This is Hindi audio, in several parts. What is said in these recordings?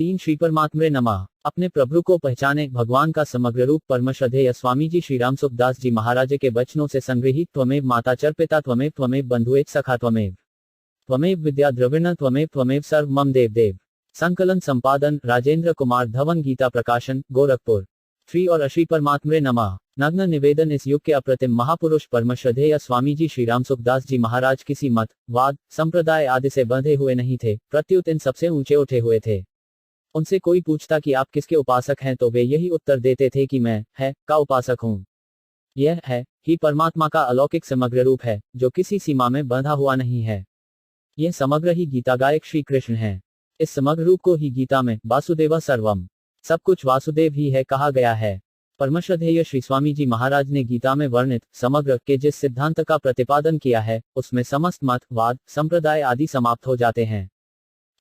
3 श्री परमात्मने नमः। अपने प्रभु को पहचाने भगवान का समग्र रूप। परम श्रद्धेय स्वामी जी श्री राम सुखदास जी महाराज के वचनों से संग्रहित। त्वमेव माता च पिता त्वमेव त्वमेव बंधुएव सखा त्वमेव त्वमेव विद्या द्रविण त्वमेव त्वमेव सर्व मम देव देव। संकलन संपादन राजेंद्र कुमार धवन। गीता प्रकाशन गोरखपुर। श्री और श्री परमात्मने नमः। नग्न निवेदन। इस युग के अप्रतिम महापुरुष परम श्रद्धेय स्वामी जी श्री राम सुखदास जी महाराज किसी मत, वाद, संप्रदाय आदि से बंधे हुए नहीं थे, प्रत्युत इन सबसे ऊंचे उठे हुए थे। उनसे कोई पूछता कि आप किसके उपासक हैं तो वे यही उत्तर देते थे कि मैं है का उपासक हूँ। यह है ही परमात्मा का अलौकिक समग्र रूप है, जो किसी सीमा में बंधा हुआ नहीं है। यह समग्र ही गीता गायक श्री कृष्ण है। इस समग्र रूप को ही गीता में वासुदेव सर्वम, सब कुछ वासुदेव ही है, कहा गया है। परमश्रद्धेय श्री स्वामी जी महाराज ने गीता में वर्णित समग्र के जिस सिद्धांत का प्रतिपादन किया है, उसमें समस्त मत, वाद, संप्रदाय आदि समाप्त हो जाते हैं।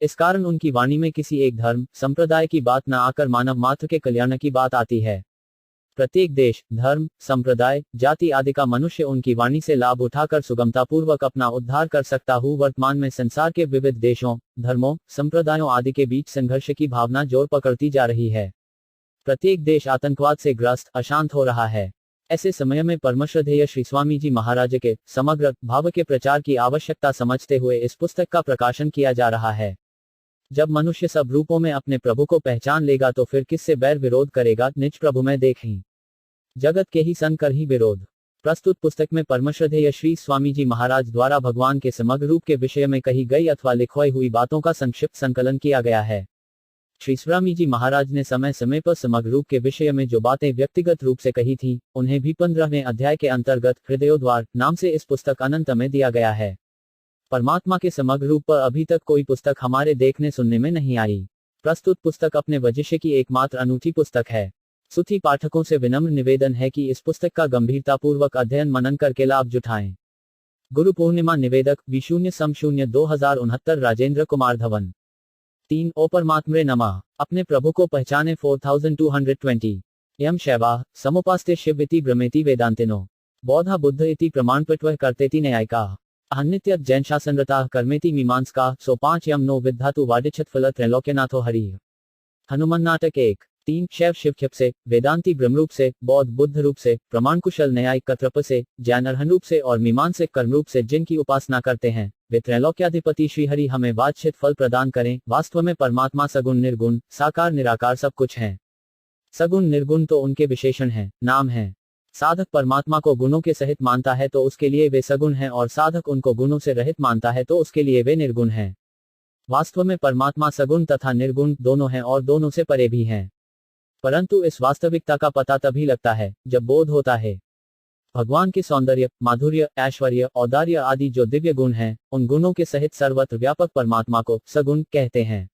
इस कारण उनकी वाणी में किसी एक धर्म, संप्रदाय की बात न आकर मानव मात्र के कल्याण की बात आती है। प्रत्येक देश, धर्म, संप्रदाय, जाति आदि का मनुष्य उनकी वाणी से लाभ उठाकर सुगमतापूर्वक अपना उद्धार कर सकता हूँ। वर्तमान में संसार के विविध देशों, धर्मों, संप्रदायों आदि के बीच संघर्ष की भावना जोर पकड़ती जा रही है। प्रत्येक देश आतंकवाद से ग्रस्त, अशांत हो रहा है। ऐसे समय में परमश्रद्धेय श्री स्वामी जी महाराज के समग्र भाव के प्रचार की आवश्यकता समझते हुए इस पुस्तक का प्रकाशन किया जा रहा है। जब मनुष्य सब रूपों में अपने प्रभु को पहचान लेगा तो फिर किससे बैर विरोध करेगा। निज प्रभु में देखी जगत के ही सन कर ही विरोध। प्रस्तुत पुस्तक में परमश्रद्धेय श्री स्वामी जी महाराज द्वारा भगवान के समग्र रूप के विषय में कही गई अथवा लिखवाई हुई बातों का संक्षिप्त संकलन किया गया है। श्री स्वामी जी महाराज ने समय समय पर समग्र रूप के विषय में जो बातें व्यक्तिगत रूप से कही थी, उन्हें भी 15वें अध्याय के अंतर्गत हृदयोद्वार नाम से इस पुस्तक अनंत में दिया गया है। परमात्मा के समग्र रूप पर अभी तक कोई पुस्तक हमारे देखने सुनने में नहीं आई। प्रस्तुत पुस्तक अपने वजिष्य की एकमात्र अनूठी पुस्तक है। सुथी पाठकों से विनम्र निवेदन है कि इस पुस्तक का गंभीरतापूर्वक अध्ययन मनन करके लाभ जुटाएं। गुरु पूर्णिमा निवेदक V0 2069 राजेंद्र कुमार धवन। 3 ओ परमात्मने नमः। अपने प्रभु को पहचाने 4220 यम शैवा समुपास्ते शिव इति भ्रमेति वेदांतिनो बौद्धा बुद्ध इति प्रमाणपट्व करतेति न्यायिका अहन्नित्य जैन शासनरता कर्मेति मीमांसका सो 5 यम नो विद्धातु वाडिच्छत फल त्रैलोक्यनाथो हरि। हनुमान नाटक 1। 3 शैव शिवक्षप से, वेदांती ब्रह्मरूप से, बौद्ध बुद्ध रूप से, प्रमाण कुशल न्यायिक कत्रप से, जैन अरहन रूप से और मीमांसक कर्म रूप से जिनकी उपासना करते हैं, वे त्रैलोक्याधिपति श्री हरि हमें वांछित फल प्रदान करें। वास्तव में परमात्मा सगुण निर्गुण, साकार निराकार सब कुछ है। सगुण निर्गुण तो उनके विशेषण हैं, नाम हैं। साधक परमात्मा को गुणों के सहित मानता है तो उसके लिए वे सगुण हैं, और साधक उनको गुणों से रहित मानता है तो उसके लिए वे निर्गुण हैं। वास्तव में परमात्मा सगुण तथा निर्गुण दोनों हैं और दोनों से परे भी हैं। परंतु इस वास्तविकता का पता तभी लगता है जब बोध होता है। भगवान के सौंदर्य, माधुर्य, ऐश्वर्य, औदार्य आदि जो दिव्य गुण हैं, उन गुणों के सहित सर्वत्र व्यापक परमात्मा को सगुण कहते हैं।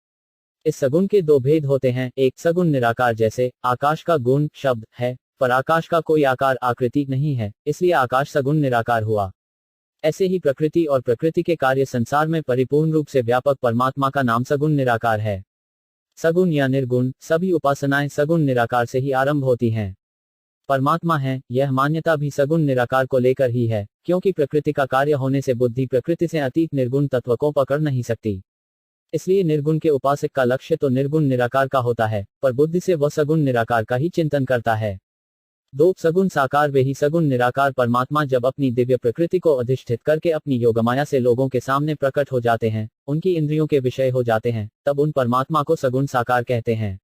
इस सगुण के 2 भेद होते हैं। एक सगुण निराकार, जैसे आकाश का गुण शब्द है, पर आकाश का कोई आकार आकृति नहीं है, इसलिए आकाश सगुण निराकार हुआ। ऐसे ही प्रकृति और प्रकृति के कार्य संसार में परिपूर्ण रूप से व्यापक परमात्मा का नाम सगुण निराकार है। सगुण या निर्गुण सभी उपासनाएं सगुण निराकार से ही आरंभ होती हैं। परमात्मा है, यह मान्यता भी सगुण निराकार को लेकर ही है, क्योंकि प्रकृति का कार्य होने से बुद्धि प्रकृति से अतीत निर्गुण तत्व को पकड़ नहीं सकती। इसलिए निर्गुण के उपासक का लक्ष्य तो निर्गुण निराकार का होता है, पर बुद्धि से वह सगुण निराकार का ही चिंतन करता है। 2 सगुण साकार वे ही सगुण निराकार परमात्मा जब अपनी दिव्य प्रकृति को अधिष्ठित करके अपनी योगमाया से लोगों के सामने प्रकट हो जाते हैं, उनकी इंद्रियों के विषय हो जाते हैं, तब उन परमात्मा को सगुण साकार कहते हैं।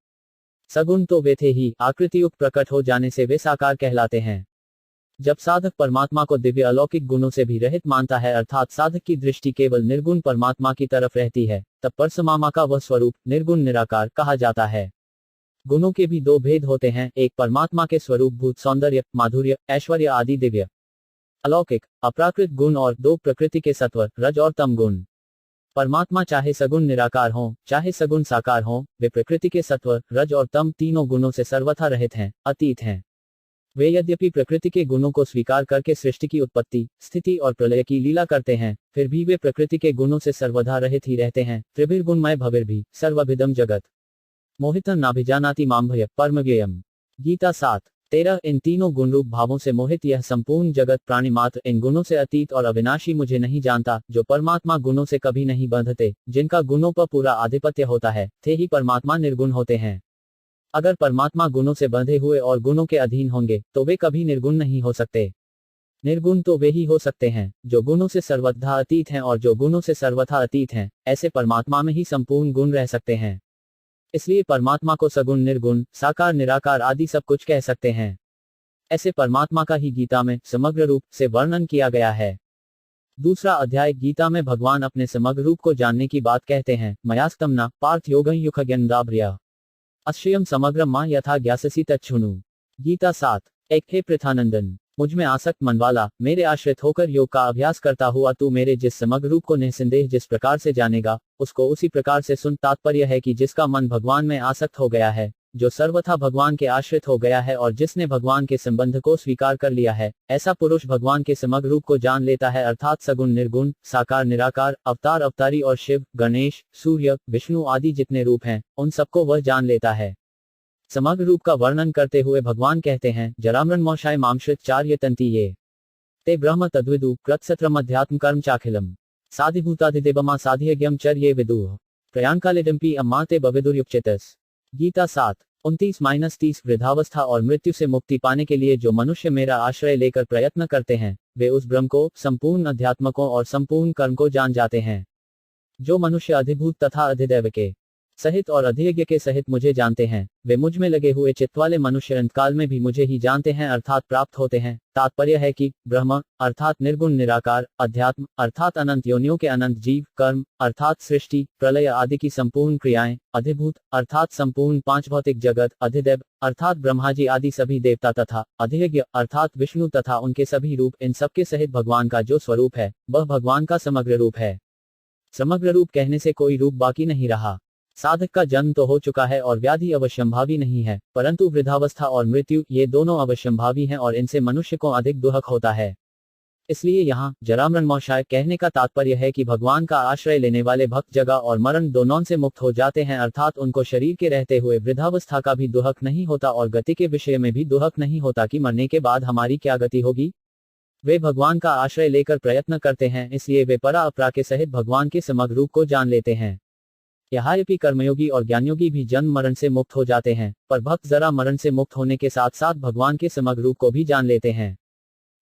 सगुण तो वे थे ही, आकृतियुक्त प्रकट हो जाने से वे साकार कहलाते हैं। जब साधक परमात्मा को दिव्य अलौकिक गुणों से भी रहित मानता है, अर्थात साधक की दृष्टि केवल निर्गुण परमात्मा की तरफ रहती है, तब परसमामा का वह स्वरूप निर्गुण निराकार कहा जाता है। गुणों के भी 2 भेद होते हैं। एक परमात्मा के स्वरूप भूत सौंदर्य, माधुर्य, ऐश्वर्य आदि दिव्य अलौकिक अप्राकृत गुण, और 2 प्रकृति के सत्व, रज और तम गुण। परमात्मा चाहे सगुण निराकार हो, चाहे सगुण साकार हो, वे प्रकृति के सत्व, रज और तम तीनों गुणों से सर्वथा रहित हैं, अतीत हैं। वे यद्यपि प्रकृति के गुणों को स्वीकार करके सृष्टि की उत्पत्ति, स्थिति और प्रलय की लीला करते हैं, फिर भी वे प्रकृति के गुणों से सर्वथा रहित ही रहते हैं। त्रिभिर्गुणमय भविर्भि सर्वभिदम जगत मोहितं नाभिजानाति मां भय परमव्ययम्। गीता 7। 13 इन तीनों गुणरूप भावों से मोहित यह संपूर्ण जगत प्राणी मात्र इन गुणों से अतीत और अविनाशी मुझे नहीं जानता, जो परमात्मा गुणों से कभी नहीं बंधते, जिनका गुणों पर पूरा आधिपत्य होता है, थे ही परमात्मा निर्गुण होते हैं। अगर परमात्मा गुणों से बंधे हुए और गुणों के अधीन होंगे तो वे कभी निर्गुण नहीं हो सकते। निर्गुण तो वे ही हो सकते हैं जो गुणों से सर्वथा अतीत हैं, और जो गुणों से सर्वथा अतीत हैं, ऐसे परमात्मा में ही संपूर्ण गुण रह सकते हैं। इसलिए परमात्मा को सगुण, निर्गुण, साकार, निराकार आदि सब कुछ कह सकते हैं। ऐसे परमात्मा का ही गीता में समग्र रूप से वर्णन किया गया है। दूसरा अध्याय गीता में भगवान अपने समग्र रूप को जानने की बात कहते हैं। मयास्तमना पार्थ योगं युखज्ञानदाभ्र्या अश्रयम समग्र मां यथा ज्ञाससी तच्छृणु। गीता 7। एक हे पृथानंदन, मुझ में आसक्त मन वाला, मेरे आश्रित होकर योग का अभ्यास करता हुआ तू मेरे जिस समग्र रूप को निसंदेह जिस प्रकार से जानेगा, उसको उसी प्रकार से सुन। तात्पर्य है कि जिसका मन भगवान में आसक्त हो गया है, जो सर्वथा भगवान के आश्रित हो गया है और जिसने भगवान के संबंध को स्वीकार कर लिया है, ऐसा पुरुष भगवान के समग्र रूप को जान लेता है, अर्थात सगुण, निर्गुण, साकार, निराकार, अवतार, अवतारी और शिव, गणेश, सूर्य, विष्णु आदि जितने रूप हैं, उन सबको वह जान लेता है। समग्र रूप का वर्णन करते हुए भगवान कहते हैं, जरामृन्मोषाय मामश्रित चार्य तंति ये ते ब्रह्म तद्विदु कृत्सत्रम अध्यात्म कर्म चाखिलम साधिभूताधिदेवमा साधियज्ञम चर्ये विदुः प्रयाणकालिडम्पी अम्मा ते बविदुर्युक्चेतस। गीता 7। 29-30 वृद्धावस्था और मृत्यु से मुक्ति पाने के लिए जो मनुष्य मेरा आश्रय लेकर प्रयत्न करते हैं, वे उस ब्रह्म को, संपूर्ण अध्यात्मकों और संपूर्ण कर्म को जान जाते हैं। जो मनुष्य अधिभूत तथा अधिदैव के सहित और अधियज्ञ के सहित मुझे जानते हैं, वे मुझ में लगे हुए चित्त वाले मनुष्य अंतकाल में भी मुझे ही जानते हैं, अर्थात प्राप्त होते हैं। तात्पर्य है कि ब्रह्म अर्थात निर्गुण निराकार, अध्यात्म अर्थात अनंत योनियों के अनंत जीव, कर्म अर्थात सृष्टि प्रलय आदि की संपूर्ण क्रियाएं, अधिभूत अर्थात संपूर्ण पांच भौतिक जगत, अधिदैव अर्थात ब्रह्माजी आदि सभी देवता तथा अधियज्ञ अर्थात विष्णु तथा उनके सभी रूप, इन सबके सहित भगवान का जो स्वरूप है, वह भगवान का समग्र रूप है। समग्र रूप कहने से कोई रूप बाकी नहीं रहा। साधक का जन्म तो हो चुका है और व्याधि अवश्यंभावी नहीं है, परंतु वृद्धावस्था और मृत्यु ये दोनों अवश्यंभावी हैं और इनसे मनुष्य को अधिक दुहक होता है। इसलिए यहाँ जरामृन्मोषाय कहने का तात्पर्य है कि भगवान का आश्रय लेने वाले भक्त जगह और मरण दोनों से मुक्त हो जाते हैं, अर्थात उनको शरीर के रहते हुए वृद्धावस्था का भी दुहक नहीं होता और गति के विषय में भी दुहक नहीं होता कि मरने के बाद हमारी क्या गति होगी। वे भगवान का आश्रय लेकर प्रयत्न करते हैं, इसलिए वे परा अपरा के सहित भगवान के समग्र रूप को जान लेते हैं। यद्यपि कर्मयोगी और ज्ञानयोगी भी जन्म मरण से मुक्त हो जाते हैं, पर भक्त जरा मरण से मुक्त होने के साथ साथ भगवान के समग्र रूप को भी जान लेते हैं।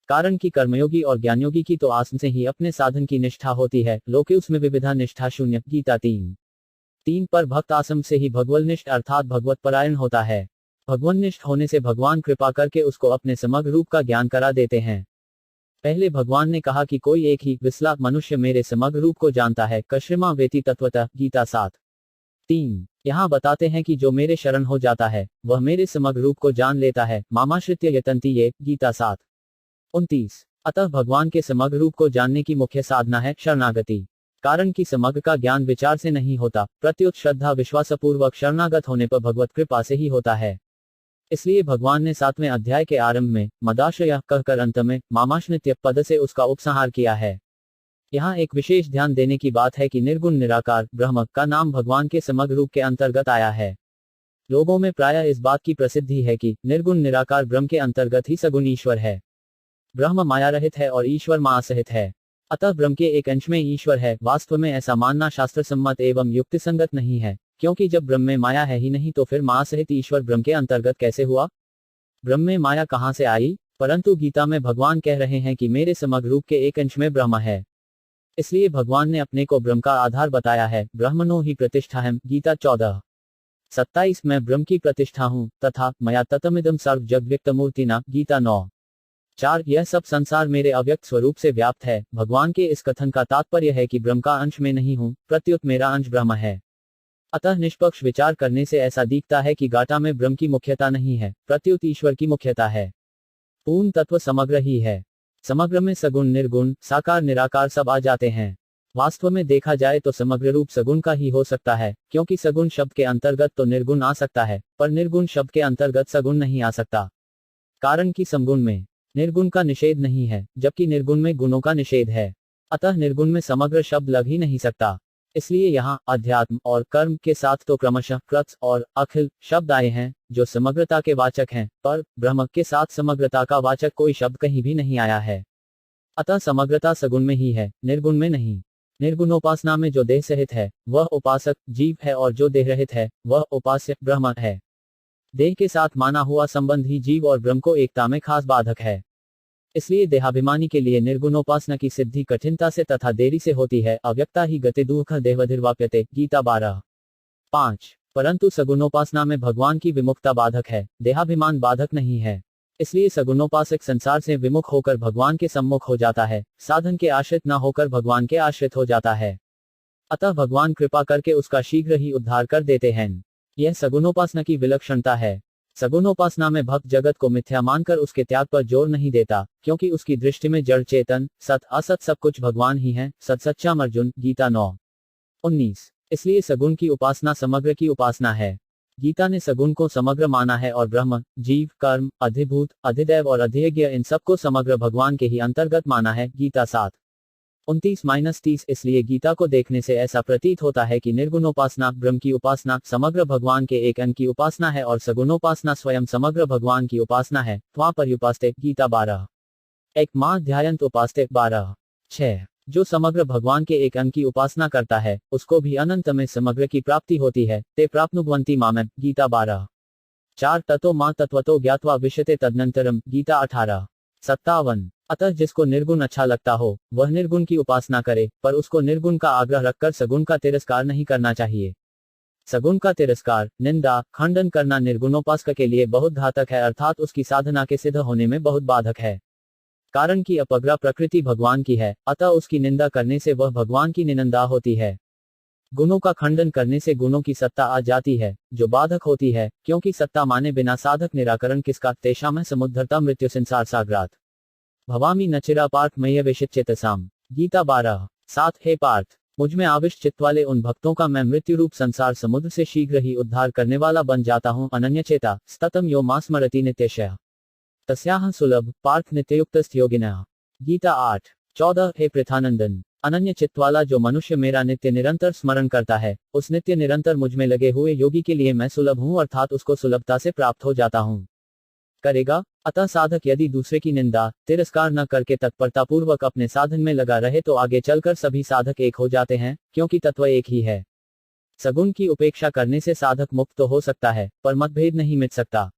कारण कि कर्मयोगी और ज्ञानयोगी की तो आसम से ही अपने साधन की निष्ठा होती है, लोके उसमें विविधा निष्ठा शून्य। गीता 3:3 पर भक्त आसम से ही भगवलनिष्ठ अर्थात भगवत परायण होता है। भगवननिष्ठ होने से भगवान कृपा करके उसको अपने समग्र रूप का ज्ञान करा देते हैं। पहले भगवान ने कहा कि कोई एक ही विसला मनुष्य मेरे समग्र रूप को जानता है, कश्रिमा वेति तत्वतः। गीता 7:3 यहाँ बताते हैं कि जो मेरे शरण हो जाता है वह मेरे समग्र रूप को जान लेता है। मामाश्रित्य यतन्ति ये। गीता 7:29 अतः भगवान के समग्र रूप को जानने की मुख्य साधना है शरणागति। कारण कि समग्र का ज्ञान विचार से नहीं होता, प्रत्युत श्रद्धा विश्वासपूर्वक शरणागत होने पर भगवत कृपा से ही होता है। इसलिए भगवान ने 7वें अध्याय के आरंभ में मदाश्रयः कहकर अंत में मामाश्रित्य पद से उसका उपसंहार किया है। यहाँ एक विशेष ध्यान देने की बात है कि निर्गुण निराकार ब्रह्म का नाम भगवान के समग्र रूप के अंतर्गत आया है। लोगों में प्रायः इस बात की प्रसिद्धि है कि निर्गुण निराकार ब्रह्म के अंतर्गत ही सगुण ईश्वर है। ब्रह्म माया रहित है और ईश्वर माया सहित है, अतः ब्रह्म के एक अंश में ईश्वर है। वास्तव में ऐसा मानना शास्त्र सम्मत एवं युक्तिसंगत नहीं है, क्योंकि जब ब्रह्म में माया है ही नहीं तो फिर माया सहित ईश्वर ब्रह्म के अंतर्गत कैसे हुआ। ब्रह्म में माया कहां से आई। परंतु गीता में भगवान कह रहे हैं कि मेरे समग्र रूप के एक अंश में ब्रह्म है, इसलिए भगवान ने अपने को ब्रह्म का आधार बताया है। ब्रह्मणो ही प्रतिष्ठा है। गीता 14:27 मैं ब्रह्म की प्रतिष्ठा हूं तथा मया ततमिदं सर्व जग व्यक्तमूर्तिना। गीता 9:4 यह सब संसार मेरे अव्यक्त स्वरूप से व्याप्त है। भगवान के इस कथन का तात्पर्य है कि ब्रह्म का अंश में नहीं हूं, प्रत्युत मेरा अंश ब्रह्म है। अतः निष्पक्ष विचार करने से ऐसा दिखता है कि गाटा में ब्रह्म की मुख्यता नहीं है, प्रत्युत ईश्वर की मुख्यता है। पूर्ण तत्व समग्र ही है। समग्र में सगुण निर्गुण साकार निराकार सब आ जाते हैं। वास्तव में देखा जाए तो समग्र रूप सगुण का ही हो सकता है, क्योंकि सगुण शब्द के अंतर्गत तो निर्गुण आ सकता है, पर निर्गुण शब्द के अंतर्गत सगुण नहीं आ सकता। कारण कि समगुण में निर्गुण का निषेध नहीं है, जबकि निर्गुण में गुणों का निषेध है। अतः निर्गुण में समग्र शब्द लग ही नहीं सकता। इसलिए यहाँ अध्यात्म और कर्म के साथ तो क्रमशः कृत और अखिल शब्द आए हैं जो समग्रता के वाचक हैं, पर ब्रह्म के साथ समग्रता का वाचक कोई शब्द कहीं भी नहीं आया है। अतः समग्रता सगुण में ही है, निर्गुण में नहीं। निर्गुणोपासना में जो देह सहित है वह उपासक जीव है और जो देह रहित है वह उपास्य ब्रह्म है। देह के साथ माना हुआ संबंध ही जीव और ब्रह्म को एकता में खास बाधक है। इसलिए देहाभिमानी के लिए निर्गुणोपासना की सिद्धि कठिनता से तथा देरी से होती है। अव्यक्ता ही गति दुख देवधिर्वाप्यते, गीता 12:5। परंतु सगुणोपासना में भगवान की विमुक्ता बाधक है, देहाभिमान बाधक नहीं है। इसलिए सगुणोपासक संसार से विमुख होकर भगवान के सम्मुख हो जाता है, साधन के आश्रित न होकर भगवान के आश्रित हो जाता है। अतः भगवान कृपा करके उसका शीघ्र ही उद्धार कर देते हैं। यह सगुणोपासना की विलक्षणता है। सगुणोपासना में भक्त जगत को मिथ्या मानकर उसके त्याग पर जोर नहीं देता, क्योंकि उसकी दृष्टि में जड़ चेतन सत असत सब कुछ भगवान ही है। सच्चाम अर्जुन, गीता 9:19। इसलिए सगुण की उपासना समग्र की उपासना है। गीता ने सगुण को समग्र माना है और ब्रह्म, जीव, कर्म, अधिभूत, अधिदैव और अधियज्ञ इन सबको समग्र भगवान के ही अंतर्गत माना है। गीता 7:29-30। इसलिए गीता को देखने से ऐसा प्रतीत होता है कि निर्गुणोपासना ब्रह्म की उपासना समग्र भगवान के एक अंग की उपासना है और सगुणोपासना स्वयं समग्र भगवान की उपासना है। त्वा पर्युपास्ते, गीता 12:1 माध्यायंत उपास्ते 12:6। जो समग्र भगवान के एक अंग की उपासना करता है उसको भी अनंत में समग्र की प्राप्ति होती है। ते प्राप्नुवन्ति माम, गीता 12:4। ततो मां तत्वतो ज्ञात्वा विशते तदनंतरम, गीता 18:57। अतः जिसको निर्गुण अच्छा लगता हो वह निर्गुण की उपासना करे, पर उसको निर्गुण का आग्रह रखकर सगुण का तिरस्कार नहीं करना चाहिए। सगुण का तिरस्कार, निंदा, खंडन करना निर्गुणोपासक के लिए बहुत घातक है, अर्थात उसकी साधना के सिद्ध होने में बहुत बाधक है। कारण की अपग्रह प्रकृति भगवान की है, अतः उसकी निंदा करने से वह भगवान की निंदा होती है। गुणों का खंडन करने से गुणों की सत्ता आ जाती है, जो बाधक होती है, क्योंकि सत्ता माने बिना साधक निराकरण किसका। तेषाम समुद्धरता मृत्यु संसार सागरात भवामी नचिरा पार्थ मय्यवेशित चेतसाम, गीता 12:7। हे पार्थ, मुझ में आविष्ट चित्त वाले उन भक्तों का मैं मृत्यु रूप संसार समुद्र से शीघ्र ही उद्धार करने वाला बन जाता हूँ। अनन्य चेता स्ततम यो मास्मरति नित्यशः तस्याह सुलभ पार्थ नित्ययुक्त योगिनः, गीता 8:14। हे पृथानंदन, अनन्य चित्त वाला जो मनुष्य मेरा नित्य निरंतर स्मरण करता है उस नित्य निरंतर मुझ में लगे हुए योगी के लिए मैं सुलभ हूँ, अर्थात उसको सुलभता से प्राप्त हो जाता हूँ। करेगा। अतः साधक यदि दूसरे की निंदा तिरस्कार न करके तत्परतापूर्वक अपने साधन में लगा रहे तो आगे चलकर सभी साधक एक हो जाते हैं, क्योंकि तत्व एक ही है। सगुण की उपेक्षा करने से साधक मुक्त तो हो सकता है, पर मतभेद नहीं मिट सकता।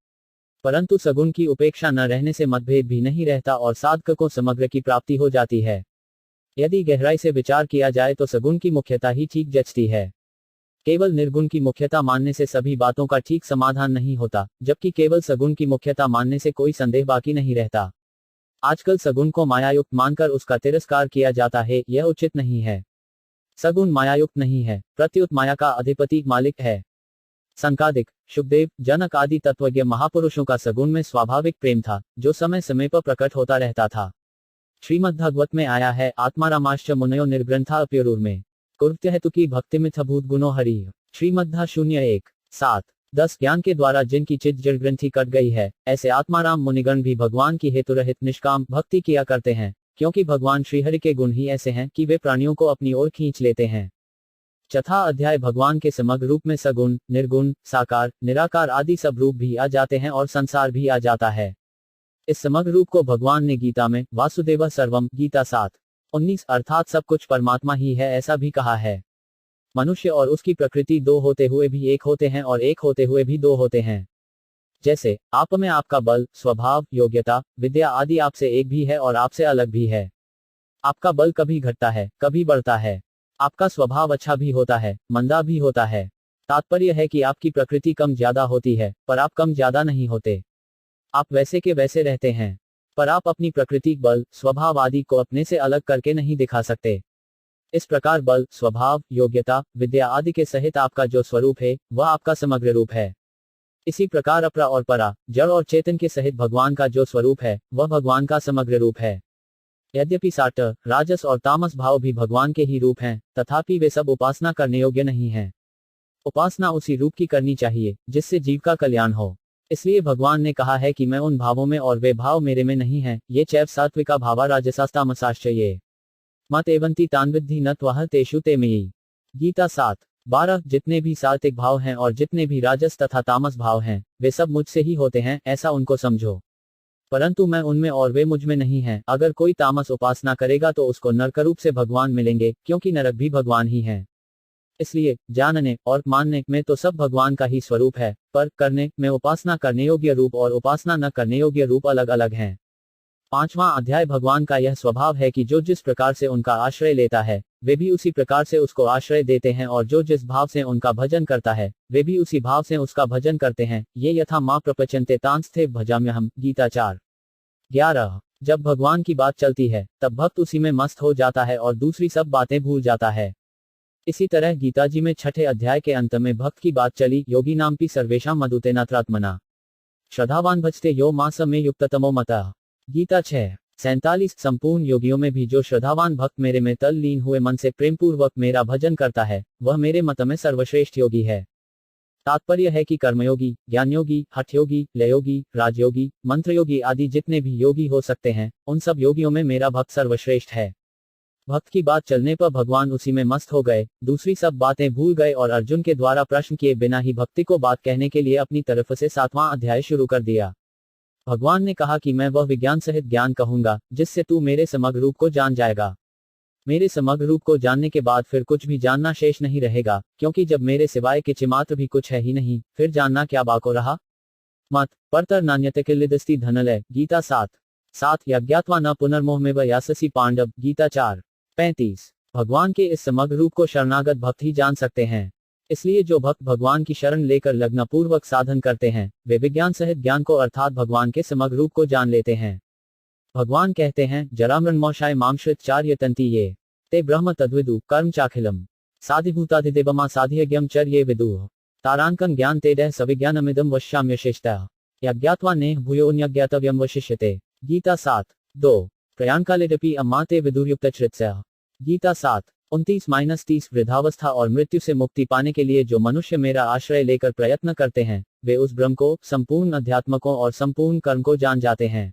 परंतु सगुण की उपेक्षा न रहने से मतभेद भी नहीं रहता और साधक को समग्र की प्राप्ति हो जाती है। यदि गहराई से विचार किया जाए तो सगुण की मुख्यता ही ठीक जचती है। केवल निर्गुण की मुख्यता मानने से सभी बातों का ठीक समाधान नहीं होता, जबकि केवल सगुण की मुख्यता मानने से कोई संदेह बाकी नहीं रहता। आजकल सगुण को मायायुक्त मानकर उसका तिरस्कार किया जाता है, यह उचित नहीं है। सगुण मायायुक्त नहीं है, प्रत्युत माया का अधिपति मालिक है। संकादिक, शुकदेव, जनक आदि तत्वज्ञ महापुरुषों का सगुण में स्वाभाविक प्रेम था, जो समय समय पर प्रकट होता रहता था। श्रीमद्भागवत में आया है, आत्मारामाश्च मुनयो निर्ग्रंथा अप्युरुर में कुर्त्य हेतु की भक्तिमिथ भूत गुणो हरि। श्रीमद्धा 0:1-7-10। ज्ञान के द्वारा जिनकी चित्त जड़ ग्रंथि कट गई है, ऐसे आत्माराम मुनिगण भी भगवान की हेतु रहित निष्काम भक्ति किया करते हैं, क्योंकि भगवान श्रीहरि के गुण ही ऐसे हैं कि वे प्राणियों को अपनी ओर खींच लेते हैं। चौथा अध्याय भगवान के समग्र रूप में सगुण, निर्गुण, साकार, निराकार आदि सब रूप भी आ जाते हैं और संसार भी आ जाता है। इस समग्र रूप को भगवान ने गीता में वासुदेव सर्वम, गीता 7:19 अर्थात सब कुछ परमात्मा ही है ऐसा भी कहा है। मनुष्य और उसकी प्रकृति दो होते हुए भी एक होते हैं और एक होते हुए भी दो होते हैं। जैसे आप में आपका बल, स्वभाव, योग्यता, विद्या आदि आपसे एक भी है और आपसे अलग भी है। आपका बल कभी घटता है, कभी बढ़ता है। आपका स्वभाव अच्छा भी होता है, मंदा भी होता है। तात्पर्य है कि आपकी प्रकृति कम ज्यादा होती है, पर आप कम ज्यादा नहीं होते। आप वैसे के वैसे रहते हैं, पर आप अपनी प्रकृति, बल, स्वभाव आदि को अपने से अलग करके नहीं दिखा सकते। इस प्रकार बल, स्वभाव, योग्यता, विद्या आदि के सहित आपका जो स्वरूप है वह आपका समग्र रूप है। इसी प्रकार अपरा और परा, जड़ और चेतन के सहित भगवान का जो स्वरूप है वह भगवान का समग्र रूप है। यद्यपि साठ, राजस और तामस भाव भी भगवान के ही रूप हैं, तथापि वे सब उपासना करने योग्य नहीं हैं। उपासना उसी रूप की करनी चाहिए जिससे जीव का कल्याण हो। इसलिए भगवान ने कहा है कि मैं उन भावों में और वे भाव मेरे में नहीं हैं। ये चैव सात्विका भावा राजसास्तामसाश्च ये मत एवंती तान्विद्धि न त्वह तेषु ते मयि। गीता 7:12 जितने भी सात्विक भाव हैं और जितने भी राजस तथा तामस भाव हैं, वे सब मुझसे ही होते हैं, ऐसा उनको समझो। परंतु मैं उनमें और वे मुझ में नहीं हैं। अगर कोई तामस उपासना करेगा तो उसको नरकरूप से भगवान मिलेंगे, क्योंकि नरक भी भगवान ही हैं। इसलिए जानने और मानने में तो सब भगवान का ही स्वरूप है, पर करने में उपासना करने योग्य रूप और उपासना न करने योग्य रूप अलग अलग हैं। 5वां अध्याय भगवान का यह स्वभाव है कि जो जिस प्रकार से उनका आश्रय लेता है, वे भी उसी प्रकार से उसको आश्रय देते हैं, और जो जिस भाव से उनका भजन करता है, वे भी उसी भाव से उसका भजन करते हैं। ये यथा माँ प्रपचन्ते तांस्थे भजाम्यहम्। गीता 4:11 जब भगवान की बात चलती है, तब भक्त उसी में मस्त हो जाता है और दूसरी सब बातें भूल जाता है। इसी तरह गीता जी में 6ठे अध्याय के अंत में भक्त की बात चली, योगी नामपि सर्वेषां मदुतेनात्रात्मना श्रद्धावान भजते यो मां स मे युक्ततमो मतः। गीता 6:47 संपूर्ण योगियों में भी जो श्रद्धावान भक्त मेरे में तल्लीन हुए मन से प्रेमपूर्वक मेरा भजन करता है, वह मेरे मत में सर्वश्रेष्ठ योगी है। तात्पर्य है कि कर्मयोगी, ज्ञानयोगी, हठयोगी, लयोगी, राजयोगी, मंत्रयोगी आदि जितने भी योगी हो सकते हैं, उन सब योगियों में मेरा भक्त सर्वश्रेष्ठ है। भक्त की बात चलने पर भगवान उसी में मस्त हो गए, दूसरी सब बातें भूल गए और अर्जुन के द्वारा प्रश्न किए बिना ही भक्ति को बात कहने के लिए अपनी तरफ से 7वां अध्याय शुरू कर दिया। भगवान ने कहा कि मैं वह विज्ञान सहित ज्ञान कहूंगा, जिससे तू मेरे समग्र रूप को जान जाएगा। मेरे समग्र रूप को जानने के बाद फिर कुछ भी जानना शेष नहीं रहेगा, क्योंकि जब मेरे सिवाय के चिमात्र भी कुछ है ही नहीं, फिर जानना क्या बाको रहा। मत परतर नान्यते किल्लिदस्ति धनलय। गीता 7:7 यज्ञात्वा न पुनर्मोहमेव याससी पांडव। गीता 4:35 भगवान के इस समग्र रूप को शरणागत भक्त ही जान सकते हैं। इसलिए जो भक्त भगवान की शरण लेकर लग्नपूर्वक साधन करते हैं, वे विज्ञान सहित ज्ञान को अर्थात भगवान के समग्र रूप को जान लेते हैं। भगवान कहते हैं, जरामृन्मोषाय मामश्रित चार्य तंति ये ते ब्रह्म तद्विदु कर्म चाखिलम साधिभूताधिदेवमा साधियज्ञम चर्ये विदुः तारांकन ज्ञान तेजः सविज्ञानमिदं वश्याम्यशेषतः यज्ञात्वा नेह भूयोऽन्यज्ञातव्यं वशिष्यते। गीता 7:2 प्रयाणकालेऽपि अम्मा ते विदुर्युक्तचरितस्यः। गीता 7:29-30 वृद्धावस्था और मृत्यु से मुक्ति पाने के लिए जो मनुष्य मेरा आश्रय लेकर प्रयत्न करते हैं, वे उस ब्रह्म को, संपूर्ण अध्यात्मकों और संपूर्ण कर्म को जान जाते हैं।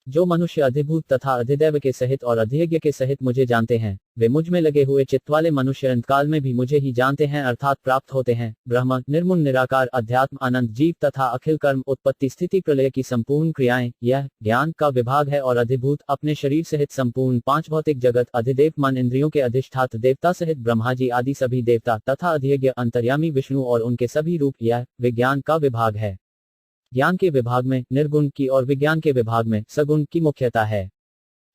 जो मनुष्य अधिभूत तथा अधिदैव के सहित और अधियज्ञ के सहित मुझे जानते हैं, वे मुझ में लगे हुए चित्त वाले मनुष्य अंतकाल में भी मुझे ही जानते हैं अर्थात प्राप्त होते हैं। ब्रह्म, निर्मुल निराकार, अध्यात्म, अनंत, जीव तथा अखिल कर्म, उत्पत्ति, स्थिति, प्रलय की संपूर्ण क्रियाएं, यह ज्ञान का विभाग है। और अधिभूत अपने शरीर सहित संपूर्ण 5 भौतिक जगत, अधिदेव मन इंद्रियों के अधिष्ठात देवता सहित ब्रह्माजी आदि सभी देवता तथा अधियज्ञ अंतर्यामी विष्णु और उनके सभी रूप, यह विज्ञान का विभाग है। ज्ञान के विभाग में निर्गुण की और विज्ञान के विभाग में सगुण की मुख्यता है।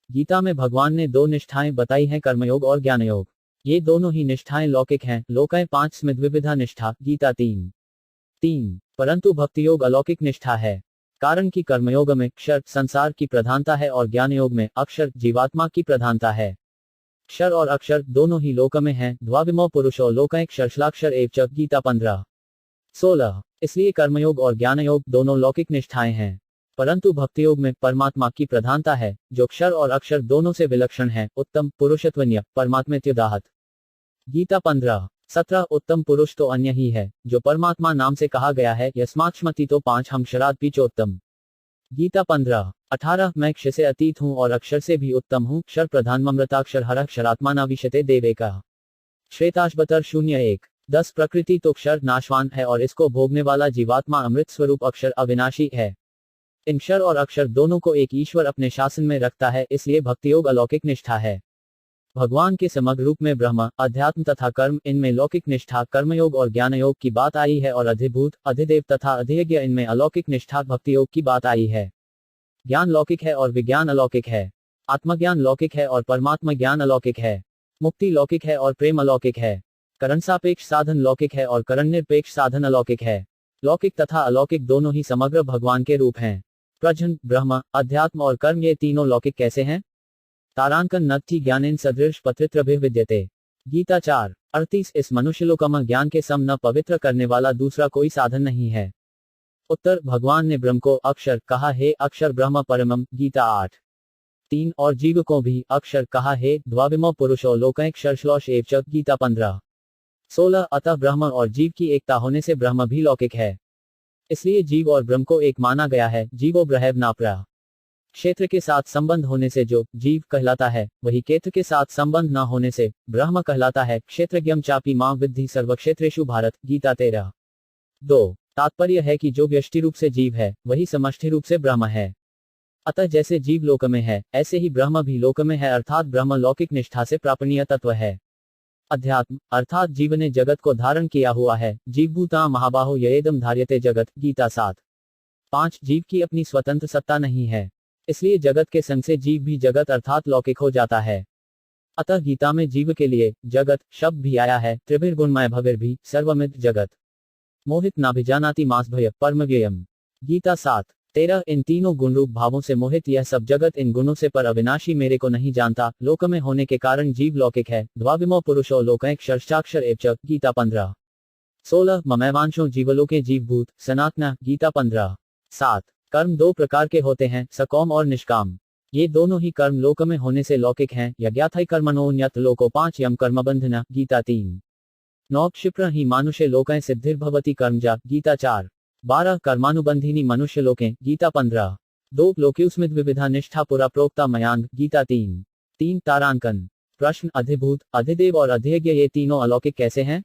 गीता में भगवान ने 2 निष्ठाएं बताई हैं, कर्मयोग और ज्ञानयोग। ये दोनों ही निष्ठाएं लौकिक हैं। लोकाय 5 स्मित विविधा निष्ठा। गीता 3:3 परंतु भक्ति योग अलौकिक निष्ठा है। कारण कि कर्मयोग में क्षर संसार की प्रधानता है और ज्ञान योग में अक्षर जीवात्मा की प्रधानता है। क्षर और अक्षर दोनों ही लोक में हैं। द्वाविमो पुरुषो लोकाय क्षरश्लाक्षर एव च। गीता 15:16 इसलिए कर्मयोग और ज्ञानयोग दोनों लौकिक निष्ठाएं हैं, परंतु भक्तियोग में परमात्मा की प्रधानता है, जो क्षर और अक्षर दोनों से विलक्षण है। उत्तम पुरुषत्वन्य परमात्मेत्युदाहत। गीता 15:17 उत्तम पुरुष तो अन्य ही है, जो परमात्मा नाम से कहा गया है। यस्माक्षमति तो 5 हम शराद पीचोत्तम। गीता 15:18 मैं क्ष से अतीत हूँ और अक्षर से भी उत्तम हूँ। क्षर प्रधान ममृताक्षर हर क्षरात्मा न विशते देवेका। श्वेताश्वतर 0:1-10 प्रकृति तो क्षर नाशवान है और इसको भोगने वाला जीवात्मा अमृत स्वरूप अक्षर अविनाशी है। इन क्षर और अक्षर दोनों को एक ईश्वर अपने शासन में रखता है, इसलिए भक्तियोग अलौकिक निष्ठा है। भगवान के समग्र रूप में ब्रह्म, अध्यात्म तथा कर्म, इनमें लौकिक निष्ठा कर्मयोग और ज्ञानयोग की बात आई है, और अधिभूत, अधिदेव तथा अधियज्ञ इनमें अलौकिक निष्ठा भक्तियोग की बात आई है। ज्ञान लौकिक है और विज्ञान अलौकिक है। आत्मज्ञान लौकिक है और परमात्मा ज्ञान अलौकिक है। मुक्ति लौकिक है और प्रेम अलौकिक है। करण सापेक्ष साधन लौकिक है और करण निरपेक्ष साधन अलौकिक है। लौकिक तथा अलौकिक दोनों ही समग्र भगवान के रूप हैं। प्रजन, ब्रह्म, अध्यात्म और कर्म ये तीनों लौकिक कैसे हैं? तारांकन नत्थि ज्ञानेन सदृश पत्रित्रभिविद्यते। गीता 4:38 इस मनुष्यलोकम ज्ञान के सम न पवित्र करने वाला दूसरा कोई साधन नहीं है। उत्तर भगवान ने ब्रह्म को अक्षर कहा, हे अक्षर ब्रह्म परमम। गीता 8:3 और जीव को भी अक्षर कहा, हे द्वाविमो पुरुषो लोकय क्षरश्लोष एव च। गीता 15:16 अतः ब्रह्म और जीव की एकता होने से ब्रह्म भी लौकिक है। इसलिए जीव और ब्रह्म को एक माना गया है। जीवो ब्रह्म नापरा। क्षेत्र के साथ संबंध होने से जो जीव कहलाता है वही क्षेत्र के साथ संबंध न होने से ब्रह्म कहलाता है। क्षेत्रज्ञम चापि मां विद्धि सर्वक्षेत्रेषु भारत, गीता 13:2। तात्पर्य है कि जो व्यष्टि रूप से जीव है वही समष्टि रूप से ब्रह्म है। अतः जैसे जीव लोक में है ऐसे ही ब्रह्म भी लोक में है, अर्थात ब्रह्म लौकिक निष्ठा से प्रापणीय तत्व है। अध्यात्म अर्थात जीव ने जगत को धारण किया हुआ है। जीवभूता महाबाहो ययेदम धार्यते जगत, गीता 7:5। जीव की अपनी स्वतंत्र सत्ता नहीं है, इसलिए जगत के संग से जीव भी जगत अर्थात लौकिक हो जाता है। अतः गीता में जीव के लिए जगत शब्द भी आया है। त्रिभिर्गुणमय भविर्भि सर्वमिद जगत मोहित नाभिजानाति मास भय परमव्ययम, गीता 7:13। इन तीनों गुणरूप भावों से मोहित यह सब जगत इन गुणों से पर अविनाशी मेरे को नहीं जानता। लोक में होने के कारण जीव लौकिक है। द्वाविमो पुरुषो लोकैक षष्ठाक्षर एवच, गीता 15:16। ममैवांशो जीवलोके जीवभूत सनातन, गीता 15:7। कर्म दो प्रकार के होते हैं, सकौम और निष्काम। ये दोनों ही कर्म लोक में होने से लौकिक हैं। यज्ञाथै कर्मणोऽन्यत्र लोको 5 यम कर्मबंधन, गीता 3:9। क्षिप्र ही मानुषे लोकै सिद्धिर्भवति कर्मजा, गीता 4:12। कर्मानुबंधिनी मनुष्य लोके, गीता 15:2। लोक्युस्मिद विविधा निष्ठा पुरा प्रोक्ता मयांग, गीता 3:3। तारांकन प्रश्न, अधिभूत अधिदेव और अधियज्ञ ये तीनों अलौकिक कैसे हैं?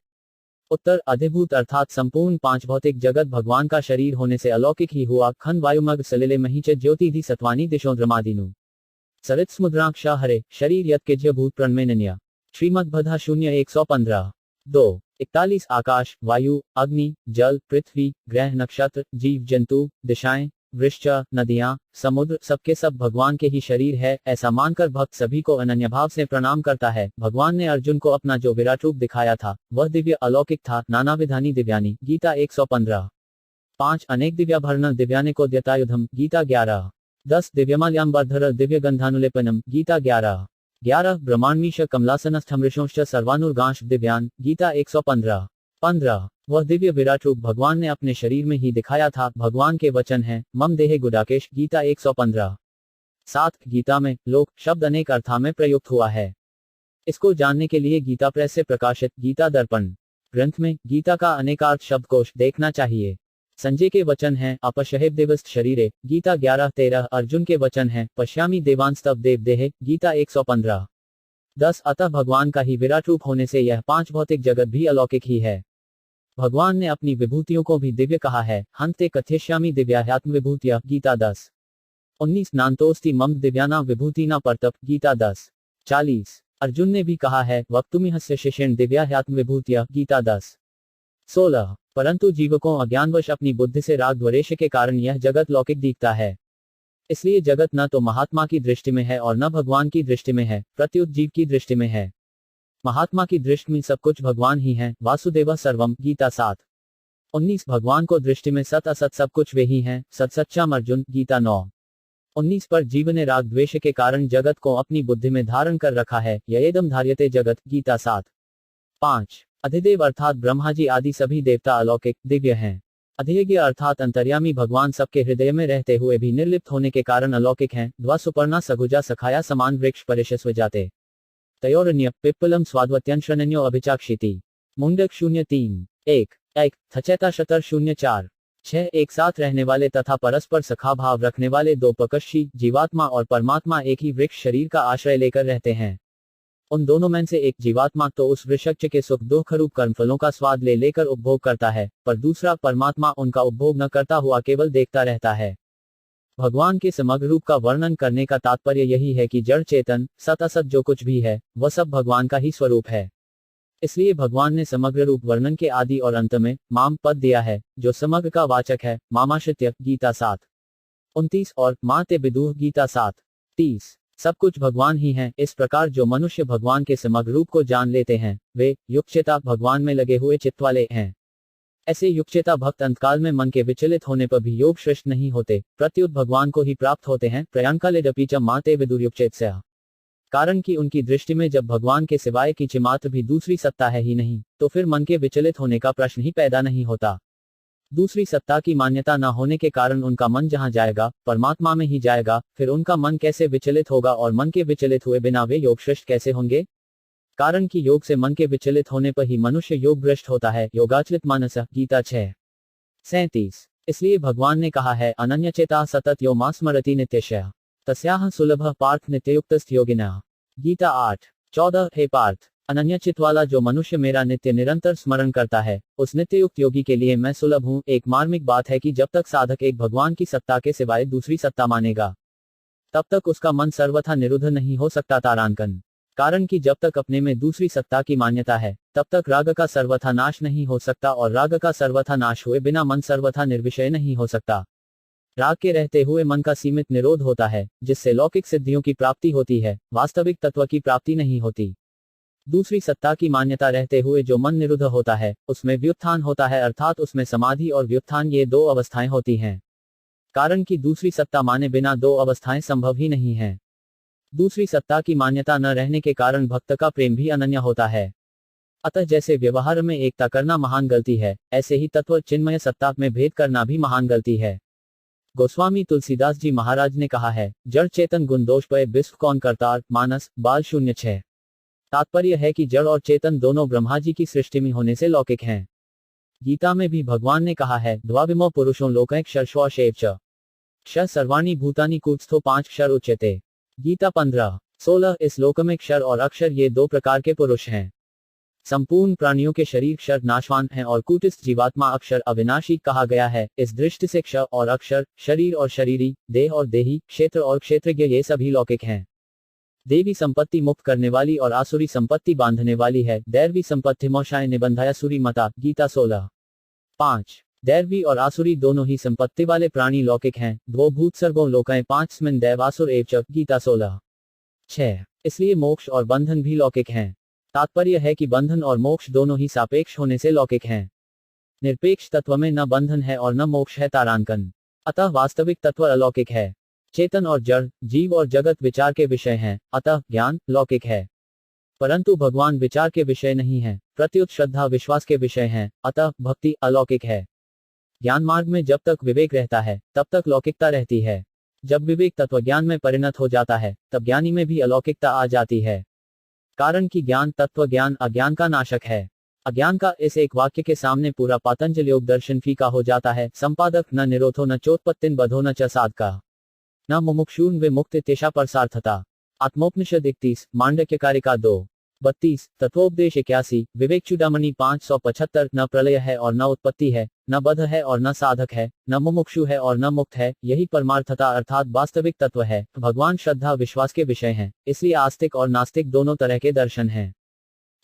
उत्तर, अधिभूत अर्थात संपूर्ण 5 भौतिक जगत भगवान का शरीर होने से अलौकिक ही हुआ। खन वायुमग सलिले महीच ज्योतिधि सत्वानी दिशो द्रमादिनु सरित समुद्राक्षा हरे शरीर यत्किज्य भूत प्रणमेनन्या, श्रीमद्भद्धा 0:115। 2. 41 आकाश, वायु, अग्नि, जल, पृथ्वी, ग्रह, नक्षत्र, जीव जंतु, दिशाएं, वृक्ष, नदियां, समुद्र सबके सब भगवान के ही शरीर है। ऐसा मानकर भक्त सभी को अनन्य भाव से प्रणाम करता है। भगवान ने अर्जुन को अपना जो विराट रूप दिखाया था वह दिव्य अलौकिक था। नानाविधानि दिव्यानि, गीता 115। 5. अनेक दिव्याभरण दिव्याने को द्यतायुधम, गीता 11। 10. दिव्यमाल्याम्बरधर दिव्य गंधानुलेपनम, गीता 11। 11. ब्रह्मांडमीश कमलासनस्थमृषोश्च सर्वानुर्गांश दिव्यान, गीता 115। 15. वह दिव्य विराट रूप भगवान ने अपने शरीर में ही दिखाया था। भगवान के वचन हैं, मम देहे गुडाकेश, गीता 115। 7. गीता में लोक शब्द अनेक अर्थों में प्रयुक्त हुआ है। इसको जानने के लिए गीता प्रेस से प्रकाशित गीता दर्पण ग्रंथ में गीता का अनेकार्थ शब्दकोश देखना चाहिए। संजय के वचन हैं, अपशहेव देवस्त शरीरे, गीता 11:13। अर्जुन के वचन हैं, पश्यामि देवांस्तव देव देहे, गीता 115। 10. अतः भगवान का ही विराट रूप होने से यह 5 भौतिक जगत भी अलौकिक ही है। भगवान ने अपनी विभूतियों को भी दिव्य कहा है। हंते कथयिष्यामि दिव्याह्यात्म विभूतिया, गीता 10:19। नान्तोस्ति मम दिव्याना विभूतिना परतप, गीता 10:40। अर्जुन ने भी कहा है, वक्तुमिहस्य शिष्येण दिव्याह्यात्म विभूतिया, गीता 10:16। परंतु जीवकों अज्ञानवश अपनी बुद्धि से राग द्वेष के कारण यह जगत लौकिक दिखता है। इसलिए जगत न तो महात्मा की दृष्टि में है और न भगवान की दृष्टि में है, प्रत्युत जीव की दृष्टि में है। महात्मा की दृष्टि में सब कुछ भगवान ही है। वासुदेव सर्वम, गीता 7:19। भगवान को दृष्टि में सत असत सब कुछ वे ही हैं। सत सच्चाम अर्जुन, गीता 9:19। पर जीव ने राग द्वेष के कारण जगत को अपनी बुद्धि में धारण कर रखा है। ययेदम धार्यते जगत, गीता 7:5। अधिदेव अर्थात ब्रह्मा जी आदि सभी देवता अलौकिक दिव्य हैं। अधियज्ञ अर्थात अंतर्यामी भगवान सबके हृदय में रहते हुए भी निर्लिप्त होने के कारण अलौकिक हैं। द्वा सुपर्णा सगुजा सखाया समान वृक्ष परिशस्व जाते तयोरन्य पिप्पलम स्वाद्वत्यंशनन्यो अभिचाक्षिति, मुंडक 0:3-1 थचैता शतर 0:4-6। एक साथ रहने वाले तथा परस्पर सखा भाव रखने वाले दो पकशी जीवात्मा और परमात्मा एक ही वृक्ष शरीर का आश्रय लेकर रहते हैं। उन दोनों में से एक जीवात्मा तो उस वृक्ष के सुख दुख रूप कर्मफलों का स्वाद ले लेकर उपभोग करता है, पर दूसरा परमात्मा उनका उपभोग न करता हुआ केवल देखता रहता है। भगवान के समग्र रूप का वर्णन करने का तात्पर्य यही है कि जड़ चेतन सत असत जो कुछ भी है वह सब भगवान का ही स्वरूप है। इसलिए भगवान ने समग्र रूप वर्णन के आदि और अंत में माम पद दिया है, जो समग्र का वाचक है। मामाश्रित्य, गीता 7:29 और माते विदुह, गीता 7:30। सब कुछ भगवान ही है। इस प्रकार जो मनुष्य भगवान के समग्र रूप को जान लेते हैं वे युक्चेता भगवान में लगे हुए चित्त वाले हैं। ऐसे युक्चेता भक्त अंतकाल में मन के विचलित होने पर भी योग श्रेष्ठ नहीं होते, प्रत्युत भगवान को ही प्राप्त होते हैं। प्रयांकाले डपीच माते विदुर्युक्चेत्स्या, कारण कि उनकी दृष्टि में जब भगवान के सिवाय की चिमात्र भी दूसरी सत्ता है ही नहीं, तो फिर मन के विचलित होने का प्रश्न ही पैदा नहीं होता। दूसरी सत्ता की मान्यता न होने के कारण उनका मन जहां जाएगा परमात्मा में ही जाएगा। फिर उनका मन कैसे विचलित होगा और मन के विचलित हुए बिना वे योग श्रेष्ठ कैसे होंगे? कारण कि योग से मन के विचलित होने पर ही मनुष्य योग भ्रष्ट होता है। योगाचलित मानस, गीता 6:37। इसलिए भगवान ने कहा है, अनन्यचेता सतत यो मां स्मरति नित्यशः। तस्याह सुलभ पार्थ नित्ययुक्तस्थ योगिनः। गीता 8:14। हे पार्थ, अनन्य चित्त वाला जो मनुष्य मेरा नित्य निरंतर स्मरण करता है, उस नित्ययुक्त योगी के लिए मैं सुलभ हूँ। एक मार्मिक बात है कि जब तक साधक एक भगवान की सत्ता के सिवाय दूसरी सत्ता मानेगा, तब तक उसका मन सर्वथा निरुद्ध नहीं हो सकता। तारांकन। कारण कि जब तक अपने में दूसरी सत्ता की मान्यता है, तब तक राग का सर्वथा नाश नहीं हो सकता, और राग का सर्वथा नाश हुए बिना मन सर्वथा निर्विषय नहीं हो सकता। राग के रहते हुए मन का सीमित निरोध होता है, जिससे लौकिक सिद्धियों की प्राप्ति होती है, वास्तविक तत्व की प्राप्ति नहीं होती। दूसरी सत्ता की मान्यता रहते हुए जो मन निरुद्ध होता है, उसमें व्युत्थान होता है, अर्थात उसमें समाधि और व्युत्थान ये दो अवस्थाएं होती हैं। कारण कि दूसरी सत्ता माने बिना दो अवस्थाएं संभव ही नहीं है। दूसरी सत्ता की मान्यता न रहने के कारण भक्त का प्रेम भी अनन्य होता है। अतः जैसे व्यवहार में एकता करना महान गलती है, ऐसे ही तत्व चिन्मय सत्ता में भेद करना भी महान गलती है। गोस्वामी तुलसीदास जी महाराज ने कहा है, जड़ चेतन गुण दोष पे विश्व कौन करतार, मानस बाल 06। तात्पर्य है कि जड़ और चेतन दोनों ब्रह्मा जी की सृष्टि में होने से लौकिक हैं। गीता में भी भगवान ने कहा है, द्वाविमो पुरुषों लोकैक शर्श्व च सर्वाणी भूतानि कूटस्थो 5 क्षर उच्यते। गीता 15:16। इस लोक में क्षर और अक्षर ये दो प्रकार के पुरुष हैं। संपूर्ण प्राणियों के शरीर क्षर नाशवान हैं और कूटस्थ जीवात्मा अक्षर अविनाशी कहा गया है। इस दृष्टि से क्षर और अक्षर, शरीर और शरीरी, देह और देही, क्षेत्र और क्षेत्रज्ञ ये सभी लौकिक हैं। देवी संपत्ति मुक्त करने वाली और आसुरी संपत्ति बांधने वाली है। दैवी संपत्ति मोक्षाय निबंधाया सूरी मता। गीता 16:5। दैवी और आसुरी दोनों ही संपत्ति वाले प्राणी लौकिक हैं। द्वो भूत सर्गो लोकाय 5 दैवासुर एवच। गीता 16:6। इसलिए मोक्ष और बंधन भी लौकिक हैं। तात्पर्य है कि बंधन और मोक्ष दोनों ही सापेक्ष होने से लौकिक हैं। निरपेक्ष तत्व में न बंधन है और न मोक्ष है। तारांकन। अतः वास्तविक तत्व अलौकिक है। चेतन और जड़, जीव और जगत विचार के विषय हैं, अतः ज्ञान लौकिक है। परंतु भगवान विचार के विषय नहीं है, प्रत्युत श्रद्धा विश्वास के विषय हैं, अतः भक्ति अलौकिक है। ज्ञान मार्ग में जब तक विवेक रहता है, तब तक लौकिकता रहती है। जब विवेक तत्व ज्ञान में परिणत हो जाता है, तब ज्ञानी में भी अलौकिकता आ जाती है। कारण कि ज्ञान तत्व ज्ञान अज्ञान का नाशक है। अज्ञान का इस एक वाक्य के सामने पूरा पातंजल योग दर्शन फीका हो जाता है। संपादक न निरोधो न चोत्पत्तिन बधो न च साधका न मुमुक्षून वे मुक्त तेषा परसार्थता। आत्मोपनिषद 31, मांडक्यकारिका 2:32, तत्वोपदेश 81, विवेक चूड़ामणि 575। न प्रलय है और न उत्पत्ति है, न बध है और न साधक है, न मुमुक्षु है और न मुक्त है, यही परमार्थता अर्थात वास्तविक तत्व है। भगवान श्रद्धा विश्वास के विषय हैं, इसलिए आस्तिक और नास्तिक दोनों तरह के दर्शन हैं।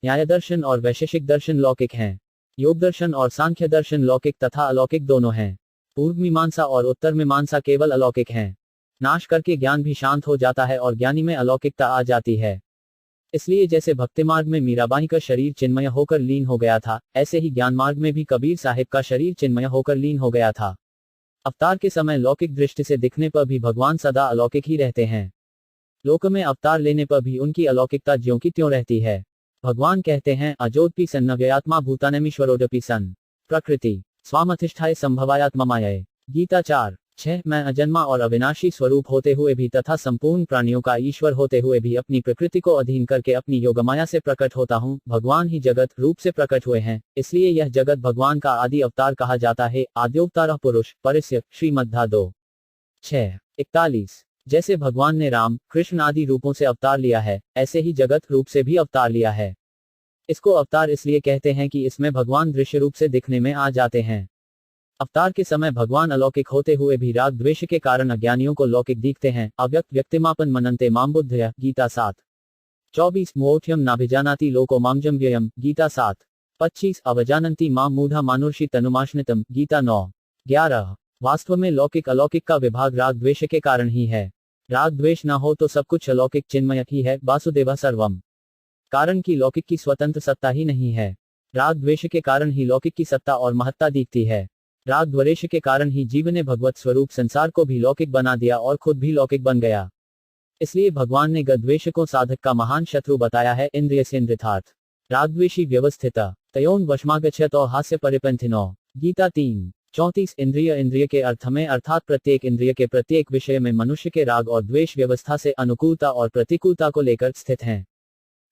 न्याय दर्शन और वैशेषिक दर्शन लौकिक हैं। योग दर्शन और सांख्य दर्शन लौकिक तथा अलौकिक दोनों हैं। पूर्व मीमांसा और उत्तर मीमांसा केवल अलौकिक हैं। नाश करके ज्ञान भी शांत हो जाता है और ज्ञानी में अलौकिकता आ जाती है। इसलिए जैसे भक्ति मार्ग में मीराबाई का शरीर चिन्मय होकर लीन हो गया था, ऐसे ही ज्ञान मार्ग में भी कबीर साहिब का शरीर चिन्मय होकर लीन हो गया था। अवतार के समय लौकिक दृष्टि से दिखने पर भी भगवान सदा अलौकिक ही रहते हैं। लोक में अवतार लेने पर भी उनकी अलौकिकता ज्यों की त्यों रहती है। भगवान कहते हैं, अजोदपि सन्न व्ययात्मा भूतानेमीश्वरोदपि सन् प्रकृति स्वामधिष्ठाय संभवायात्ममायै। गीता 4:6। मैं अजन्मा और अविनाशी स्वरूप होते हुए भी तथा संपूर्ण प्राणियों का ईश्वर होते हुए भी अपनी प्रकृति को अधीन करके अपनी योगमाया से प्रकट होता हूँ। भगवान ही जगत रूप से प्रकट हुए हैं, इसलिए यह जगत भगवान का आदि अवतार कहा जाता है। आद्योवतारः पुरुष परिस्य श्रीमद्धा 2:6-41। जैसे भगवान ने राम, कृष्ण आदि रूपों से अवतार लिया है, ऐसे ही जगत रूप से भी अवतार लिया है। इसको अवतार इसलिए कहते हैं कि इसमें भगवान दृश्य रूप से दिखने में आ जाते हैं। अवतार के समय भगवान अलौकिक होते हुए भी राग द्वेष के कारण अज्ञानियों को लौकिक दिखते हैं। अव्यक्त व्यक्तिमापन मनन्ते माम बुद्धया। गीता 7:24। मोक्षम नाभिजानाति लोको मामजम व्ययम। गीता 7:25। अवजानन्ति माम मूढ़ा मानुषी तनुमाश्नितम। गीता 9:11। वास्तव में लौकिक अलौकिक का विभाग राग द्वेष के कारण ही है। राग द्वेष न हो तो सब कुछ अलौकिक चिन्मय ही है। वासुदेव सर्वम। कारण कि लौकिक की स्वतंत्र सत्ता ही नहीं है। राग द्वेष के कारण ही लौकिक की सत्ता और महत्ता दिखती है। राग द्वेष के कारण ही जीव ने भगवत स्वरूप संसार को भी लौकिक बना दिया और खुद भी लौकिक बन गया। इसलिए भगवान ने गद्वेष को साधक का महान शत्रु बताया है। इंद्रियस्येन्द्रियार्थ रागद्वेषी व्यवस्थित तयोन वशमागच्छतो हास्य परिपंथिनो। गीता 3:34। इंद्रिय के अर्थ में अर्थात प्रत्येक इंद्रिय के प्रत्येक विषय में मनुष्य के राग और द्वेष व्यवस्था से अनुकूलता और प्रतिकूलता को लेकर स्थित हैं।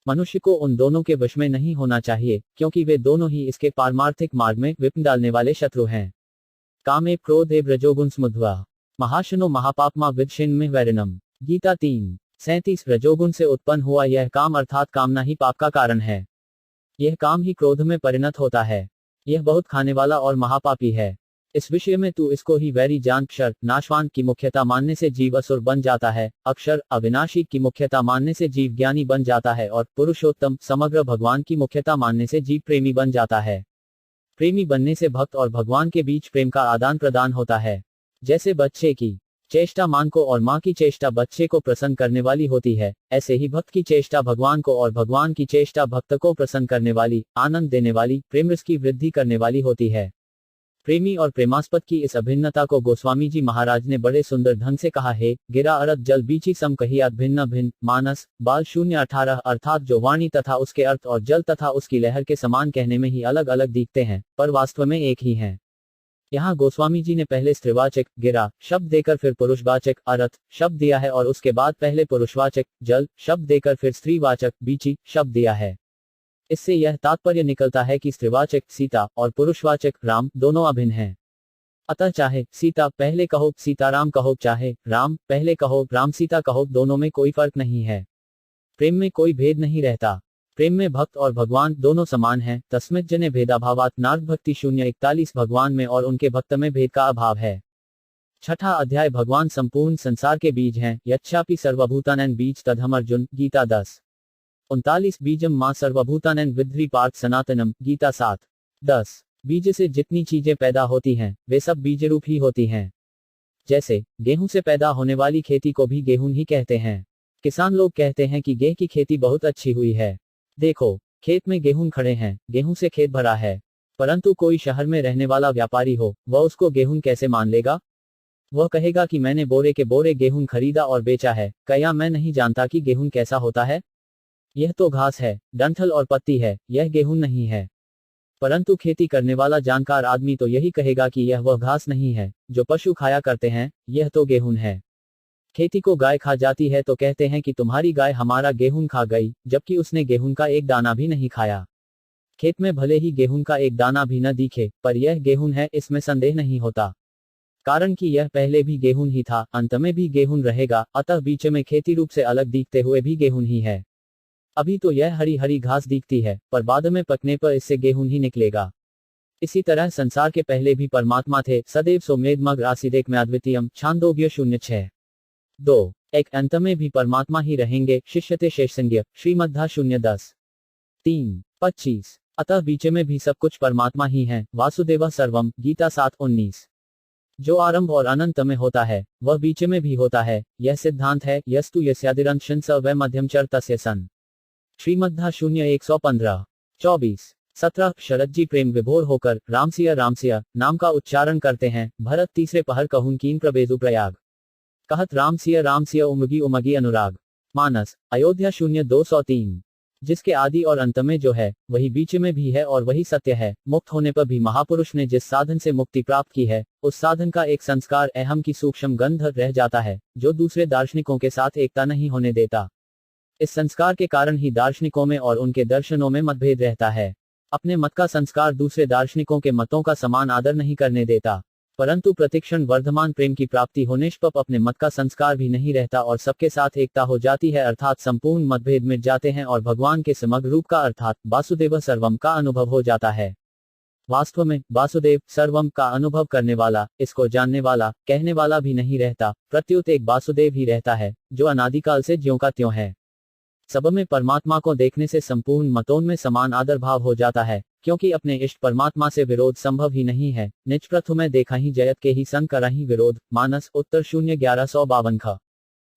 मनुष्य को उन दोनों के वश में नहीं होना चाहिए, क्योंकि वे दोनों ही इसके पारमार्थिक मार्ग में विघ्न डालने वाले शत्रु हैं। कामे क्रोधे ब्रजोगुण स्मुद्वा महाशनो महापापमा विदशिन में वैरिणम। गीता 3:37 रजोगुण से उत्पन्न हुआ यह काम अर्थात कामना ही पाप का कारण है। यह काम ही क्रोध में परिणत होता है। यह बहुत खाने वाला और महापापी है। इस विषय में तू इसको ही वैरी जान। क्षर नाशवान की मुख्यता मानने से जीव असुर बन जाता है, अक्षर अविनाशी की मुख्यता मानने से जीव ज्ञानी बन जाता है और पुरुषोत्तम समग्र भगवान की मुख्यता मानने से जीव प्रेमी बन जाता है। प्रेमी बनने से भक्त और भगवान के बीच प्रेम का आदान प्रदान होता है। जैसे बच्चे की चेष्टा मां को और मां की चेष्टा बच्चे को प्रसन्न करने वाली होती है, ऐसे ही भक्त की चेष्टा भगवान को और भगवान की चेष्टा भक्त को प्रसन्न करने वाली, आनंद देने वाली, प्रेम रस की वृद्धि करने वाली होती है। प्रेमी और प्रेमास्पद की इस अभिन्नता को गोस्वामी जी महाराज ने बड़े सुंदर ढंग से कहा है। गिरा अरत जल बीची सम कहियात भिन्न भिन्न मानस बाल 0:18 अर्थात जो वाणी तथा उसके अर्थ और जल तथा उसकी लहर के समान कहने में ही अलग अलग दिखते हैं, पर वास्तव में एक ही हैं। यहाँ गोस्वामी जी ने पहले स्त्रीवाचक गिरा शब्द देकर फिर पुरुषवाचक अरथ शब्द दिया है और उसके बाद पहले पुरुषवाचक जल शब्द देकर फिर स्त्रीवाचक बीची शब्द दिया है। इससे यह तात्पर्य निकलता है कि स्त्रीवाचक सीता और पुरुषवाचक राम दोनों अभिन्न हैं। अतः चाहे सीता पहले कहो सीताराम कहो, चाहे राम पहले कहो राम सीता कहो, दोनों में कोई फर्क नहीं है। प्रेम में कोई भेद नहीं रहता। प्रेम में भक्त और भगवान दोनों समान हैं। तस्मित् जने भेदाभावात् नार्थ भक्ति 0:41 भगवान में और उनके भक्त में भेद का अभाव है। छठा अध्याय भगवान संपूर्ण संसार के बीज हैं। यच्छापि सर्वभूतानां बीज तदहम् अर्जुन गीता 10:39 बीजम मां सर्वभूतानां विद्धि पार्थ सनातनम गीता 7:10 बीज से जितनी चीजें पैदा होती हैं वे सब बीज रूप ही होती हैं। जैसे गेहूं से पैदा होने वाली खेती को भी गेहूं ही कहते हैं। किसान लोग कहते हैं कि गेहूं की खेती बहुत अच्छी हुई है। देखो खेत में गेहूं खड़े हैं, गेहूं से खेत भरा है, परंतु कोई शहर में रहने वाला व्यापारी हो, वह उसको गेहूं कैसे मान लेगा? वह कहेगा कि मैंने बोरे के बोरे गेहूं खरीदा और बेचा है, क्या मैं नहीं जानता कि गेहूं कैसा होता है? यह तो घास है, डंठल और पत्ती है, यह गेहूं नहीं है। परंतु खेती करने वाला जानकार आदमी तो यही कहेगा कि यह वह घास नहीं है जो पशु खाया करते हैं, यह तो गेहूं है। खेती को गाय खा जाती है तो कहते हैं कि तुम्हारी गाय हमारा गेहूं खा गई, जबकि उसने गेहूं का एक दाना भी नहीं खाया। खेत में भले ही गेहूं का एक दाना भी न दिखे, पर यह गेहूं है, इसमें संदेह नहीं होता। कारण कि यह पहले भी गेहूं ही था, अंत में भी गेहूं रहेगा, अतः बीच में खेती रूप से अलग दिखते हुए भी गेहूं ही है। अभी तो यह हरी हरी घास दिखती है, पर बाद में पकने पर इससे गेहूं ही निकलेगा। इसी तरह संसार के पहले भी परमात्मा थे। सदैव सोमेधमग् आसीदेक में अद्वितीयम छांदोग्य 0:6-2 एक अंत में भी परमात्मा ही रहेंगे। शिष्यते शेषसंज्ञ श्रीमद्धा 0:10-3-25 अतः बीच में भी सब कुछ परमात्मा ही है। वासुदेव सर्वम गीता 7:19 जो आरंभ और अनंत में होता है वह बीच में भी होता है, यह सिद्धांत है। यस्तु यस्यादिरंशन स वै मध्यम चर तस्य सन श्रीमद्धा 0:115-24-17 शरद जी प्रेम विभोर होकर रामसिया नाम का उच्चारण करते हैं। भरत तीसरे पहर कहूं कीन प्रवेदु प्रयाग कहत रामसिया उमगी अनुराग। मानस अयोध्या 0:203 जिसके आदि और अंत में जो है वही बीच में भी है और वही सत्य है। मुक्त होने पर भी महापुरुष ने जिस साधन से मुक्ति प्राप्त की है उस साधन का एक संस्कार अहम की सूक्ष्म गंध रह जाता है, जो दूसरे दार्शनिकों के साथ एकता नहीं होने देता। इस संस्कार के कारण ही दार्शनिकों में और उनके दर्शनों में मतभेद रहता है। अपने मत का संस्कार दूसरे दार्शनिकों के मतों का समान आदर नहीं करने देता, परंतु प्रतिक्षण वर्धमान प्रेम की प्राप्ति होने पर अपने मत का संस्कार भी नहीं रहता और सबके साथ एकता हो जाती है, अर्थात संपूर्ण मतभेद मिट जाते हैं और भगवान के समग्र रूप का अर्थात वासुदेव सर्वम का अनुभव हो जाता है। वास्तव में वासुदेव सर्वम का अनुभव करने वाला, इसको जानने वाला, कहने वाला भी नहीं रहता, प्रत्युत एक वासुदेव ही रहता है जो अनादिकाल से ज्यों का त्यों है। सब में परमात्मा को देखने से संपूर्ण मतों में समान आदर भाव हो जाता है, क्योंकि अपने इष्ट परमात्मा से विरोध संभव ही नहीं है। निज प्रथु में देखा ही जयत के ही संग करा ही विरोध। मानस उत्तर 0:1152 ख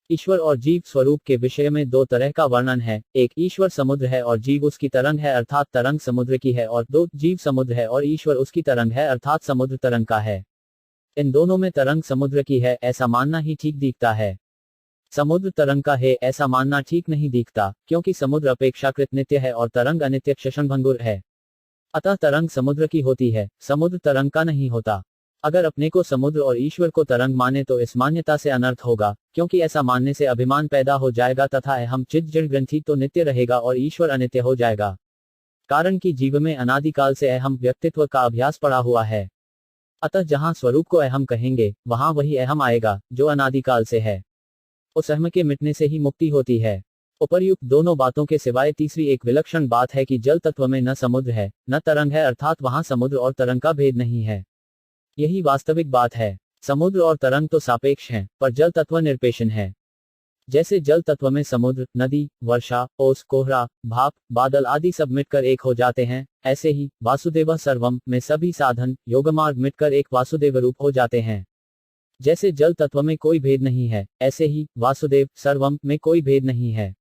ईश्वर और जीव स्वरूप के विषय में दो तरह का वर्णन है। एक ईश्वर समुद्र है और जीव उसकी तरंग है, अर्थात तरंग समुद्र की है, और दो जीव समुद्र है और ईश्वर उसकी तरंग है, अर्थात समुद्र तरंग का है। इन दोनों में तरंग समुद्र की है ऐसा मानना ही ठीक दिखता है। समुद्र तरंग का है ऐसा मानना ठीक नहीं दिखता, क्योंकि समुद्र अपेक्षाकृत नित्य है और तरंग अनित्य क्षणभंगुर है। अतः तरंग समुद्र की होती है, समुद्र तरंग का नहीं होता। अगर अपने को समुद्र और ईश्वर को तरंग माने तो इस मान्यता से अनर्थ होगा, क्योंकि ऐसा मानने से अभिमान पैदा हो जाएगा तथा अहम चित्त जड़ ग्रंथि तो नित्य रहेगा और ईश्वर अनित्य हो जाएगा। कारण कि जीव में अनादिकाल से अहम व्यक्तित्व का अभ्यास पड़ा हुआ है। अतः जहां स्वरूप को अहम कहेंगे वहां वही अहम आएगा जो अनादिकाल से है। उस अहम के मिटने से ही मुक्ति होती है। उपर्युक्त दोनों बातों के सिवाय तीसरी एक विलक्षण बात है कि जल तत्व में न समुद्र है न तरंग है, अर्थात वहां समुद्र और तरंग का भेद नहीं है। यही वास्तविक बात है। समुद्र और तरंग तो सापेक्ष हैं, पर जल तत्व निरपेक्ष है। जैसे जल तत्व में समुद्र, नदी, वर्षा, ओस, कोहरा, भाप, बादल आदि सब मिटकर एक हो जाते हैं, ऐसे ही वासुदेव सर्वम में सभी साधन योगमार्ग मिटकर एक वासुदेव रूप हो जाते हैं। जैसे जल तत्व में कोई भेद नहीं है, ऐसे ही वासुदेव सर्वम में कोई भेद नहीं है।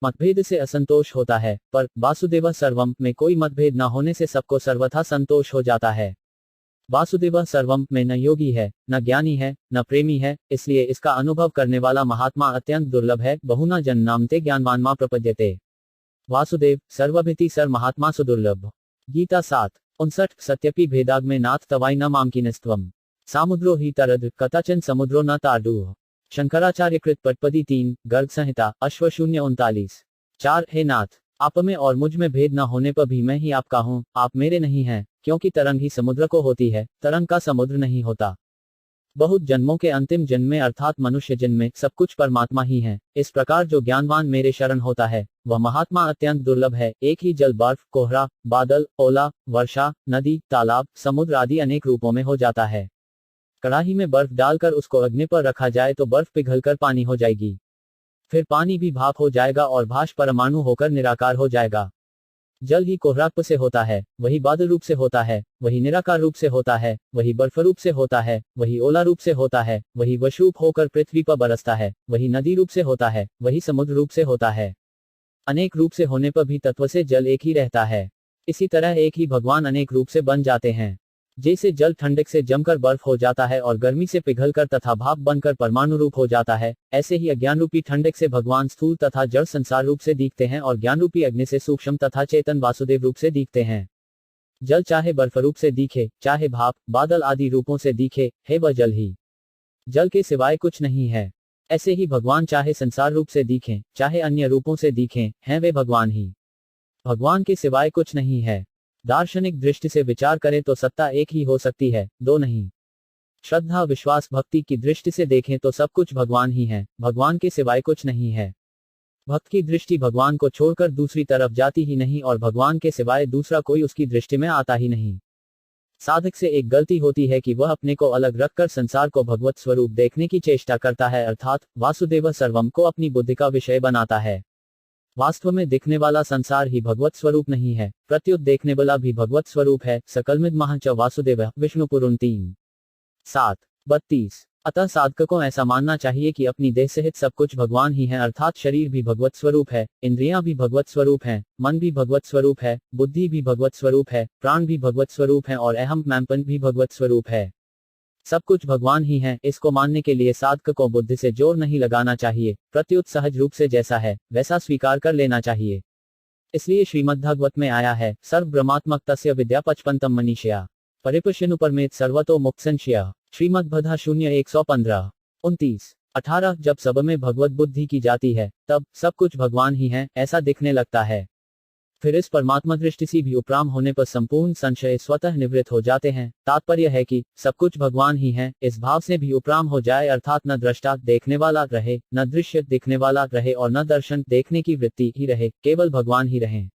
मतभेद से असंतोष होता है, पर वासुदेव सर्वम में कोई मतभेद न होने से सबको सर्वथा संतोष हो जाता है। वासुदेव सर्वम में न योगी है, न ज्ञानी है, न प्रेमी है, इसलिए इसका अनुभव करने वाला महात्मा अत्यंत दुर्लभ है। बहुना जन नामते ज्ञानवान मा प्रपद्यते। वासुदेव सर्वभिति सर महात्मा सुदुर्लभ। गीता 7:59। सत्यपि भेदाग में नाथ तवाई न मामकिनस्त्वम सामुद्रो ही तरद कथाचन समुद्रो न ताडुः। शंकराचार्य कृत पटपदी 3, गर्ग संहिता, अश्व 0:39। 4 हे नाथ, आप में और मुझ में भेद न होने पर भी मैं ही आपका हूँ, आप मेरे नहीं हैं, क्योंकि तरंग ही समुद्र को होती है, तरंग का समुद्र नहीं होता। बहुत जन्मों के अंतिम जन्म में अर्थात मनुष्य जन्म में सब कुछ परमात्मा ही है। इस प्रकार जो ज्ञानवान मेरे शरण होता है वह महात्मा अत्यंत दुर्लभ है। एक ही जल बर्फ, कोहरा, बादल, ओला, वर्षा, नदी, तालाब, समुद्र आदि अनेक रूपों में हो जाता है। कड़ाही में बर्फ डालकर उसको अग्नि पर रखा जाए तो बर्फ पिघलकर पानी हो जाएगी। फिर पानी भी भाप हो जाएगा और भाष परमाणु होकर निराकार हो जाएगा। जल ही कोहराप से होता है, वही बादल रूप से होता है, वही निराकार रूप से होता है, वही बर्फ रूप से होता है, वही ओला रूप से होता है, वही वशरूप होकर पृथ्वी पर बरसता है, वही नदी रूप से होता है, वही समुद्र रूप से होता है। अनेक रूप से होने पर भी तत्व से जल एक ही रहता है। इसी तरह एक ही भगवान अनेक रूप से बन जाते हैं। जैसे जल ठंडक से जमकर बर्फ हो जाता है और गर्मी से पिघलकर तथा भाप बनकर परमाणु रूप हो जाता है, ऐसे ही अज्ञान रूपी ठंडक से भगवान स्थूल तथा जड़ संसार रूप से दिखते हैं और ज्ञान रूपी अग्नि से सूक्ष्म तथा चेतन वासुदेव रूप से दिखते हैं। जल चाहे बर्फ रूप से दिखे, चाहे भाप, बादल आदि रूपों से दिखे, है वह जल ही। जल के सिवाय कुछ नहीं है। ऐसे ही भगवान चाहे संसार रूप से दिखें, चाहे अन्य रूपों से दिखें, हैं वे भगवान ही। भगवान के सिवाय कुछ नहीं है। दार्शनिक दृष्टि से विचार करें तो सत्ता एक ही हो सकती है, दो नहीं। श्रद्धा, विश्वास, भक्ति की दृष्टि से देखें तो सब कुछ भगवान ही है, भगवान के सिवाय कुछ नहीं है। भक्त की दृष्टि भगवान को छोड़कर दूसरी तरफ जाती ही नहीं और भगवान के सिवाय दूसरा कोई उसकी दृष्टि में आता ही नहीं। साधक से एक गलती होती है कि वह अपने को अलग रखकर संसार को भगवत स्वरूप देखने की चेष्टा करता है, अर्थात वासुदेव सर्वम को अपनी बुद्धि का विषय बनाता है। वास्तव में दिखने वाला संसार ही भगवत स्वरूप नहीं है, प्रत्युत देखने वाला भी भगवत स्वरूप है। सकलमिद महच वासुदेव विष्णु पुरुष 3:7-32। अतः साधक को ऐसा मानना चाहिए कि अपनी देह सहित सब कुछ भगवान ही है, अर्थात शरीर भी भगवत स्वरूप है, इंद्रियां भी भगवत स्वरूप हैं, मन भी भगवत स्वरूप है, बुद्धि भी भगवत स्वरूप है, प्राण भी भगवत स्वरूप है और अहम मैंपन भी भगवत स्वरूप है। सब कुछ भगवान ही है। इसको मानने के लिए साधक को बुद्धि से जोर नहीं लगाना चाहिए, प्रत्युत सहज रूप से जैसा है वैसा स्वीकार कर लेना चाहिए। इसलिए श्रीमद्भागवत में आया है, सर्व ब्रह्मात्मक तस्य विद्या 55 मनीषया परिपश्यनु परमेत सर्वतो मुक्त संशय। श्रीमद्भद्धा 0:115-29-18। जब सब में भगवत बुद्धि की जाती है तब सब कुछ भगवान ही है ऐसा दिखने लगता है। फिर इस परमात्मा दृष्टि से भी उपराम होने पर संपूर्ण संशय स्वतः निवृत्त हो जाते हैं। तात्पर्य है कि सब कुछ भगवान ही है, इस भाव से भी उपराम हो जाए, अर्थात न दृष्टा देखने वाला रहे, न दृश्य दिखने वाला रहे और न दर्शन देखने की वृत्ति ही रहे, केवल भगवान ही रहे।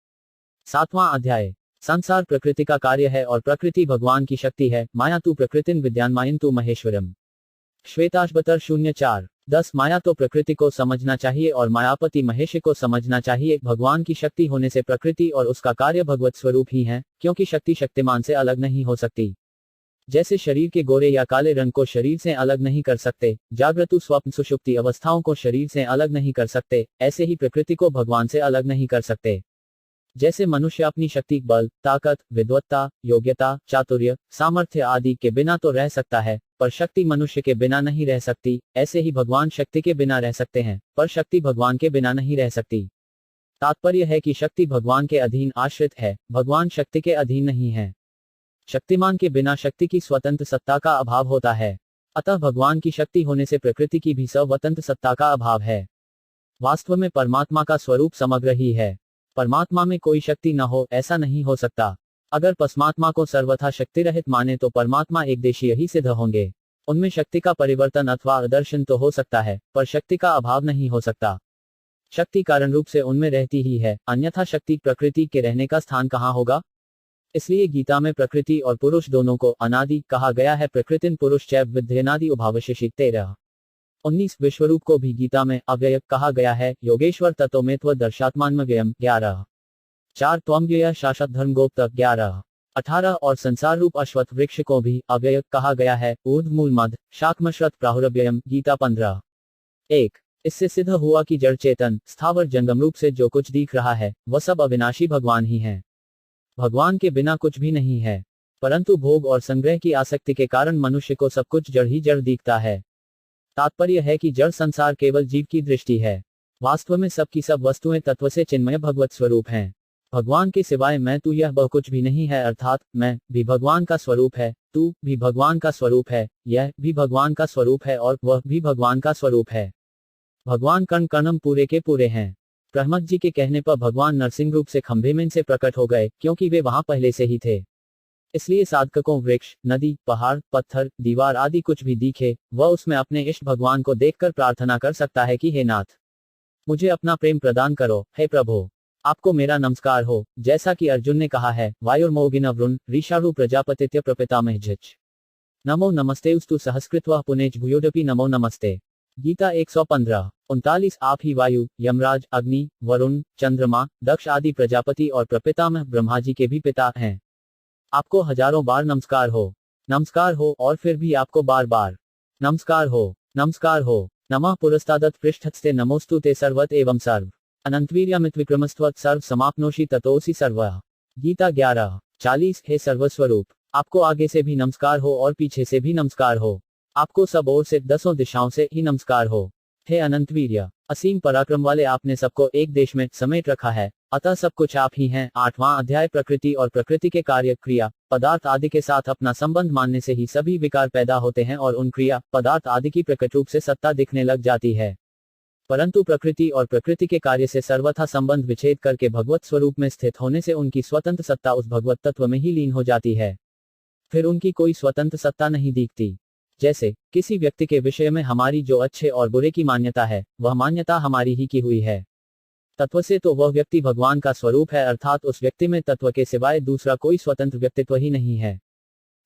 7वां अध्याय। संसार प्रकृति का कार्य है और प्रकृति भगवान की शक्ति है। माया तु प्रकृतिन विद्यान्मायन तु महेश्वरम। श्वेताश्वतर 0:4-10। माया तो प्रकृति को समझना चाहिए और मायापति महेश को समझना चाहिए। भगवान की शक्ति होने से प्रकृति और उसका कार्य भगवत स्वरूप ही है, क्योंकि शक्ति शक्तिमान से अलग नहीं हो सकती। जैसे शरीर के गोरे या काले रंग को शरीर से अलग नहीं कर सकते, जागृत स्वप्न सुषुप्ति अवस्थाओं को शरीर से अलग नहीं कर सकते, ऐसे ही प्रकृति को भगवान से अलग नहीं कर सकते। जैसे मनुष्य अपनी शक्ति, बल, ताकत, विद्वत्ता, योग्यता, चातुर्य, सामर्थ्य आदि के बिना तो रह सकता है, पर शक्ति मनुष्य के बिना नहीं रह सकती, ऐसे ही भगवान शक्ति के बिना रह सकते हैं, पर शक्ति भगवान के बिना नहीं रह सकती। तात्पर्य है कि शक्ति भगवान के अधीन आश्रित है, भगवान शक्ति के अधीन नहीं है। शक्तिमान के बिना शक्ति की स्वतंत्र सत्ता का अभाव होता है, अतः भगवान की शक्ति होने से प्रकृति की भी स्वतंत्र सत्ता का अभाव है। वास्तव में परमात्मा का स्वरूप समग्र ही है। परमात्मा में कोई शक्ति न हो ऐसा नहीं हो सकता। अगर परमात्मा को सर्वथा शक्ति रहित माने तो परमात्मा एक देशीय ही सिद्ध होंगे। उनमें शक्ति का परिवर्तन अथवा आदर्शन तो हो सकता है, पर शक्ति का अभाव नहीं हो सकता। शक्ति कारण रूप से उनमें रहती ही है, अन्यथा शक्ति प्रकृति के रहने का स्थान कहाँ होगा। इसलिए गीता में प्रकृति और पुरुष दोनों को अनादि कहा गया है। प्रकृतिन पुरुष चैव विद्येनादि उभावशेषित 13। 19 विश्वरूप को भी गीता में अव्यय कहा गया है। योगेश्वर तत्वमेत्व दर्शात्मान्मव्ययम 11। 4 त्वमव्यय शाश्वत धर्मगोप्त 11। 18 और संसार रूप अश्वत्थ वृक्ष को भी अव्यय कहा गया है। ऊर्ध्व मूल मध्य शाखमश्रत प्राहुरव्ययम गीता 15। 1 इससे सिद्ध हुआ कि जड़ चेतन स्थावर जंगम रूप से जो कुछ दिख रहा है वह सब अविनाशी भगवान ही है। भगवान के बिना कुछ भी नहीं है, परंतु भोग और संग्रह की आसक्ति के कारण मनुष्य को सब कुछ जड़ ही जड़ दिखता है। तात्पर्य है कि जड़ संसार केवल जीव की दृष्टि है। वास्तव में सब की सब वस्तुएं तत्व से चिन्मय भगवत स्वरूप हैं। भगवान के सिवाय मैं तू यह वह कुछ भी नहीं है, अर्थात मैं भी भगवान का स्वरूप है, तू भी भगवान का स्वरूप है, यह भी भगवान का स्वरूप है और वह भी भगवान का स्वरूप है। भगवान कण कणम पूरे के पूरे हैं। प्रहमद जी के कहने पर भगवान नरसिंह रूप से खंभे में से प्रकट हो गए, क्योंकि वे वहां पहले से ही थे। इसलिए साधकों वृक्ष, नदी, पहाड़, पत्थर, दीवार आदि कुछ भी दिखे, वह उसमें अपने इष्ट भगवान को देखकर प्रार्थना कर सकता है कि हे नाथ, मुझे अपना प्रेम प्रदान करो, हे प्रभु, आपको मेरा नमस्कार हो। जैसा कि अर्जुन ने कहा है, वायुर्मोगिन वरुण ऋषाणु प्रजापतित्य प्रपितामह झिच नमो नमस्ते उस्तु सहस्कृत्वा पुनेज भूयोडपि नमो नमस्ते। गीता 115। 39 आप ही वायु, यमराज, अग्नि, वरुण, चंद्रमा, दक्ष आदि प्रजापति और प्रपितामह ब्रह्मा जी के भी पिता हैं। आपको हजारों बार नमस्कार हो और फिर भी आपको बार बार नमस्कार हो। नमः पुरस्तादत् पृष्ठस्ते नमोस्तु ते सर्वत एवं सर्व अनंतवीर्यमित विक्रमस्त्वत् सर्व समाप्नोषि ततोऽसि सर्वः। गीता 11। 40 हे सर्वस्वरूप, आपको आगे से भी नमस्कार हो और पीछे से भी नमस्कार हो। आपको सब ओर से दसों दिशाओं से ही नमस्कार हो। हे अनंतवीर्य, असीम पराक्रम वाले, आपने सबको एक देश में समेट रखा है, अतः सब कुछ आप ही हैं। 8वां अध्याय प्रकृति और प्रकृति के कार्य, क्रिया, पदार्थ आदि के साथ अपना संबंध मानने से ही सभी विकार पैदा होते हैं और उन क्रिया, पदार्थ आदि की प्रकट रूप से सत्ता दिखने लग जाती है। परंतु प्रकृति और प्रकृति के कार्य से सर्वथा संबंध विच्छेद करके भगवत स्वरूप में स्थित होने से उनकी स्वतंत्र सत्ता उस भगवत तत्व में ही लीन हो जाती है। फिर उनकी कोई स्वतंत्र सत्ता नहीं दिखती। जैसे किसी व्यक्ति के विषय में हमारी जो अच्छे और बुरे की मान्यता है, वह मान्यता हमारी ही की हुई है। तत्व से तो वह व्यक्ति भगवान का स्वरूप है, अर्थात उस व्यक्ति में तत्व के सिवाय दूसरा कोई स्वतंत्र व्यक्तित्व ही नहीं है।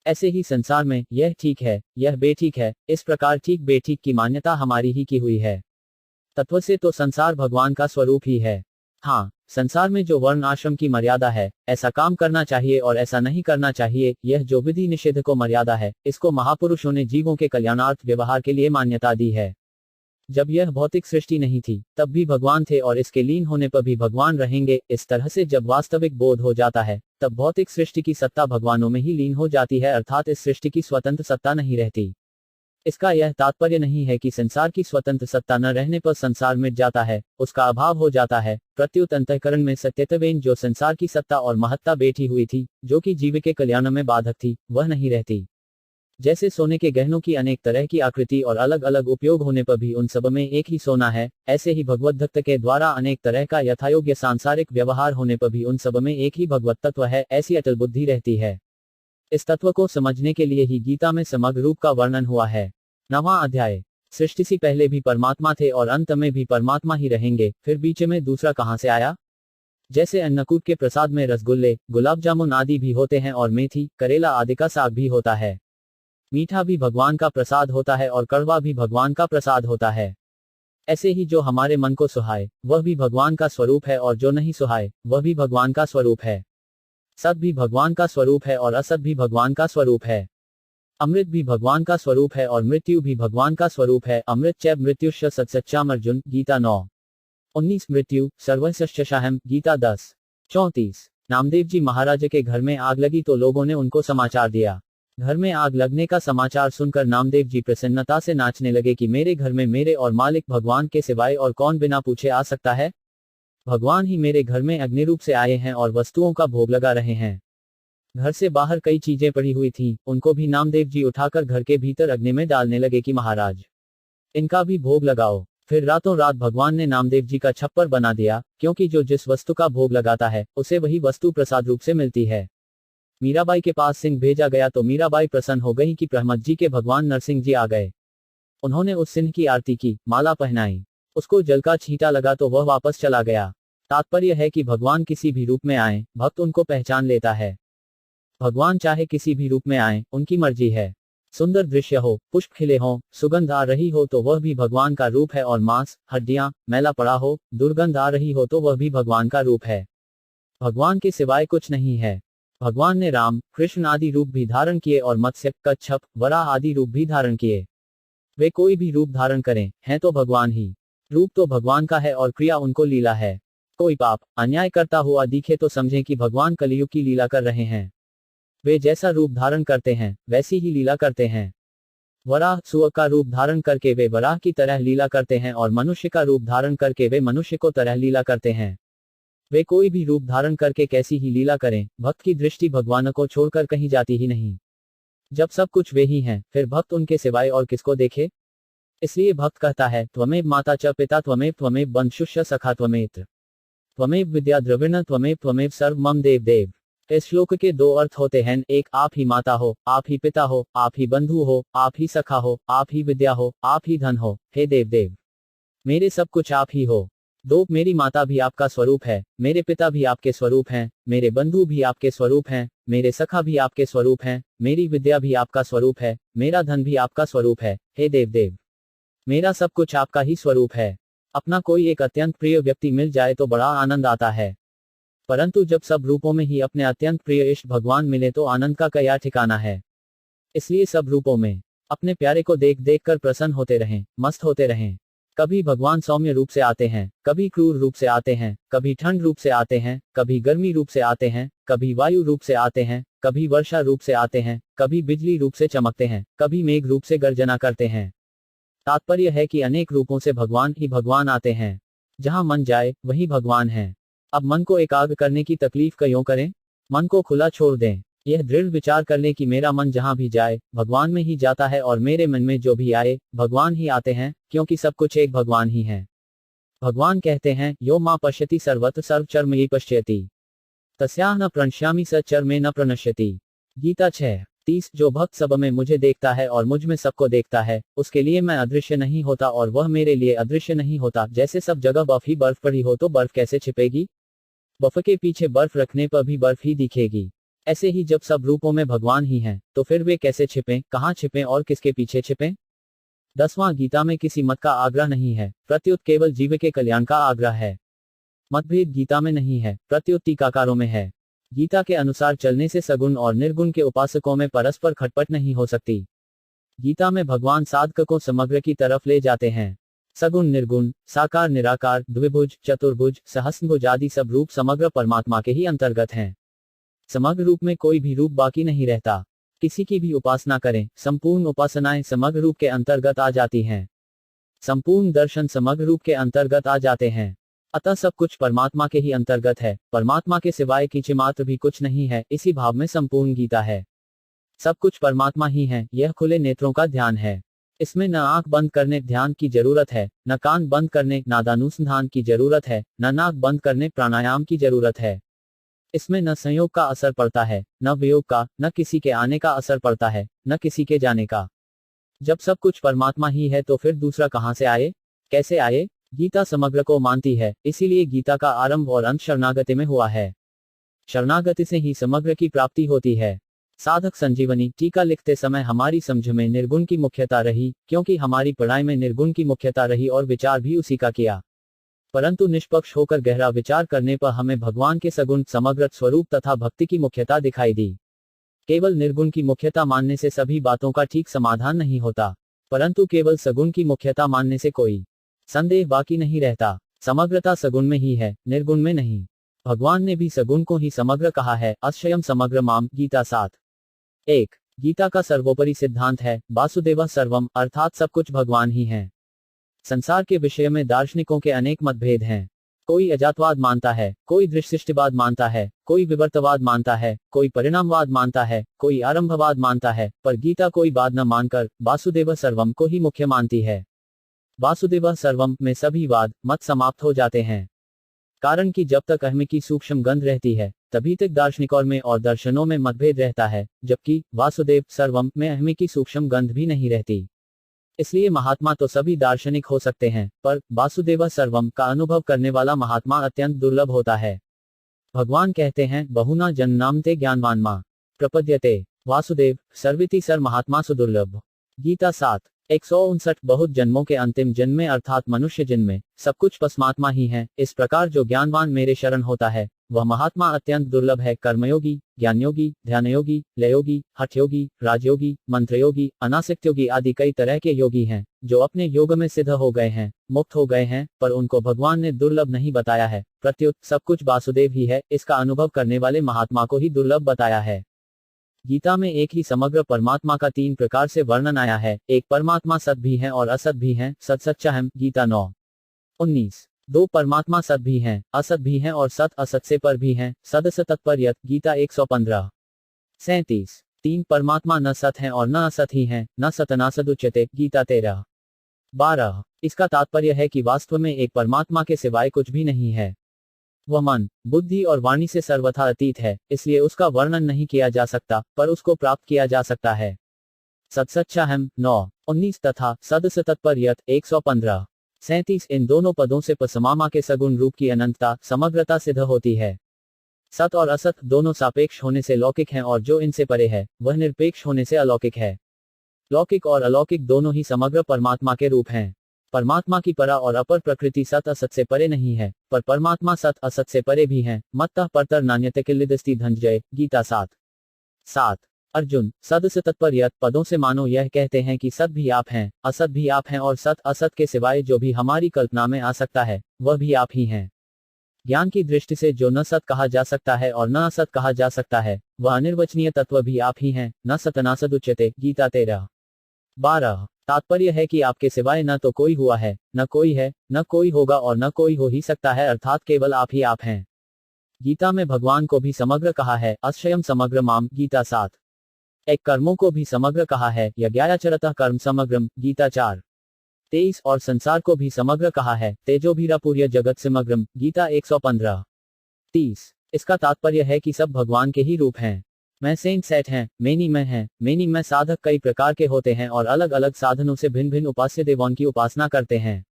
ऐसे ही संसार में यह ठीक है, यह बेठीक है, इस प्रकार ठीक बेठीक की मान्यता हमारी ही की हुई है। तत्व से तो संसार भगवान का स्वरूप ही है। हाँ, संसार में जो वर्ण आश्रम की मर्यादा है, ऐसा काम करना चाहिए और ऐसा नहीं करना चाहिए, यह जो विधि निषेध को मर्यादा है, इसको महापुरुषों ने जीवों के कल्याणार्थ व्यवहार के लिए मान्यता दी है। जब यह भौतिक सृष्टि नहीं थी, तब भी भगवान थे और इसके लीन होने पर भी भगवान रहेंगे। इस तरह से जब वास्तविक बोध हो जाता है, तब भौतिक सृष्टि की सत्ता भगवानों में ही लीन हो जाती है, अर्थात इस सृष्टि की स्वतंत्र सत्ता नहीं रहती। इसका यह तात्पर्य नहीं है कि संसार की स्वतंत्र सत्ता न रहने पर संसार मिट जाता है, उसका अभाव हो जाता है। प्रत्युत अंतःकरण में सत्यत्वेन जो संसार की सत्ता और महत्ता बैठी हुई थी, जो कि जीव के कल्याण में बाधक थी, वह नहीं रहती। जैसे सोने के गहनों की अनेक तरह की आकृति और अलग अलग उपयोग होने पर भी उन सब में एक ही सोना है, ऐसे ही भगवत भक्त के द्वारा अनेक तरह का यथायोग्य सांसारिक व्यवहार होने पर भी उन सब में एक ही भगवत तत्व है, ऐसी अटल बुद्धि रहती है। इस तत्व को समझने के लिए ही गीता में समग्र रूप का वर्णन हुआ है। 9वां अध्याय, सृष्टि से पहले भी परमात्मा थे और अंत में भी परमात्मा ही रहेंगे, फिर बीच में दूसरा कहां से आया। जैसे अन्नकूट के प्रसाद में रसगुल्ले, गुलाब जामुन आदि भी होते हैं और मेथी, करेला आदि का साग भी होता है। मीठा भी भगवान का प्रसाद होता है और कड़वा भी भगवान का प्रसाद होता है। ऐसे ही जो हमारे मन को सुहाए, वह भी भगवान का स्वरूप है और जो नहीं सुहाए, वह भी भगवान का स्वरूप है। सत भी भगवान का स्वरूप है और असत भी भगवान का स्वरूप है। अमृत भी भगवान का स्वरूप है और मृत्यु भी भगवान का स्वरूप है। अमृत चैव मृत्युश्च सत्सच्चाम अर्जुन, गीता 9। 19 मृत्यु सर्वस्यशाहम, गीता 10। 34 नामदेव जी महाराज के घर में आग लगी तो लोगों ने उनको समाचार दिया। घर में आग लगने का समाचार सुनकर नामदेव जी प्रसन्नता से नाचने लगे कि मेरे घर में मेरे और मालिक भगवान के सिवाय और कौन बिना पूछे आ सकता है। भगवान ही मेरे घर में अग्नि रूप से आए हैं और वस्तुओं का भोग लगा रहे हैं। घर से बाहर कई चीजें पड़ी हुई थीं, उनको भी नामदेव जी उठाकर घर के भीतर अग्नि में डालने लगे कि महाराज, इनका भी भोग लगाओ। फिर रातों रात भगवान ने नामदेव जी का छप्पर बना दिया, क्योंकि जो जिस वस्तु का भोग लगाता है, उसे वही वस्तु प्रसाद रूप से मिलती है। मीराबाई के पास सिंह भेजा गया तो मीराबाई प्रसन्न हो गई कि प्रहमत जी के भगवान नरसिंह जी आ गए। उन्होंने उस सिंह की आरती की, माला पहनाई, उसको जल का छींटा लगा तो वह वापस चला गया। तात्पर्य है कि भगवान किसी भी रूप में आए, भक्त उनको पहचान लेता है। भगवान चाहे किसी भी रूप में आए, उनकी मर्जी है। सुंदर दृश्य हो, पुष्प खिले हों, सुगंध आ रही हो तो वह भी भगवान का रूप है, और मांस, हड्डियां, मैला पड़ा हो, दुर्गंध आ रही हो तो वह भी भगवान का रूप है। भगवान के सिवाय कुछ नहीं है। भगवान ने राम, कृष्ण आदि रूप भी धारण किए और मत्स्य, कच्छप, वराह आदि रूप भी धारण किए। वे कोई भी रूप धारण करें, हैं तो भगवान ही। रूप तो भगवान का है और क्रिया उनको लीला है। कोई पाप, अन्याय करता हुआ दिखे तो समझें कि भगवान कलयुग की लीला कर रहे हैं। वे जैसा रूप धारण करते हैं, वैसी ही लीला करते हैं। वराह, सूअर का रूप धारण करके वे वराह की तरह लीला करते हैं, और मनुष्य का रूप धारण करके वे मनुष्य को तरह लीला करते हैं। वे कोई भी रूप धारण करके कैसी ही लीला करें, भक्त की दृष्टि भगवान को छोड़कर कहीं जाती ही नहीं। जब सब कुछ वे ही हैं, फिर भक्त उनके सिवाय और किसको देखे? इसलिए भक्त कहता है, त्वमेव माता च पिता त्वमेव बंधुश्च सखा त्वमेव विद्या द्रविण त्वमेव सर्व मम देव देव। इस श्लोक के दो अर्थ होते हैं, एक, आप ही माता हो, आप ही पिता हो, आप ही बंधु हो, आप ही सखा हो, आप ही विद्या हो, आप ही धन हो, हे देव देव, मेरे सब कुछ आप ही हो। दो, मेरी माता भी आपका स्वरूप है, मेरे पिता भी आपके स्वरूप हैं, मेरे बंधु भी आपके स्वरूप हैं, मेरे सखा भी आपके स्वरूप हैं, मेरी विद्या भी आपका स्वरूप है, मेरा धन भी आपका स्वरूप है, हे देव देव, मेरा सब कुछ आपका ही स्वरूप है। अपना कोई एक अत्यंत प्रिय व्यक्ति मिल जाए तो बड़ा आनंद आता है, परंतु जब सब रूपों में ही अपने अत्यंत प्रिय इष्ट भगवान मिले तो आनंद का क्या ठिकाना है। इसलिए सब रूपों में अपने प्यारे को देख देख कर प्रसन्न होते रहें, मस्त होते रहें। कभी भगवान सौम्य रूप से आते हैं, कभी क्रूर रूप से आते हैं, कभी ठंड रूप से आते हैं, कभी गर्मी रूप से आते हैं, कभी वायु रूप से आते हैं, कभी वर्षा रूप से आते हैं, कभी बिजली रूप से चमकते हैं, कभी मेघ रूप से गर्जना करते हैं। तात्पर्य है कि अनेक रूपों से भगवान ही भगवान आते हैं। जहां मन जाए वहीं भगवान है। अब मन को एकाग्र करने की तकलीफ क्यों करें? मन को खुला छोड़ दें। यह दृढ़ विचार कर लें कि मेरा मन जहां भी जाए, भगवान में ही जाता है, और मेरे मन में जो भी आए, भगवान ही आते हैं, क्योंकि सब कुछ एक भगवान ही है। भगवान कहते हैं, यो मां पश्यति सर्वत्र सर्वचर मयि पश्यति तस्याह न प्रणश्यामि स चर में न प्रणश्यति। गीता 6:30। जो भक्त सब में मुझे देखता है और मुझ में सबको देखता है, उसके लिए मैं अदृश्य नहीं होता और वह मेरे लिए अदृश्य नहीं होता। जैसे सब जगह बर्फ ही बर्फ पड़ी हो तो बर्फ कैसे छिपेगी? बर्फ के पीछे बर्फ रखने पर भी बर्फ ही दिखेगी। ऐसे ही जब सब रूपों में भगवान ही हैं, तो फिर वे कैसे छिपें, कहाँ छिपें और किसके पीछे छिपें? 10वां, गीता में किसी मत का आग्रह नहीं है, प्रत्युत केवल जीव के कल्याण का आग्रह है। मतभेद गीता में नहीं है, प्रत्युत टीकाकारों में है। गीता के अनुसार चलने से सगुण और निर्गुण के उपासकों में परस्पर खटपट नहीं हो सकती। गीता में भगवान साधक को समग्र की तरफ ले जाते हैं। सगुण निर्गुण, साकार निराकार, द्विभुज, चतुर्भुज, सहस्रभुज आदि सब रूप समग्र परमात्मा के ही अंतर्गत हैं। समग्र रूप में कोई भी रूप बाकी नहीं रहता। किसी की भी उपासना करें, संपूर्ण उपासनाएं समग्र रूप के अंतर्गत आ जाती हैं। संपूर्ण दर्शन समग्र रूप के अंतर्गत आ जाते हैं। अतः सब कुछ परमात्मा के ही अंतर्गत है। परमात्मा के सिवाय किंचिमात्र भी कुछ नहीं है, इसी भाव में संपूर्ण गीता है। सब कुछ परमात्मा ही है, यह खुले नेत्रों का ध्यान है। इसमें न आंख बंद करने ध्यान की जरूरत है, न कान बंद करने नादानुसंधान की जरूरत है, न नाक बंद करने प्राणायाम की जरूरत है। इसमें न संयोग का असर पड़ता है, न वियोग का, न किसी के आने का असर पड़ता है, न किसी के जाने का। जब सब कुछ परमात्मा ही है तो फिर दूसरा कहां से आए, कैसे आए? गीता समग्र को मानती है, इसीलिए गीता का आरंभ और अंत शरणागति में हुआ है। शरणागति से ही समग्र की प्राप्ति होती है। साधक संजीवनी टीका लिखते समय हमारी समझ में निर्गुण की मुख्यता रही, क्योंकि हमारी पढ़ाई में निर्गुण की मुख्यता रही और विचार भी उसी का किया। परंतु निष्पक्ष होकर गहरा विचार करने पर हमें भगवान के सगुण समग्र स्वरूप तथा भक्ति की मुख्यता दिखाई दी। केवल निर्गुण की मुख्यता मानने से सभी बातों का ठीक समाधान नहीं होता, परंतु केवल सगुण की मुख्यता मानने से कोई संदेह बाकी नहीं रहता। समग्रता सगुण में ही है, निर्गुण में नहीं। भगवान ने भी सगुण को ही समग्र कहा है, अक्षयम समग्र माम, गीता 7:1। गीता का सर्वोपरि सिद्धांत है, वासुदेव सर्वम, अर्थात सब कुछ भगवान ही है। संसार के विषय में दार्शनिकों के अनेक मतभेद हैं। कोई अजातवाद मानता है, कोई दृष्टिष्टवाद मानता है, कोई विवर्तवाद मानता है, कोई परिणामवाद मानता है, कोई आरंभवाद मानता है, पर गीता कोई बात न मानकर वासुदेव सर्वम को ही मुख्य मानती है। वासुदेव सर्वम में सभी वाद मत समाप्त हो जाते हैं। कारण कि जब तक अहम की सूक्ष्म गंध रहती है, तभी तक दार्शनिकों में और दर्शनों में मतभेद रहता है, जबकि वासुदेव सर्वम में अहमी की सूक्ष्म गंध भी नहीं रहती। इसलिए महात्मा तो सभी दार्शनिक हो सकते हैं, पर वासुदेव सर्वम का अनुभव करने वाला महात्मा अत्यंत दुर्लभ होता है। भगवान कहते हैं, बहुना जन्मनाम ते ज्ञानवान मां प्रपद्यते वासुदेव सर्विति सर महात्मा सुदुर्लभ। गीता 7:159। बहुत जन्मों के अंतिम जन्म में अर्थात मनुष्य जन्म में सब कुछ परमात्मा ही है। इस प्रकार जो ज्ञानवान मेरे शरण होता है वह महात्मा अत्यंत दुर्लभ है। कर्मयोगी, ज्ञानयोगी, ध्यानयोगी, लयोगी, हठयोगी, राजयोगी, मंत्रयोगी, अनासक्तयोगी आदि कई तरह के योगी हैं जो अपने योग में सिद्ध हो गए हैं, मुक्त हो गए हैं, पर उनको भगवान ने दुर्लभ नहीं बताया है। प्रत्युत सब कुछ वासुदेव ही है, इसका अनुभव करने वाले महात्मा को ही दुर्लभ बताया है। गीता में एक ही समग्र परमात्मा का 3 प्रकार से वर्णन आया है। एक परमात्मा सत भी है और असत भी है, सत सच्चा है। गीता 9:19। 2 परमात्मा सत भी हैं, असत भी हैं और सत असत से पर भी हैं, सदस तत्पर्यत। गीता 115:37। 3 परमात्मा न सत हैं और न असत ही हैं, न सत नासद उच्यते। गीता 13:12। इसका तात्पर्य है कि वास्तव में एक परमात्मा के सिवाय कुछ भी नहीं है। वह मन, बुद्धि और वाणी से सर्वथा अतीत है, इसलिए उसका वर्णन नहीं किया जा सकता, पर उसको प्राप्त किया जा सकता है। सत सच्चा है 9:19 तथा सदस तत्पर्यत 115:37। इन दोनों पदों से पसमामा के सगुण रूप की अनंतता, समग्रता सिद्ध होती है। सत और असत दोनों सापेक्ष होने से लौकिक हैं और जो इनसे परे है वह निरपेक्ष होने से अलौकिक है। लौकिक और अलौकिक दोनों ही समग्र परमात्मा के रूप हैं। परमात्मा की परा और अपर प्रकृति सत असत से परे नहीं है, पर परमात्मा सत असत से परे भी हैं। मत्तः परतर नान्यते किल्लिदस्ति धनंजय। गीता 7:7। अर्जुन, सदस तत्पर्यत पदों से मानो यह कहते हैं कि सत भी आप हैं, असत भी आप हैं और सत असत के सिवाय जो भी हमारी कल्पना में आ सकता है वह भी आप ही हैं। ज्ञान की दृष्टि से जो न सत कहा जा सकता है और न असत कहा जा सकता है वह अनिर्वचनीय तत्व भी आप ही हैं। न सत नासद उच्यते। गीता 13:12। तात्पर्य है कि आपके सिवाय न तो कोई हुआ है, न कोई है, न कोई होगा और न कोई हो ही सकता है, अर्थात केवल आप ही आप हैं। गीता में भगवान को भी समग्र कहा है, अक्षयम समग्र माम। गीता 7:1। कर्मों को भी समग्र कहा है, यज्ञाचरतः कर्म समग्रम। गीता 4:23। और संसार को भी समग्र कहा है, तेजोभिरापूर्य जगत समग्रम। गीता 115:30। इसका तात्पर्य है कि सब भगवान के ही रूप हैं। मैं सेंट सेट हैं, मेनी मैं साधक कई प्रकार के होते हैं और अलग अलग साधनों से भिन्न भिन्न उपास्य देवों की उपासना करते हैं,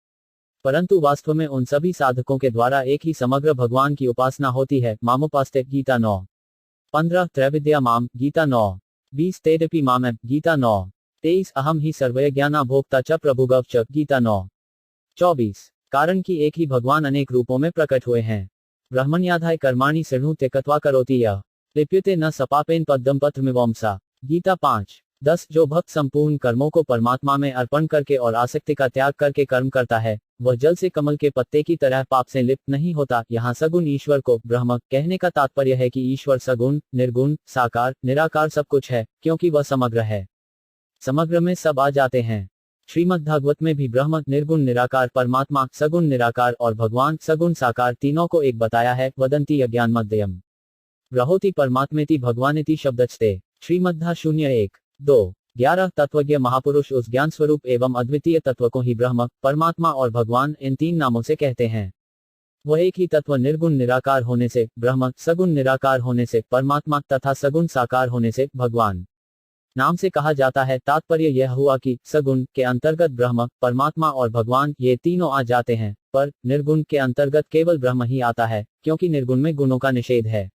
परंतु वास्तव में उन सभी साधकों के द्वारा एक ही समग्र भगवान की उपासना होती है। मामोपास्ते। गीता 9:15। त्रैविद्या माम। गीता 9:20। तेजपि माम। गीता 9:23। अहम ही सर्वज्ञाना भोक्ता च प्रभुगव च। गीता 9:24। कारण कि एक ही भगवान अनेक रूपों में प्रकट हुए हैं। ब्रह्मण्याधाय कर्माणि सिणुते कत्वा करोति यः लिप्यते न सपापेन पद्म पत्रमिवंसा। गीता 5:10। जो भक्त संपूर्ण कर्मों को परमात्मा में अर्पण करके और आसक्ति का त्याग करके कर्म करता है वह जल से कमल के पत्ते की तरह पाप से लिप्त नहीं होता। यहाँ सगुण ईश्वर को ब्रह्म कहने का तात्पर्य है कि ईश्वर सगुण, निर्गुण, साकार, निराकार सब कुछ है, क्योंकि वह समग्र है। समग्र में सब आ जाते हैं। श्रीमद्भागवत में भी ब्रह्म, निर्गुण निराकार, परमात्मा सगुण निराकार और भगवान सगुण साकार तीनों को एक बताया है। वदंती अज्ञान मध्यम रहोति परमात्मेति भगवानेति शब्दस्ते। श्रीमद्धा 0:1-2। 11 तत्वज्ञ महापुरुष उस ज्ञान स्वरूप एवं अद्वितीय तत्व को ही ब्रह्म, परमात्मा और भगवान इन 3 नामों से कहते हैं। वह एक ही तत्व निर्गुण निराकार होने से ब्रह्म, सगुण निराकार होने से परमात्मा तथा सगुण साकार होने से भगवान नाम से कहा जाता है। तात्पर्य यह हुआ कि सगुण के अंतर्गत ब्रह्म, परमात्मा और भगवान ये तीनों आ जाते हैं, पर निर्गुण के अंतर्गत केवल ब्रह्म ही आता है, क्योंकि निर्गुण में गुणों का निषेध है।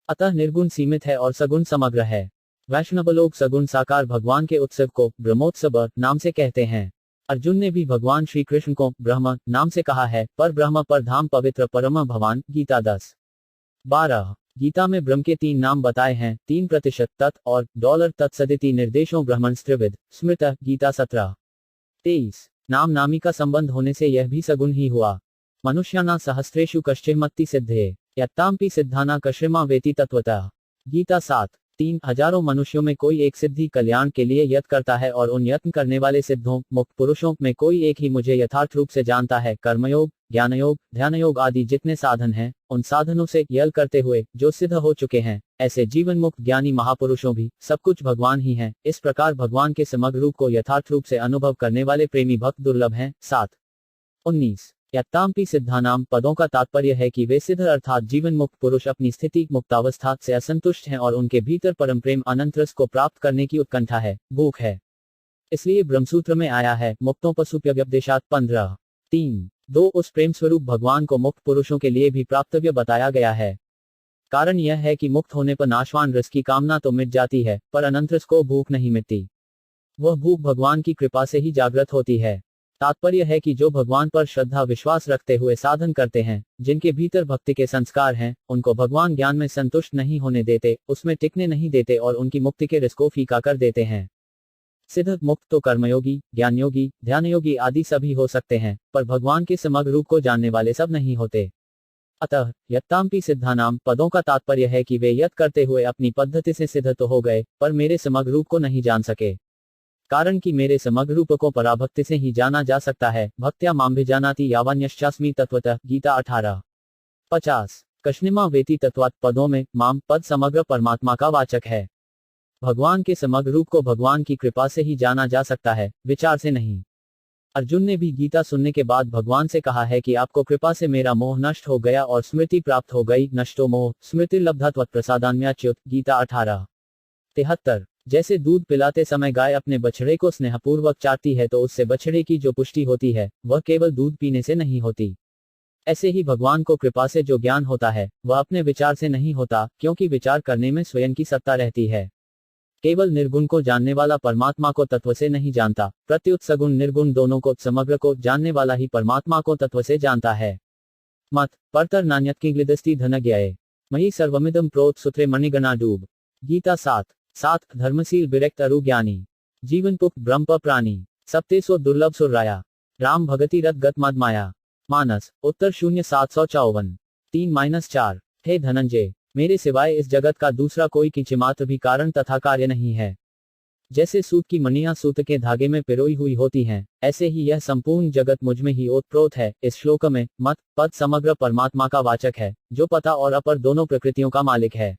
अतः निर्गुण सीमित है और सगुण समग्र है। वैष्णव लोग सगुण साकार भगवान के उत्सव को ब्रह्मोत्सव नाम से कहते हैं। अर्जुन ने भी भगवान श्री कृष्ण को ब्रह्म नाम से कहा है। पर ब्रह्म पर धाम पवित्र परम भवान। गीता 10:12। गीता में ब्रह्म के 3 नाम बताए हैं, 3% तत् और $तत्सदिति निर्देशों ब्रह्मण स्त्रिविद स्मृत। गीता 17:23। नाम नामी का संबंध होने से यह भी सगुण ही हुआ। मनुष्याना सहस्रेषु कश्चिन्मत्ति सिद्धे यत्तांपि सिद्धाना कश्रिमा वेति तत्वतः। गीता 7:3। हजारों मनुष्यों में कोई एक सिद्धि कल्याण के लिए यत्न करता है और उन यत्न करने वाले सिद्धों मुक्त पुरुषों में कोई एक ही मुझे यथार्थ रूप से जानता है। कर्मयोग, ज्ञानयोग, ध्यानयोग आदि जितने साधन हैं उन साधनों से यल करते हुए जो सिद्ध हो चुके हैं, ऐसे जीवन मुक्त ज्ञानी महापुरुषों भी सब कुछ भगवान ही हैं। इस प्रकार भगवान के समग्र रूप को यथार्थ रूप से अनुभव करने वाले प्रेमी भक्त दुर्लभ हैं। 7:19। यत्ताम्पि सिद्धानाम पदों का तात्पर्य है कि वे सिद्ध अर्थात जीवन मुक्त पुरुष अपनी स्थिति मुक्तावस्था से असंतुष्ट हैं और उनके भीतर परम प्रेम अनंत रस को प्राप्त करने की उत्कंठा है, भूख है। इसलिए ब्रह्मसूत्र में आया है, मुक्तों पशुप्यव्यपदेशात 15:3-2 उस प्रेम स्वरूप भगवान को मुक्त पुरुषों के लिए भी प्राप्तव्य बताया गया है। कारण यह है कि मुक्त होने पर नाशवान रस की कामना तो मिट जाती है, पर अनंत रस को भूख नहीं मिटती। वह भूख भगवान की कृपा से ही जागृत होती है। तात्पर्य है कि जो भगवान पर श्रद्धा विश्वास रखते हुए साधन करते हैं, जिनके भीतर भक्ति के संस्कार हैं, उनको भगवान ज्ञान में संतुष्ट नहीं होने देते, उसमें टिकने नहीं देते और उनकी मुक्ति के रस को फीका कर देते हैं। सिद्ध मुक्त तो कर्मयोगी, ज्ञानयोगी, ध्यानयोगी आदि सभी हो सकते हैं, पर भगवान के समग्र रूप को जानने वाले सब नहीं होते। अतः यत्ताम्पि सिद्धानाम पदों का तात्पर्य है कि वे यत् करते हुए अपनी पद्धति से सिद्ध तो हो गए, पर मेरे समग्र रूप को नहीं जान सके। कारण कि मेरे समग्र रूप को पराभक्ति से ही जाना जा सकता है। भक्त्या मांभिजानाति यावन्यश्चास्मि तत्वतः, गीता 18:50। कश्निमा वेति तत्वात् पदों में माम पद समग्र परमात्मा का वाचक है। भगवान के समग्र रूप को भगवान की कृपा से ही जाना जा सकता है, विचार से नहीं। अर्जुन ने भी गीता सुनने के बाद भगवान से कहा है कि आपको कृपा से मेरा मोह नष्ट हो गया और स्मृति प्राप्त हो गई। नष्टो मोह स्मृतिर्लब्धा त्वत्प्रसादान्म्याच्युत, गीता 18:73। जैसे दूध पिलाते समय गाय अपने बछड़े को स्नेहपूर्वक चाटती है तो उससे बछड़े की जो पुष्टि होती है, वह केवल दूध पीने से नहीं होती। ऐसे ही भगवान को कृपा से जो ज्ञान होता है, वह अपने विचार से नहीं होता, क्योंकि विचार करने में स्वयं की सत्ता रहती है। केवल निर्गुण को जानने वाला परमात्मा को तत्व से नहीं जानता, प्रत्युत सगुण निर्गुण दोनों को समग्र को जानने वाला ही परमात्मा को तत्व से जानता है। मत परतर नान्यत की ग्लिदस्ती धनज्ञाये मयि सर्वमिदं प्रोत सूत्रे मणिगणा डूब, गीता 7:7। धर्मशील विरक्त अरु ज्ञानी जीवन पुक्त ब्रह्म प्राणी सप्तेसो दुर्लभ सुराया राम भगति रत गत मद माया। मानस उत्तर 0754 3-4। हे धनंजय, मेरे सिवाय इस जगत का दूसरा कोई किंचिमात्र भी कारण तथा कार्य नहीं है। जैसे सूत की मणियां सूत के धागे में पिरोई हुई होती हैं, ऐसे ही यह संपूर्ण जगत मुझ में ही ओतप्रोत है। इस श्लोक में मत पद समग्र परमात्मा का वाचक है, जो पता और अपर दोनों प्रकृतियों का मालिक है।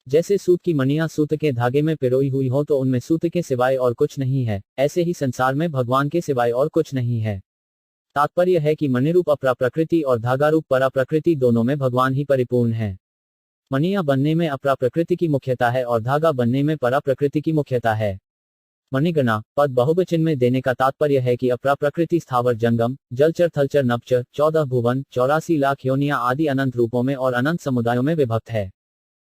जैसे सूत की मणियां सूत के धागे में पिरोई हुई हो तो उनमें सूत के सिवाय और कुछ नहीं है, ऐसे ही संसार में भगवान के सिवाय और कुछ नहीं है। तात्पर्य है कि मणिरूप अपरा प्रकृति और धागा रूप परा प्रकृति दोनों में भगवान ही परिपूर्ण है। मणियां बनने में अपरा प्रकृति की मुख्यता है और धागा बनने में परा प्रकृति की मुख्यता है। मणिगणा पद बहुवचन में देने का तात्पर्य है कि अपरा प्रकृति स्थावर जंगम, जलचर थलचर नभचर, 14 भुवन, 84 लाख योनियां आदि अनंत रूपों में और अनंत समुदायों में विभक्त है।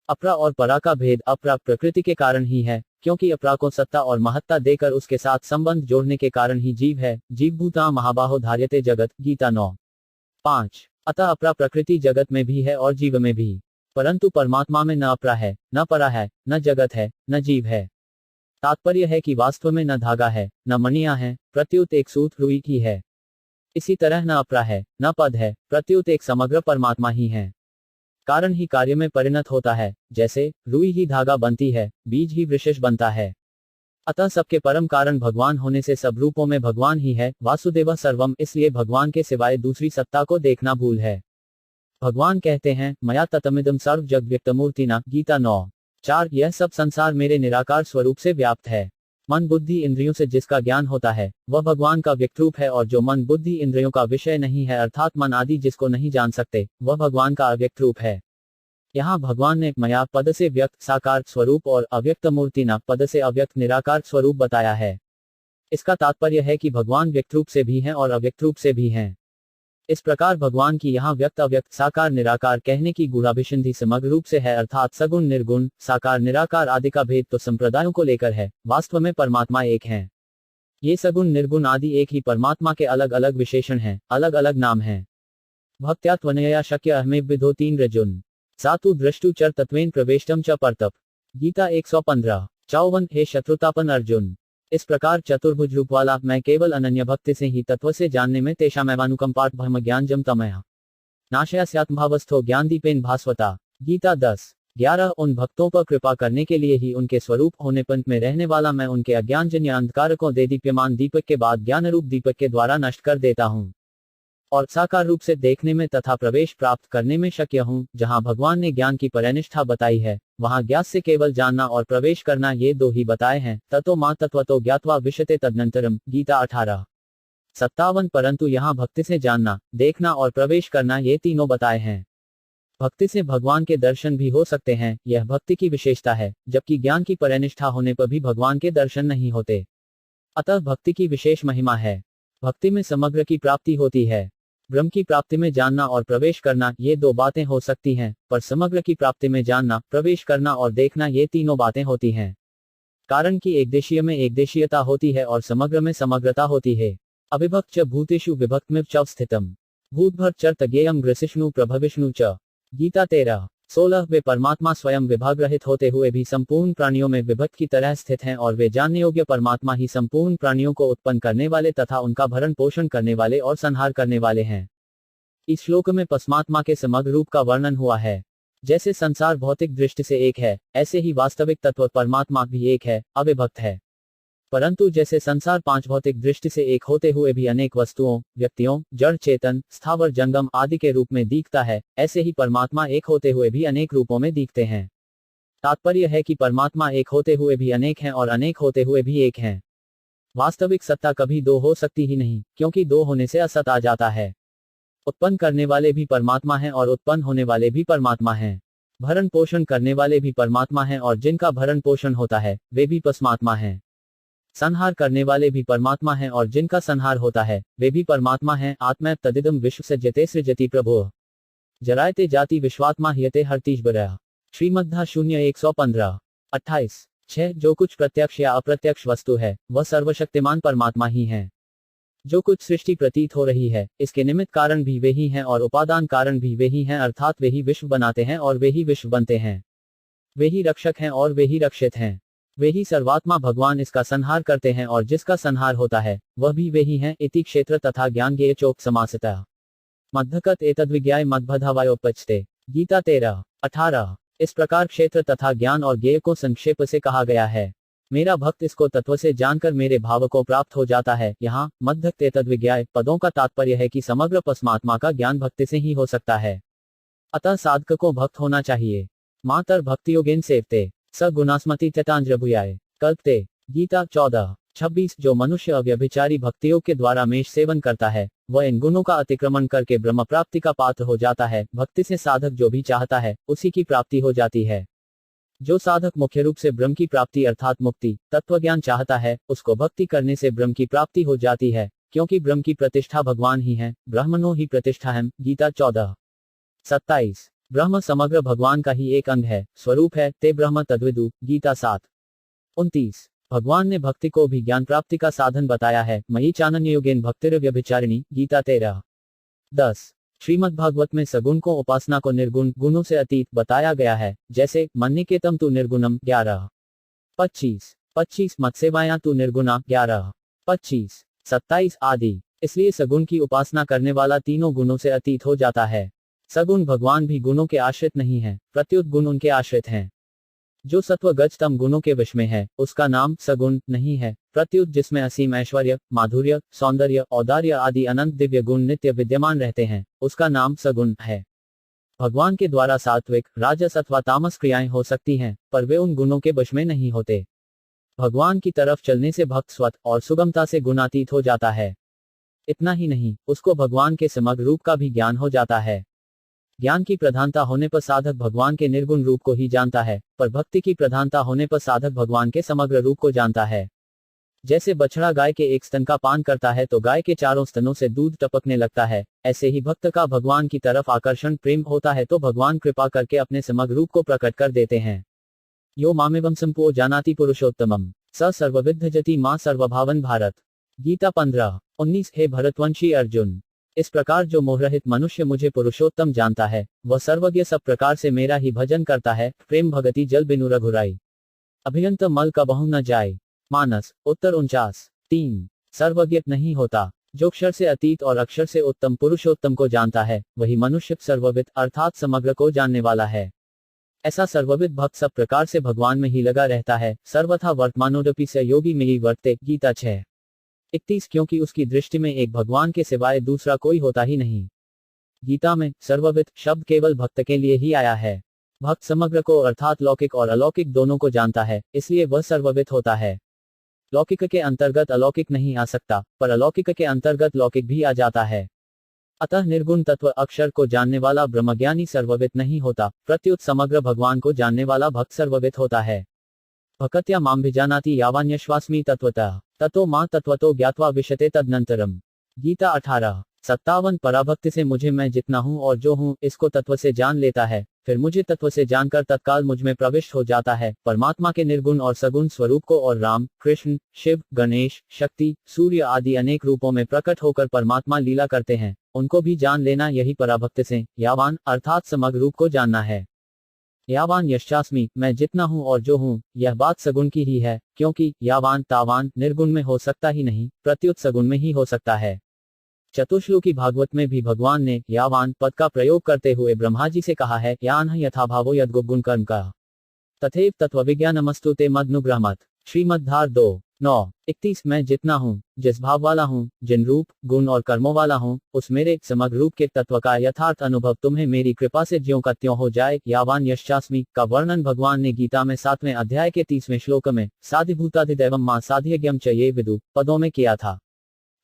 अपरा और परा का भेद अपरा प्रकृति के कारण ही है, क्योंकि अपरा को सत्ता और महत्ता देकर उसके साथ संबंध जोड़ने के कारण ही जीव है। जीवभूता महाबाहो धार्यते जगत, गीता 9:5। अतः अपरा प्रकृति जगत में भी है और जीव में भी, परंतु परमात्मा में न अपरा है, न परा है, न जगत है, न जीव है। तात्पर्य है कि वास्तव में न धागा है, न मणियां हैं, प्रत्युत एक सूत रुई ही है। इसी तरह न अपरा है, न पद है, प्रत्युत एक समग्र परमात्मा ही है। कारण ही कार्य में परिणत होता है, जैसे रुई ही धागा बनती है, बीज ही वृक्षश बनता है। अतः सबके परम कारण भगवान होने से सब रूपों में भगवान ही है। वासुदेव सर्वम, इसलिए भगवान के सिवाय दूसरी सत्ता को देखना भूल है। भगवान कहते हैं, मया ततमिदं सर्व जग व्यक्तमूर्तिना, गीता 9:4। यह सब संसार मेरे निराकार स्वरूप से व्याप्त है। मन बुद्धि इंद्रियों से जिसका ज्ञान होता है, वह भगवान का व्यक्तरूप है, और जो मन बुद्धि इंद्रियों का विषय नहीं है अर्थात मन आदि जिसको नहीं जान सकते, वह भगवान का अव्यक्त रूप है। यहाँ भगवान ने मया पद से व्यक्त साकार स्वरूप और अव्यक्त मूर्तिना पद से अव्यक्त निराकार स्वरूप बताया है। इसका तात्पर्य है कि भगवान व्यक्त रूप से भी हैं और अव्यक्त रूप से भी हैं। इस प्रकार भगवान की यहाँ व्यक्त अव्यक्त साकार निराकार कहने की गूढ़ाभिसंधि समग्र रूप से है, अर्थात सगुण निर्गुण साकार निराकार आदि का भेद तो संप्रदायों को लेकर है, वास्तव में परमात्मा एक है। ये सगुण निर्गुण आदि एक ही परमात्मा के अलग अलग विशेषण हैं, अलग अलग नाम हैं। भक्त्या त्वनया शक्य अहमे विधो 3 रजुन सातु दृष्टु चर तत्वेन प्रवेष्टम च परतप, गीता 115:54। हे शत्रुतापन अर्जुन, इस प्रकार चतुर्भुज रूप वाला मैं केवल अनन्य भक्ति से ही तत्व से जानने में तेषामेवानुकंपात् ब्रह्म ज्ञान जम तमया नाशयास्यात्मभावस्थो ज्ञान दीपेन भास्वता, गीता 10:11। उन भक्तों पर कृपा करने के लिए ही उनके स्वरूप होनेपन में रहने वाला मैं उनके अज्ञानजन्य अंधकार को दे दीप्यमान दीपक के बाद ज्ञान रूप दीपक के द्वारा नष्ट कर देता हूँ और साकार रूप से देखने में तथा प्रवेश प्राप्त करने में शक्य हूँ। जहाँ भगवान ने ज्ञान की परनिष्ठा बताई है, वहाँ ज्ञात से केवल जानना और प्रवेश करना ये दो ही बताए हैं। ततो मां तत्वतो ज्ञात्वा विशते तदनंतरम, गीता 18। 57 परंतु यहाँ भक्ति से जानना, देखना और प्रवेश करना ये तीनों बताए हैं। भक्ति से भगवान के दर्शन भी हो सकते हैं, यह भक्ति की विशेषता है, जबकि ज्ञान की परनिष्ठा होने पर भी भगवान के दर्शन नहीं होते। अतः भक्ति की विशेष महिमा है। भक्ति में समग्र की प्राप्ति होती है। ब्रह्म की प्राप्ति में जानना और प्रवेश करना ये दो बातें हो सकती हैं, पर समग्र की प्राप्ति में जानना, प्रवेश करना और देखना ये तीनों बातें होती हैं। कारण कि एकदेशीय में एकदेशीयता होती है और समग्र में समग्रता होती है। अविभक्त च भूतेषु विभक्तमिव च स्थितम भूतभर च तज्ञेयम ग्रसिष्णु प्रभविष्णु च। गीता 13:16। वे परमात्मा स्वयं विभाग रहित होते हुए भी संपूर्ण प्राणियों में विभक्त की तरह स्थित हैं और वे जानने योग्य परमात्मा ही संपूर्ण प्राणियों को उत्पन्न करने वाले तथा उनका भरण पोषण करने वाले और संहार करने वाले हैं। इस श्लोक में परमात्मा के समग्र रूप का वर्णन हुआ है। जैसे संसार भौतिक दृष्टि से एक है, ऐसे ही वास्तविक तत्व परमात्मा भी एक है, अविभक्त है। परंतु जैसे संसार पांच भौतिक दृष्टि से एक होते हुए भी अनेक वस्तुओं, व्यक्तियों, जड़ चेतन, स्थावर जंगम आदि के रूप में दिखता है, ऐसे ही परमात्मा एक होते हुए भी अनेक रूपों में दिखते हैं। तात्पर्य है कि परमात्मा एक होते हुए भी अनेक हैं और अनेक होते हुए भी एक हैं। वास्तविक सत्ता कभी दो हो सकती ही नहीं, क्योंकि दो होने से असत आ जाता है। उत्पन्न करने वाले भी परमात्मा हैं और उत्पन्न होने वाले भी परमात्मा हैं। भरण पोषण करने वाले भी परमात्मा हैं और जिनका भरण पोषण होता है वे भी परमात्मा हैं। संहार करने वाले भी परमात्मा हैं और जिनका संहार होता है वे भी परमात्मा हैं। आत्मा तदिदम विश्व सृजते सृजति प्रभो जरायते जाति विश्वात्मा ह्यते हर्तीश्वरः। श्रीमद्धा 0:115। 28। 6 जो कुछ प्रत्यक्ष या अप्रत्यक्ष वस्तु है वह सर्वशक्तिमान परमात्मा ही है। जो कुछ सृष्टि प्रतीत हो रही है इसके निमित्त कारण भी वे ही हैं और उपादान कारण भी वे ही हैं, अर्थात वे ही विश्व बनाते हैं और वे ही विश्व बनते हैं। वे ही रक्षक हैं और वे ही रक्षित हैं। वे ही सर्वात्मा भगवान इसका संहार करते हैं और जिसका संहार होता है वह भी वे ही हैं। इति क्षेत्र तथा ज्ञान ज्ञेय चोक समासतः मद्धकत एतद्विज्ञाय मद्भधावायोपचते। गीता 13:18। इस प्रकार क्षेत्र तथा ज्ञान और ज्ञेय को संक्षेप से कहा गया है। मेरा भक्त इसको तत्व से जानकर मेरे भाव को प्राप्त हो जाता है। यहाँ मद्धक एतद्विज्ञाय पदों का तात्पर्य है कि समग्र परमात्मा का ज्ञान भक्ति से ही हो सकता है। अतः साधक को भक्त होना चाहिए। मातर भक्तियोगेन सेवते स गुणास्मति ततांजभुयाय कल्पते। गीता 14:26। जो मनुष्य अव्यभिचारी भक्तियोग के द्वारा मेष सेवन करता है वह इन गुणों का अतिक्रमण करके ब्रह्म प्राप्ति का पात्र हो जाता है। भक्ति से साधक जो भी चाहता है उसी की प्राप्ति हो जाती है। जो साधक मुख्य रूप से ब्रह्म की प्राप्ति अर्थात मुक्ति तत्वज्ञान चाहता है उसको भक्ति करने से ब्रह्म की प्राप्ति हो जाती है, क्योंकि ब्रह्म की प्रतिष्ठा भगवान ही है। ब्रह्मणो ही प्रतिष्ठा है। गीता 14:27। ब्रह्म समग्र भगवान का ही एक अंग है, स्वरूप है। ते ब्रह्म तद्विदु। गीता 7:29। भगवान ने भक्ति को भी ज्ञान प्राप्ति का साधन बताया है। मयि चानन्ययोगेन भक्तिरव्यभिचारिणी। गीता 13:10। श्रीमद् भागवत में सगुण को उपासना को निर्गुण गुणों से अतीत बताया गया है, जैसे मन्निकेतम तु निर्गुणम 11:25 मत्सेवाया तु निर्गुणा 11:25 27 आदि। इसलिए सगुण की उपासना करने वाला तीनों गुणों से अतीत हो जाता है। सगुण भगवान भी गुणों के आश्रित नहीं है, प्रत्युत गुण उनके आश्रित हैं। जो सत्वगत तम गुणों के वश में है उसका नाम सगुण नहीं है, प्रत्युत जिसमें असीम ऐश्वर्य, माधुर्य, सौंदर्य, औदार्य आदि अनंत दिव्य गुण नित्य विद्यमान रहते हैं उसका नाम सगुण है। भगवान के द्वारा सात्विक, राजस अथवा तामस क्रियाएं हो सकती हैं, पर वे उन गुणों के वश में नहीं होते। भगवान की तरफ चलने से भक्त स्वत और सुगमता से गुणातीत हो जाता है। इतना ही नहीं, उसको भगवान के समग्र रूप का भी ज्ञान हो जाता है। ज्ञान की प्रधानता होने पर साधक भगवान के निर्गुण रूप को ही जानता है, पर भक्ति की प्रधानता होने पर साधक भगवान के समग्र रूप को जानता है। जैसे बछड़ा गाय के एक स्तन का पान करता है तो गाय के चारों स्तनों से दूध टपकने लगता है, ऐसे ही भक्त का भगवान की तरफ आकर्षण प्रेम होता है तो भगवान कृपा करके अपने समग्र रूप को प्रकट कर देते हैं। यो मामेवं संपो जानाति पुरुषोत्तमम स सर्वविद्ध जति मां सर्वभावन भारत। गीता 15:19। हे भरतवंशी अर्जुन, इस प्रकार जो मोहरहित मनुष्य मुझे पुरुषोत्तम जानता है वह सर्वज्ञ सब प्रकार से मेरा ही भजन करता है। प्रेम भगति जल बिनु रघुराई अभियंत मल कबहु न जाए। मानस उत्तर 49:3। सर्वज्ञ नहीं होता, जो अक्षर से अतीत और अक्षर से उत्तम पुरुषोत्तम को जानता है वही मनुष्य सर्वविद अर्थात समग्र को जानने वाला है। ऐसा सर्वविद भक्त सब प्रकार से भगवान में ही लगा रहता है। सर्वथा वर्तमानोदपि स योगी में ही वर्ते। गीता 6:31। क्योंकि उसकी दृष्टि में एक भगवान के सिवाय दूसरा कोई होता ही नहीं। गीता में सर्वविद शब्द केवल भक्त के लिए ही आया है। भक्त समग्र को अर्थात लौकिक और अलौकिक दोनों को जानता है, इसलिए वह सर्वविद होता है। लौकिक के अंतर्गत अलौकिक नहीं आ सकता, पर अलौकिक के अंतर्गत लौकिक भी आ जाता है। अतः निर्गुण तत्व अक्षर को जानने वाला ब्रह्मज्ञानी सर्ववित नहीं होता, प्रत्युत समग्र भगवान को जानने वाला भक्त सर्ववित होता है। भक्त्या मां भिजानाति यावान्यश्वास्मि तत्वतः ततो मां तत्वतो ज्ञात्वा विशते तदनंतरम। गीता 18:57। पराभक्ति से मुझे मैं जितना हूँ और जो हूँ इसको तत्व से जान लेता है, फिर मुझे तत्व से जानकर तत्काल मुझ में प्रविष्ट हो जाता है। परमात्मा के निर्गुण और सगुण स्वरूप को और राम, कृष्ण, शिव, गणेश, शक्ति, सूर्य आदि अनेक रूपों में प्रकट होकर परमात्मा लीला करते हैं, उनको भी जान लेना यही पराभक्ति से यावान अर्थात समग्र रूप को जानना है। यावान यश्चास्मि, मैं जितना हूँ और जो हूँ, यह बात सगुण की ही है, क्योंकि यावान तावान निर्गुण में हो सकता ही नहीं, प्रत्युत सगुण में ही हो सकता है। चतुश्लोकी भागवत में भी भगवान ने यावान पद का प्रयोग करते हुए ब्रह्मा जी से कहा है, यान यथाभावो यद्गुण कर्म का तथैव तत्वविज्ञानमस्तु ते मदनुग्रहमत। श्रीमद्धार 2:9-31। मैं जितना हूँ, जिस भाव वाला हूँ, जिन रूप, गुण और कर्मों वाला हूँ, उस मेरे समग्र रूप के तत्व का यथार्थ अनुभव तुम्हें मेरी कृपा से ज्यों का त्यों हो जाए। यावान यश्चास्मि का वर्णन भगवान ने गीता में 7वें अध्याय के 30वें श्लोक में साधिभूताधिदैवम मां साध्यज्ञम च ये विदु पदों में किया था।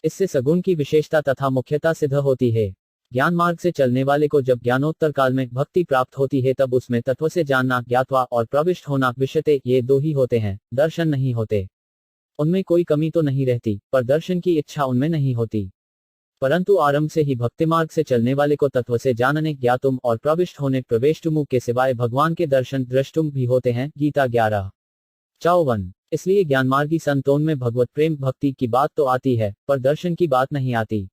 इससे सगुण की विशेषता तथा मुख्यता सिद्ध होती है। ज्ञान मार्ग से चलने वाले को जब ज्ञानोत्तर काल में भक्ति प्राप्त होती है तब उसमें तत्व से जानना, ज्ञात्वा और प्रविष्ट होना, विषते, ये दो ही होते हैं, दर्शन नहीं होते। उनमें कोई कमी तो नहीं रहती, पर दर्शन की इच्छा उनमें नहीं होती। परंतु आरंभ से ही भक्ति मार्ग से चलने वाले को तत्व से जानने, ज्ञातुम और प्रविष्ट होने, प्रवेष्टुमु के सिवाय भगवान के दर्शन दृष्टुम भी होते हैं। गीता 11:54। इसलिए ज्ञानमार्गी संतों में भगवत प्रेम भक्ति की बात तो आती है, पर दर्शन की बात नहीं आती।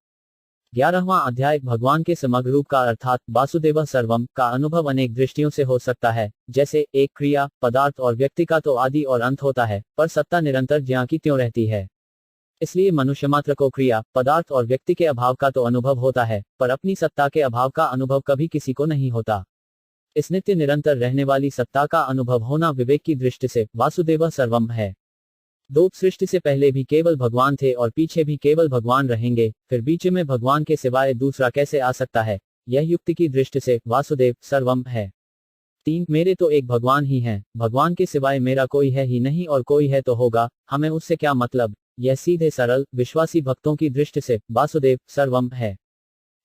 11वां अध्याय भगवान के समग्र रूप का अर्थात वासुदेव सर्वम का अनुभव अनेक दृष्टियों से हो सकता है। जैसे एक क्रिया, पदार्थ और व्यक्ति का तो आदि और अंत होता है, पर सत्ता निरंतर ज्यां की त्यों रहती है। इसलिए मनुष्य मात्र को क्रिया, पदार्थ और व्यक्ति के अभाव का तो अनुभव होता है, पर अपनी सत्ता के अभाव का अनुभव कभी किसी को नहीं होता। इस नित्य निरंतर रहने वाली सत्ता का अनुभव होना विवेक की दृष्टि से वासुदेव सर्वम है। दो सृष्टि से पहले भी केवल भगवान थे और पीछे भी केवल भगवान रहेंगे, फिर बीच में भगवान के सिवाय दूसरा कैसे आ सकता है? यह युक्ति की दृष्टि से वासुदेव सर्वम है। 3 मेरे तो एक भगवान ही हैं, भगवान के सिवाय मेरा कोई है ही नहीं और कोई है तो होगा, हमें उससे क्या मतलब? यह सीधे सरल विश्वासी भक्तों की दृष्टि से वासुदेव सर्वम है।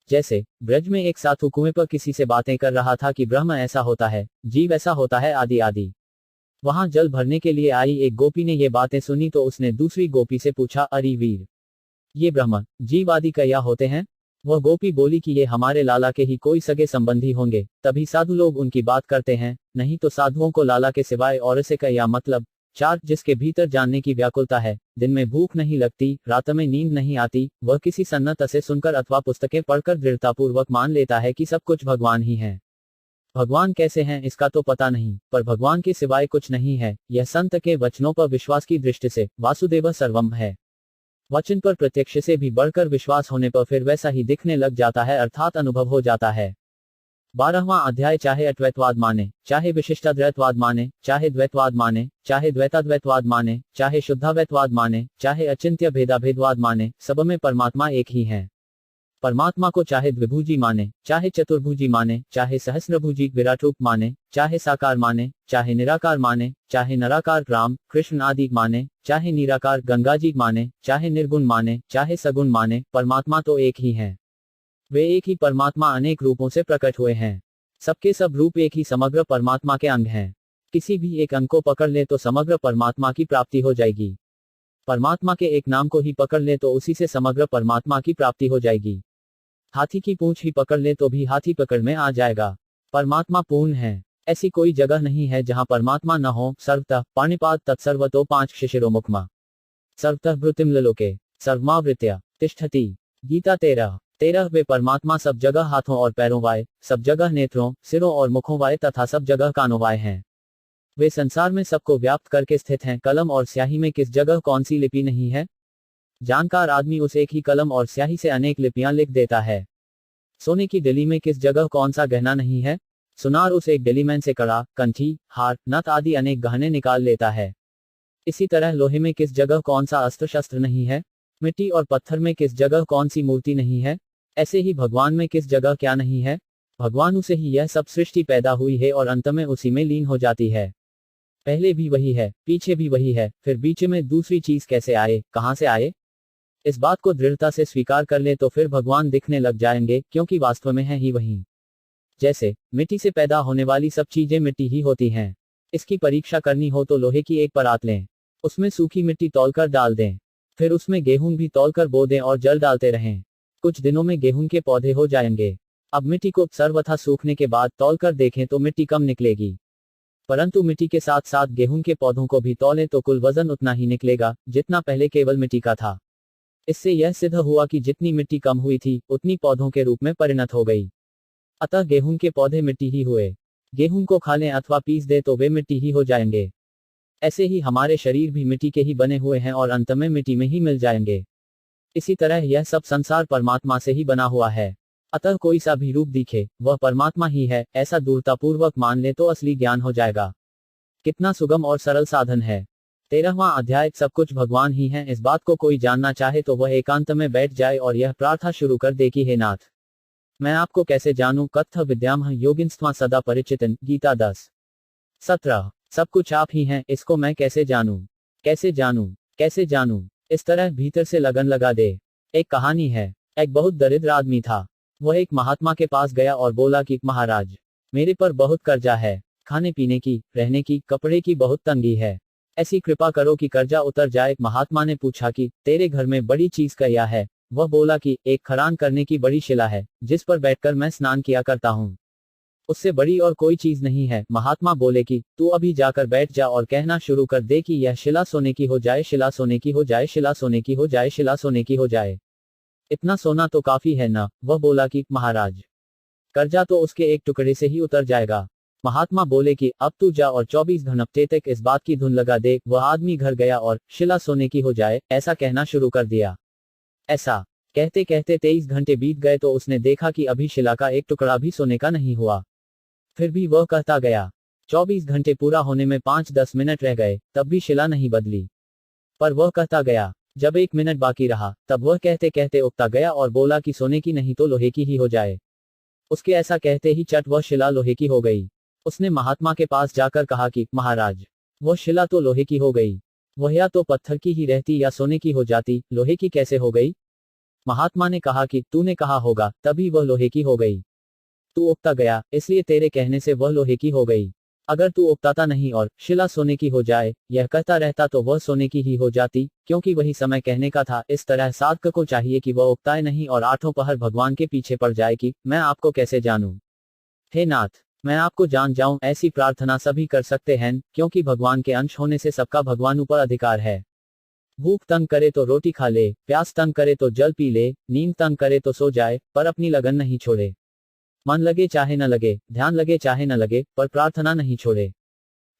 जैसे ब्रज में एक साधु कुएं पर किसी से बातें कर रहा था कि ब्रह्म ऐसा होता है, जीव ऐसा होता है, आदि आदि। वहां जल भरने के लिए आई एक गोपी ने ये बातें सुनी तो उसने दूसरी गोपी से पूछा, अरे वीर, ये ब्रह्म, जीव आदि क्या होते हैं? वह गोपी बोली कि ये हमारे लाला के ही कोई सगे संबंधी होंगे, तभी साधु लोग उनकी बात करते हैं, नहीं तो साधुओं को लाला के सिवाय और से क्या मतलब? 4 जिसके भीतर जानने की व्याकुलता है, दिन में भूख नहीं लगती, रात में नींद नहीं आती, वह किसी सन्नत से सुनकर अथवा पुस्तकें पढ़कर दृढ़तापूर्वक मान लेता है कि सब कुछ भगवान ही है। भगवान कैसे हैं इसका तो पता नहीं, पर भगवान के सिवाय कुछ नहीं है। यह संत के वचनों पर विश्वास की दृष्टि से वासुदेव सर्वम है। वचन पर प्रत्यक्ष से भी बढ़कर विश्वास होने पर फिर वैसा ही दिखने लग जाता है, अर्थात अनुभव हो जाता है। 12वां अध्याय चाहे अद्वैतवाद माने, चाहे विशिष्टाद्वैतवाद माने, चाहे द्वैतवाद माने, चाहे द्वैताद्वैतवाद माने, चाहे शुद्धाद्वैतवाद माने, चाहे अचिंत्य भेदाभेदवाद माने, सब में परमात्मा एक ही है। परमात्मा को चाहे द्विभुजी माने, चाहे चतुर्भुजी माने, चाहे सहस्रभुजी विराट रूप माने, चाहे साकार माने, चाहे निराकार माने, चाहे नराकार राम, कृष्ण आदि माने, चाहे निराकार गंगाजी माने, चाहे निर्गुण माने, चाहे सगुण माने, परमात्मा तो एक ही है। वे एक ही परमात्मा अनेक रूपों से प्रकट हुए हैं। सबके सब रूप एक ही समग्र परमात्मा के अंग हैं। किसी भी एक अंग को पकड़ ले तो समग्र परमात्मा की प्राप्ति हो जाएगी। परमात्मा के एक नाम को ही पकड़ ले तो उसी से समग्र परमात्मा की प्राप्ति हो जाएगी। हाथी की पूंछ ही पकड़ ले तो भी हाथी पकड़ में आ जाएगा। परमात्मा पूर्ण है, ऐसी कोई जगह नहीं है जहां परमात्मा न हो। सर्वतः पाणिपाद तत्सर्वतो 5 शिशिरोमुखमा सर्वतः भृतिम ललोके सर्वमावृत्या तिष्ठति। गीता 13 वे परमात्मा सब जगह हाथों और पैरों वाय, सब जगह नेत्रों, सिरों और मुखों वाय तथा सब जगह कानों वाय हैं। वे संसार में सबको व्याप्त करके स्थित हैं। कलम और स्याही में किस जगह कौन सी लिपि नहीं है? जानकार आदमी उस एक ही कलम और स्याही से अनेक लिपियां लिख देता है। सोने की डली में किस जगह कौन सा गहना नहीं है? सुनार उस एक डलीमैन से कड़ा, कंठी, हार, नथ आदि अनेक गहने निकाल लेता है। इसी तरह लोहे में किस जगह कौन सा अस्त्र शस्त्र नहीं है? मिट्टी और पत्थर में किस जगह कौन सी मूर्ति नहीं है? ऐसे ही भगवान में किस जगह क्या नहीं है? भगवान से ही यह सब सृष्टि पैदा हुई है और अंत में उसी में लीन हो जाती है। पहले भी वही है, पीछे भी वही है, फिर बीच में दूसरी चीज कैसे आए, कहां से आए? इस बात को दृढ़ता से स्वीकार कर ले तो फिर भगवान दिखने लग जाएंगे, क्योंकि वास्तव में है ही वही। जैसे मिट्टी से पैदा होने वाली सब चीजें मिट्टी ही होती हैं। इसकी परीक्षा करनी हो तो लोहे की एक परात लें, उसमें सूखी मिट्टी तौलकर डाल दें, फिर उसमें गेहूं भी तौलकर बो दें और जल डालते रहें। कुछ दिनों में गेहूं के पौधे हो जाएंगे। अब मिट्टी को सर्वथा सूखने के बाद तौलकर देखें तो मिट्टी कम निकलेगी, परंतु मिट्टी के साथ साथ गेहूं के पौधों को भी तौलें तो कुल वजन उतना ही निकलेगा जितना पहले केवल मिट्टी का था। इससे यह सिद्ध हुआ कि जितनी मिट्टी कम हुई थी उतनी पौधों के रूप में परिणत हो गई। अतः गेहूं के पौधे मिट्टी ही हुए। गेहूं को खा लें अथवा पीस दे तो वे मिट्टी ही हो जाएंगे। ऐसे ही हमारे शरीर भी मिट्टी के ही बने हुए हैं और अंत में मिट्टी में ही मिल जाएंगे। इसी तरह यह सब संसार परमात्मा से ही बना हुआ है। अतः कोई सा भी रूप दिखे वह परमात्मा ही है, ऐसा दूरतापूर्वक मान ले तो असली ज्ञान हो जाएगा। कितना सुगम और सरल साधन है। 13वां अध्याय सब कुछ भगवान ही है। इस बात को कोई जानना चाहे तो वह एकांत में बैठ जाए और यह प्रार्थना शुरू कर दे कि हे नाथ, मैं आपको कैसे जानूं। कत्थ विद्यामह योगिनस्त्वा सदा परिचितन। गीता 10:17। सब कुछ आप ही हैं, इसको मैं कैसे जानूं, कैसे जानूं, कैसे जानूं। इस तरह भीतर से लगन लगा दे। एक कहानी है। एक बहुत दरिद्र आदमी था। वह एक महात्मा के पास गया और बोला कि महाराज, मेरे पर बहुत कर्जा है, खाने पीने की, रहने की, कपड़े की बहुत तंगी है, ऐसी कृपा करो कि कर्जा उतर जाए। महात्मा ने पूछा कि तेरे घर में बड़ी चीज क्या है? वह बोला कि एक खरान करने की बड़ी शिला है, जिस पर बैठकर मैं स्नान किया करता हूँ, उससे बड़ी और कोई चीज नहीं है। महात्मा बोले कि तू अभी जाकर बैठ जा और कहना शुरू कर दे कि यह शिला सोने की हो जाए, शिला सोने की हो जाए, शिला सोने की हो जाए, शिला सोने की हो जाए। इतना सोना तो काफी है ना? वह बोला कि महाराज, कर्जा तो उसके एक टुकड़े से ही उतर जाएगा। महात्मा बोले कि अब तू जा और 24 घंटे तक इस बात की धुन लगा दे। वह आदमी घर गया और शिला सोने की हो जाए ऐसा कहना शुरू कर दिया। ऐसा कहते कहते 23 घंटे बीत गए तो उसने देखा कि अभी शिला का एक टुकड़ा भी सोने का नहीं हुआ। फिर भी वह कहता गया। 24 घंटे पूरा होने में 5-10 मिनट रह गए, तब भी शिला नहीं बदली, पर वह कहता गया। जब 1 मिनट बाकी रहा तब वह कहते कहते उकता गया और बोला कि सोने की नहीं तो लोहे की ही हो जाए। उसके ऐसा कहते ही चट वह शिला लोहे की हो गई। उसने महात्मा के पास जाकर कहा कि महाराज, वह शिला तो लोहे की हो गई, वह या तो पत्थर की ही रहती या सोने की हो जाती, लोहे की कैसे हो गई? महात्मा ने कहा कि तूने कहा होगा तभी वह लोहे की हो गई। तू उकता गया, इसलिए तेरे कहने से वह लोहे की हो गई। अगर तू उकताता नहीं और शिला सोने की हो जाए यह कहता रहता तो वह सोने की ही हो जाती, क्योंकि वही समय कहने का था। इस तरह साधक को चाहिए कि वह उकताए नहीं और आठों पहर भगवान के पीछे पड़ जाए कि मैं आपको कैसे जानूं, हे नाथ, मैं आपको जान जाऊं। ऐसी प्रार्थना सभी कर सकते हैं, क्योंकि भगवान के अंश होने से सबका भगवान ऊपर अधिकार है। भूख तंग करे तो रोटी खा ले, प्यास तंग करे तो जल पी ले, नींद तंग करे तो सो जाए, पर अपनी लगन नहीं छोड़े। मन लगे चाहे न लगे, ध्यान लगे चाहे न लगे, पर प्रार्थना नहीं छोड़े।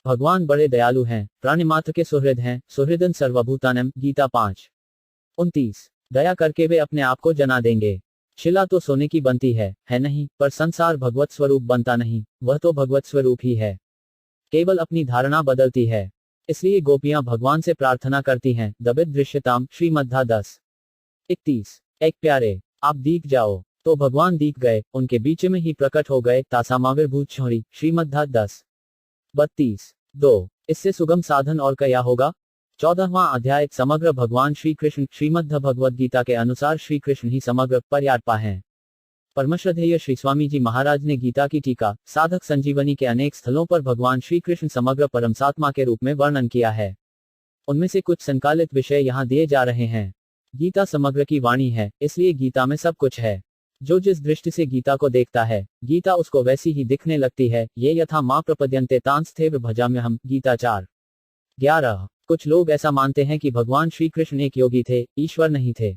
भगवान बड़े दयालु हैं, प्राणी मात्र के सुहृद हैं, सुहृदन सर्वभूतानम। गीता 5:29। दया करके वे अपने आप को जना देंगे। शिला तो सोने की बनती है नहीं, पर संसार भगवत स्वरूप बनता नहीं, वह तो भगवत स्वरूप ही है, केवल अपनी धारणा बदलती है। इसलिए गोपियां भगवान से प्रार्थना करती हैं। दबित दृश्यताम। श्रीमद्धा 10:31। एक प्यारे, आप दीख जाओ, तो भगवान दीख गए, उनके बीच में ही प्रकट हो गए। तासामाविर्भूत छोरी। श्रीमद्धा 10:32। 2। इससे सुगम साधन और क्या होगा? 14वां अध्याय समग्र भगवान श्री कृष्ण। श्रीमद् भगवद गीता के अनुसार श्री कृष्ण ही समग्र पर्यात्मा हैं। परमश्रद्धेय श्री स्वामी जी महाराज ने गीता की टीका साधक संजीवनी के अनेक स्थलों पर भगवान श्री कृष्ण समग्र परमसात्मा के रूप में वर्णन किया है। उनमें से कुछ संकालित विषय यहाँ दिए जा रहे हैं। गीता समग्र की वाणी है, इसलिए गीता में सब कुछ है। जो जिस दृष्टि से गीता को देखता है, गीता उसको वैसी ही दिखने लगती है। ये यथा मां प्रपद्यन्ते तांस्थेव भजाम्यहम्। गीता 4:11। कुछ लोग ऐसा मानते हैं कि भगवान श्री कृष्ण एक योगी थे, ईश्वर नहीं थे।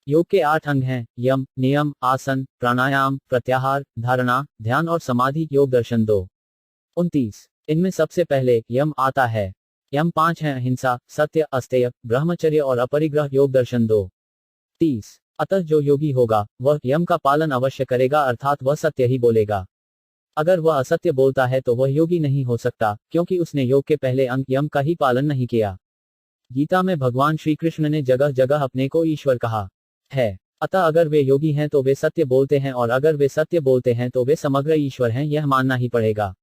योग के 8 अंग हैं: यम, नियम, आसन, प्राणायाम, प्रत्याहार, धारणा, ध्यान और समाधि। योग दर्शन 2:29। इनमें सबसे पहले यम आता है। यम 5 हैं: अहिंसा, सत्य, अस्तेय, ब्रह्मचर्य और अपरिग्रह। योग दर्शन 2:30। अतः जो योगी होगा वह यम का पालन अवश्य करेगा, अर्थात वह सत्य ही बोलेगा। अगर वह असत्य बोलता है तो वह योगी नहीं हो सकता, क्योंकि उसने योग के पहले अंग यम का ही पालन नहीं किया। गीता में भगवान श्री कृष्ण ने जगह जगह अपने को ईश्वर कहा है। अतः अगर वे योगी हैं तो वे सत्य बोलते हैं, और अगर वे सत्य बोलते हैं तो वे समग्र ईश्वर हैं, यह मानना ही पड़ेगा।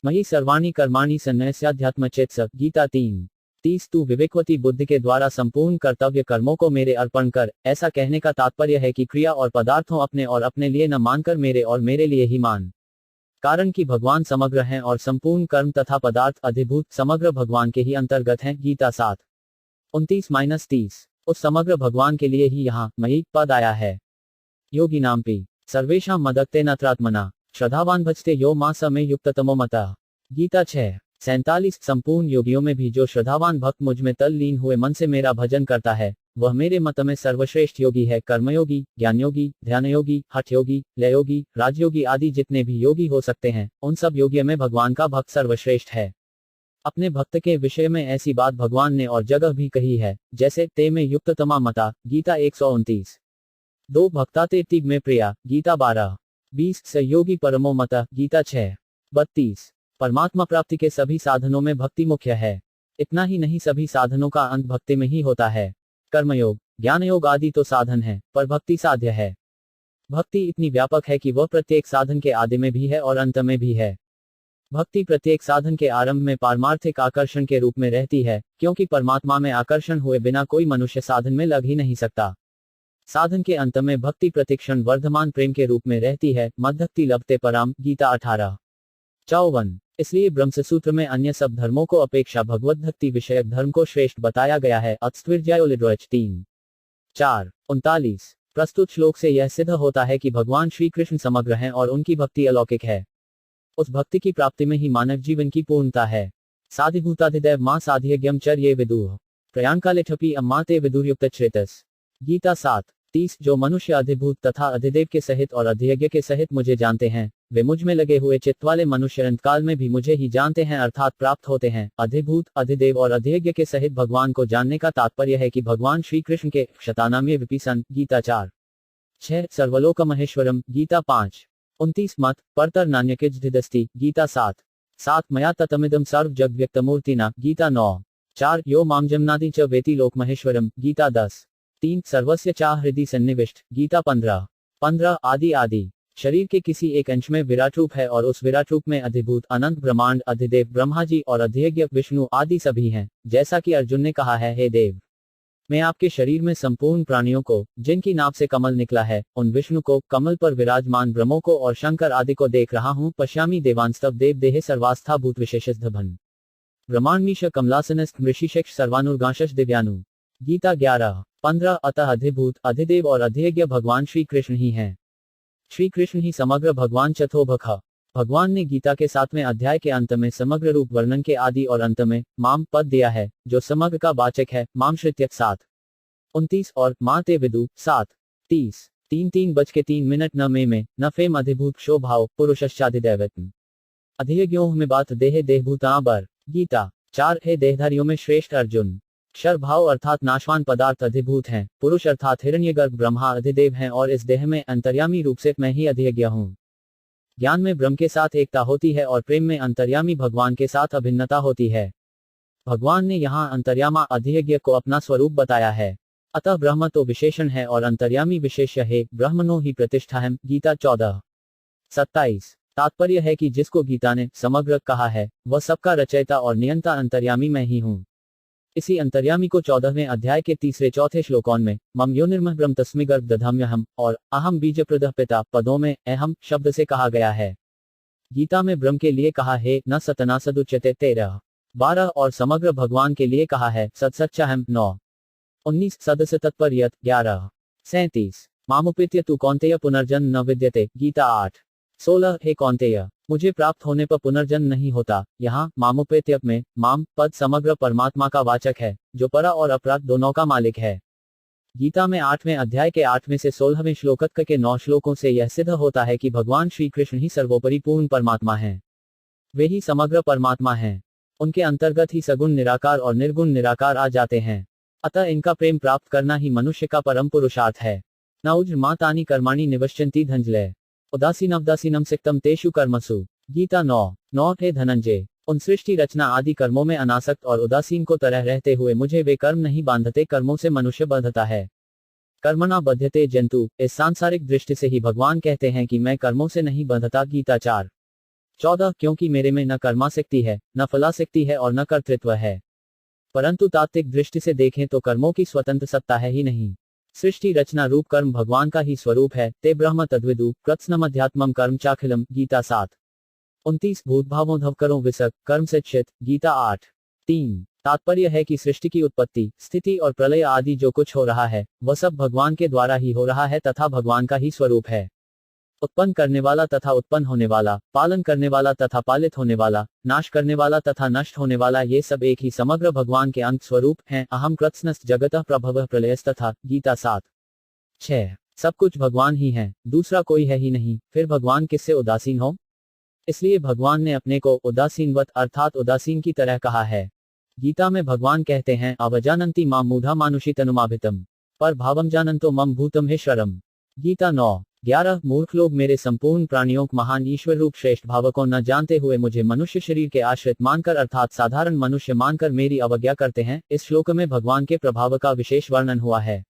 मयि सर्वाणि कर्माणि सन्न्यस्याध्यात्मचेतस। गीता 3:30। तू विवेकवती बुद्धि के द्वारा संपूर्ण कर्तव्य कर्मों को मेरे अर्पण कर। ऐसा कहने का तात्पर्य है कि क्रिया और पदार्थों अपने और अपने लिए न मानकर मेरे और मेरे लिए ही मान। कारण कि भगवान समग्र हैं और संपूर्ण कर्म तथा पदार्थ अधिभूत समग्र भगवान के ही अंतर्गत हैं। गीता 7:29-30। उस समग्र भगवान के लिए ही यहाँ मयि पद आया है। योगी नामपि सर्वेषां मदक्तेन अत्रात्मना श्रद्धावान भजते यो मां स मे युक्ततमो मतः। गीता 6:47। संपूर्ण योगियों में भी जो श्रद्धावान भक्त मुझ में तल्लीन हुए मन से मेरा भजन करता है, वह मेरे मत में सर्वश्रेष्ठ योगी है। कर्मयोगी, ज्ञानयोगी, ध्यानयोगी, हठयोगी, लययोगी, राजयोगी आदि जितने भी योगी हो सकते हैं, उन सब योगियों में भगवान का भक्त सर्वश्रेष्ठ है। अपने भक्त के विषय में ऐसी बात भगवान ने और जगह भी कही है, जैसे ते में युक्ततमा मता। गीता 129। दो भक्ता ते तिग में प्रिया। गीता 12:20। सहयोगी परमो मतः। गीता 6:32। परमात्मा प्राप्ति के सभी साधनों में भक्ति मुख्य है। इतना ही नहीं, सभी साधनों का अंत भक्ति में ही होता है। कर्मयोग, ज्ञानयोग आदि तो साधन है, पर भक्ति साध्य है। भक्ति इतनी व्यापक है कि वह प्रत्येक साधन के आदि में भी है और अंत में भी है। भक्ति प्रत्येक साधन के आरंभ में पारमार्थिक आकर्षण के रूप में रहती है, क्योंकि परमात्मा में आकर्षण हुए बिना कोई मनुष्य साधन में लग ही नहीं सकता। साधन के अंत में भक्ति प्रतिक्षण वर्धमान प्रेम के रूप में रहती है। मद्भक्ति लभते पराम। गीता 18:54। इसलिए ब्रह्मसूत्र में अन्य सब धर्मों को अपेक्षा भगवत भक्ति विषयक धर्म को श्रेष्ठ बताया गया है। अत्स्त्विर्जयोलिड्वच 3:4-39। प्रस्तुत श्लोक से यह सिद्ध होता है कि भगवान श्री कृष्ण समग्र हैं और उनकी भक्ति अलौकिक है। उस भक्ति की प्राप्ति में ही मानव जीवन की पूर्णता है। साधिभूताधिदैव मां साधियज्ञम चर ये विदुः प्रयाण काले ठपी अम्मा ते विदुर्युक्त श्रेतस। गीता 7:30। जो मनुष्य अधिभूत तथा अधिदेव के सहित और अधियज्ञ के सहित मुझे जानते हैं, वे मुझ में लगे हुए चित्त वाले मनुष्य अंतकाल में भी मुझे ही जानते हैं, अर्थात प्राप्त होते हैं। अधिभूत, अधिदेव और अधियज्ञ के सहित भगवान को जानने का तात्पर्य है कि भगवान श्री कृष्ण के क्षतानाम्य विपिसन। गीता 4:6। सर्वलोक महेश्वरम। गीता 5:29। मत परतर नान्यकिंचिदस्ति। गीता 7:7। मया ततमिदं सर्व जग व्यक्तमूर्तिना। गीता 9:4। यो मां जमनादि च वेति लोक महेश्वरम। गीता 10:3। सर्वस्य चा हृदि सन्निविष्ट। गीता 15:15 आदि आदि। शरीर के किसी एक अंश में विराट रूप है और उस विराट रूप में अधिभूत अनंत ब्रह्मांड, अधिदेव ब्रह्मा जी और अधियज्ञ विष्णु आदि सभी हैं। जैसा कि अर्जुन ने कहा है, हे देव, मैं आपके शरीर में संपूर्ण प्राणियों को, जिनकी नाभ से कमल निकला है, उन विष्णु को, कमल पर विराजमान ब्रह्मों को और शंकर आदि को देख रहा हूं। पश्यामि देवांस्तव देव देहे सर्वास्था भूत विशेषस्थभन ब्रह्मांडमीश कमलासनस्थ ऋषिशेष सर्वानुर्गांशश दिव्यानु। गीता 11:15। अतः अधिभूत, अधिदेव और अधियज्ञ भगवान श्री कृष्ण ही हैं। श्री कृष्ण ही समग्र भगवान चतुर्भुज। भगवान ने गीता के 7वें अध्याय के अंत में समग्र रूप वर्णन के आदि और अंत में माम पद दिया है, जो समग्र का वाचक है। माम श्रित्यक 7:29 और मां ते विदु 7:30। 3:03 न में न फेम अधिभूत शोभाव पुरुषश्चाधिदैवत्म अधियज्ञों में बात देह देहभूता बर। गीता 4। हे देहधारियों में श्रेष्ठ अर्जुन, क्षर भाव अर्थात नाशवान पदार्थ अधिभूत हैं, पुरुष अर्थात हिरण्यगर्भ ब्रह्मा अधिदेव हैं और इस देह में अंतर्यामी रूप से मैं ही अधियज्ञ हूँ। ज्ञान में ब्रह्म के साथ एकता होती है और प्रेम में अंतर्यामी भगवान के साथ अभिन्नता होती है। भगवान ने यहाँ अंतर्यामा अधियज्ञ को अपना स्वरूप बताया है। अतः ब्रह्म तो विशेषण है और अंतर्यामी विशेष्य है। ब्रह्मणो ही प्रतिष्ठा है। गीता 14:27। तात्पर्य है कि जिसको गीता ने समग्र कहा है, वह सबका रचयिता और नियंता अंतर्यामी मैं ही हूँ। इसी अंतर्यामी को 14वें अध्याय के 3-4 श्लोकों में मम यो निर्मह ब्रह्म तस्मै गर्भ दधाम्यहम् और अहम बीज प्रदः पिता पदों में अहम शब्द से कहा गया है। गीता में ब्रह्म के लिए कहा है न सतना सदुच्यते 13:12 और समग्र भगवान के लिए कहा है सत्सच्चाहम 9:19 सदस्य तत्पर्यत 11:37 मामुपेत्य तु कौन्तेय पुनर्जन्म न विद्यते। गीता 8:16 हे कौन्तेय, मुझे प्राप्त होने पर पुनर्जन्म नहीं होता। यहाँ मामुपेत्य में माम पद समग्र परमात्मा का वाचक है, जो परा और अपरा दोनों का मालिक है। गीता में 8वें अध्याय के 8वें से 16वें श्लोक तक के 9 श्लोकों से यह सिद्ध होता है कि भगवान श्री कृष्ण ही सर्वोपरि पूर्ण परमात्मा हैं। वे ही समग्र परमात्मा हैं। उनके अंतर्गत ही सगुण निराकार और निर्गुण निराकार आ जाते हैं। अतः इनका प्रेम प्राप्त करना ही मनुष्य का परम पुरुषार्थ है। न उज्र मातानी कर्माणि निवश्यन्ति धंजलय उदासीनम सिक्तम तेषु कर्मसु। गीता 9:9 हे धनंजय, उन सृष्टि रचना आदि कर्मों में अनासक्त और उदासीन को तरह रहते हुए मुझे वे कर्म नहीं बांधते। कर्मों से मनुष्य बंधता है। कर्मणा बध्यते जंतु। इस सांसारिक दृष्टि से ही भगवान कहते हैं कि मैं कर्मों से नहीं बंधता। गीता 4 14 क्योंकि मेरे में न कर्मासक्ति है, न फलासक्ति है और न कर्तृत्व है। परंतु तात्विक दृष्टि से देखें तो कर्मों की स्वतंत्र सत्ता है ही नहीं। सृष्टि रचना रूप कर्म भगवान का ही स्वरूप है। ते ब्रह्म तद्विदु कृत्स्नमध्यात्मम कर्म चाखिलम, गीता 7:29 भूतभावों करो विसक कर्म से चित, गीता 8:3। तात्पर्य है कि सृष्टि की उत्पत्ति, स्थिति और प्रलय आदि जो कुछ हो रहा है वह सब भगवान के द्वारा ही हो रहा है तथा भगवान का ही स्वरूप है। उत्पन्न करने वाला तथा उत्पन्न होने वाला, पालन करने वाला तथा पालित होने वाला, नाश करने वाला तथा नष्ट होने वाला, ये सब एक ही समग्र भगवान के अंत स्वरूप हैं। अहम कृत्स्नस् जगतः प्रभवः प्रलयस्तथा, गीता 7:6। सब कुछ भगवान ही है, दूसरा कोई है ही नहीं, फिर भगवान किससे उदासीन हो? इसलिए भगवान ने अपने को उदासीनवत अर्थात उदासीन की तरह कहा है। गीता में भगवान कहते हैं अवजानन्ति माम मूढ़ा मानुषी तनुमाभितम पर भावम जानन्तो मम भूतम हे शरम, गीता 9:11। मूर्ख लोग मेरे संपूर्ण प्राणियों को महान ईश्वर रूप श्रेष्ठ भाव को न जानते हुए मुझे मनुष्य शरीर के आश्रित मानकर अर्थात साधारण मनुष्य मानकर मेरी अवज्ञा करते हैं। इस श्लोक में भगवान के प्रभाव का विशेष वर्णन हुआ है।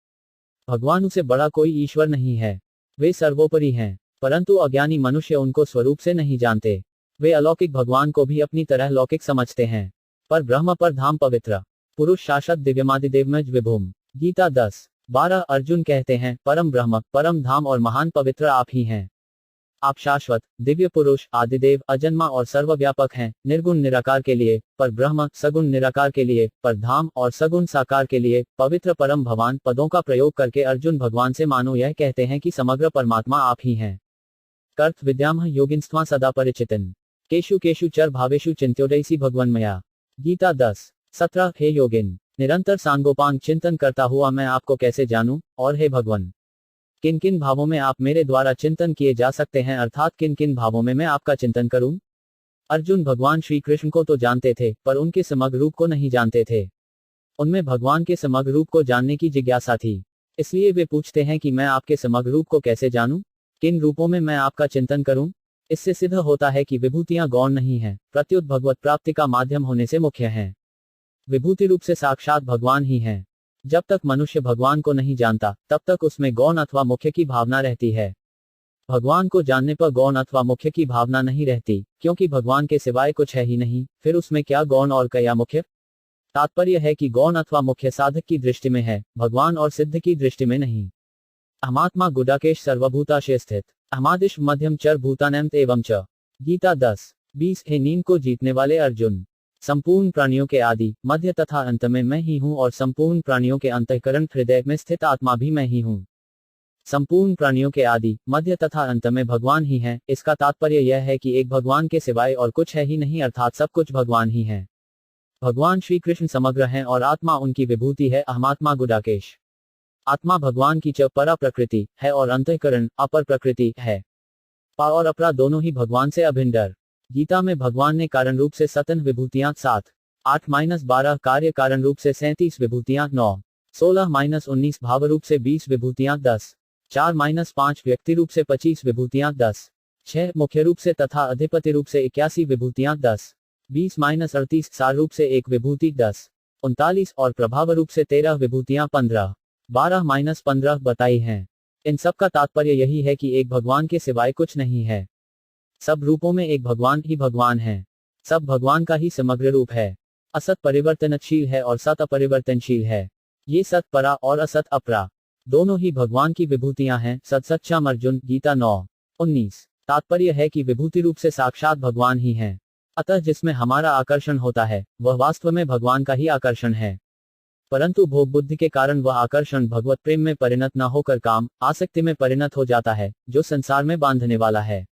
भगवान से बड़ा कोई ईश्वर नहीं है, वे सर्वोपरि हैं, परंतु अज्ञानी मनुष्य उनको स्वरूप से नहीं जानते। वे अलौकिक भगवान को भी अपनी तरह लौकिक समझते हैं। पर ब्रह्म पर धाम पवित्र पुरुष शाश्वत दिव्यमादिदेवमज विभुम, गीता 10:12। अर्जुन कहते हैं परम ब्रह्म, परम धाम और महान पवित्र आप ही हैं। आप शाश्वत, दिव्य पुरुष, आदिदेव, अजन्मा और सर्वव्यापक हैं, निर्गुण निराकार के लिए, पर ब्रह्म, सगुण निराकार के लिए, पर धाम और सगुण साकार के लिए, पवित्र परम भवान पदों का प्रयोग करके अर्जुन भगवान से मानो यह कहते हैं कि समग्र परमात्मा आप ही हैं। कर्त विद्यामह योगिंस्त्वा सदा परिचितन केशु केशु चर भावेशु चिंत्योदयसी भगवन्मया, गीता 10:17। हे योगिन, निरंतर सांगोपांग चिंतन करता हुआ मैं आपको कैसे जानूं, और हे भगवान, किन किन भावों में आप मेरे द्वारा चिंतन किए जा सकते हैं अर्थात किन किन भावों में मैं आपका चिंतन करूं? अर्जुन भगवान श्री कृष्ण को तो जानते थे पर उनके समग्र रूप को नहीं जानते थे। उनमें भगवान के समग्र रूप को जानने की जिज्ञासा थी, इसलिए वे पूछते हैं कि मैं आपके समग्र रूप को कैसे जानूं, किन रूपों में मैं आपका चिंतन करूं? इससे सिद्ध होता है कि विभूतियां गौण नहीं हैं, प्रत्युत भगवत प्राप्ति का माध्यम होने से मुख्य हैं। विभूति रूप से साक्षात भगवान ही हैं। जब तक मनुष्य भगवान को नहीं जानता तब तक उसमें गौण अथवा मुख्य की भावना रहती है। भगवान को जानने पर गौण अथवा मुख्य की भावना नहीं रहती, क्योंकि भगवान के सिवाय कुछ है ही नहीं, फिर उसमें क्या गौण और क्या मुख्य? तात्पर्य है कि गौण अथवा मुख्य साधक की दृष्टि में है, भगवान और सिद्ध की दृष्टि में नहीं। अहमात्मा गुडाकेश सर्वभूताशय स्थित अहमादिश मध्यम चर भूतानंत एवं च, गीता 10:20। हे नींद को जीतने वाले अर्जुन, संपूर्ण प्राणियों के आदि, मध्य तथा अंत में मैं ही हूँ और संपूर्ण प्राणियों के अंतःकरण हृदय में स्थित आत्मा भी मैं ही हूँ। संपूर्ण प्राणियों के आदि, मध्य तथा अंत में भगवान ही हैं। इसका तात्पर्य यह है कि एक भगवान के सिवाय और कुछ है ही नहीं अर्थात सब कुछ भगवान ही है। भगवान श्री कृष्ण समग्र हैं और आत्मा उनकी विभूति है। अहमात्मा गुडाकेश, आत्मा भगवान की च परा प्रकृति है और अंतःकरण अपर प्रकृति है। पा और अपरा दोनों ही भगवान से अभिन्न। गीता में भगवान ने कारण रूप से 7 विभूतियां 7, 8-12 कार्य कारण रूप से 37 विभूतियां 9, 16-19 भाव रूप से 20 विभूतियां 10, 4-5 व्यक्ति रूप से 25 विभूतियां 10, 6 मुख्य रूप से तथा अधिपति रूप से 81 विभूतियां 10, 20-38 सार रूप से 1 विभूति 10, 39 और प्रभाव रूप से 13 विभूतियां 15, 12-15 बताई हैं। इन सब का तात्पर्य यही है कि एक भगवान के सिवाय कुछ नहीं है। सब रूपों में एक भगवान ही भगवान है। सब भगवान का ही समग्र रूप है। असत परिवर्तनशील है और सत अपरिवर्तनशील है। ये सत परा और असत अपरा दोनों ही भगवान की विभूतियां हैं। सच्चाम अर्जुन, गीता 9:19। तात्पर्य है कि विभूति रूप से साक्षात भगवान ही हैं। अतः जिसमें हमारा आकर्षण होता है वह वास्तव में भगवान का ही आकर्षण है, परंतु भोग बुद्धि के कारण वह आकर्षण भगवत प्रेम में परिणत न होकर काम आसक्ति में परिणत हो जाता है, जो संसार में बांधने वाला है।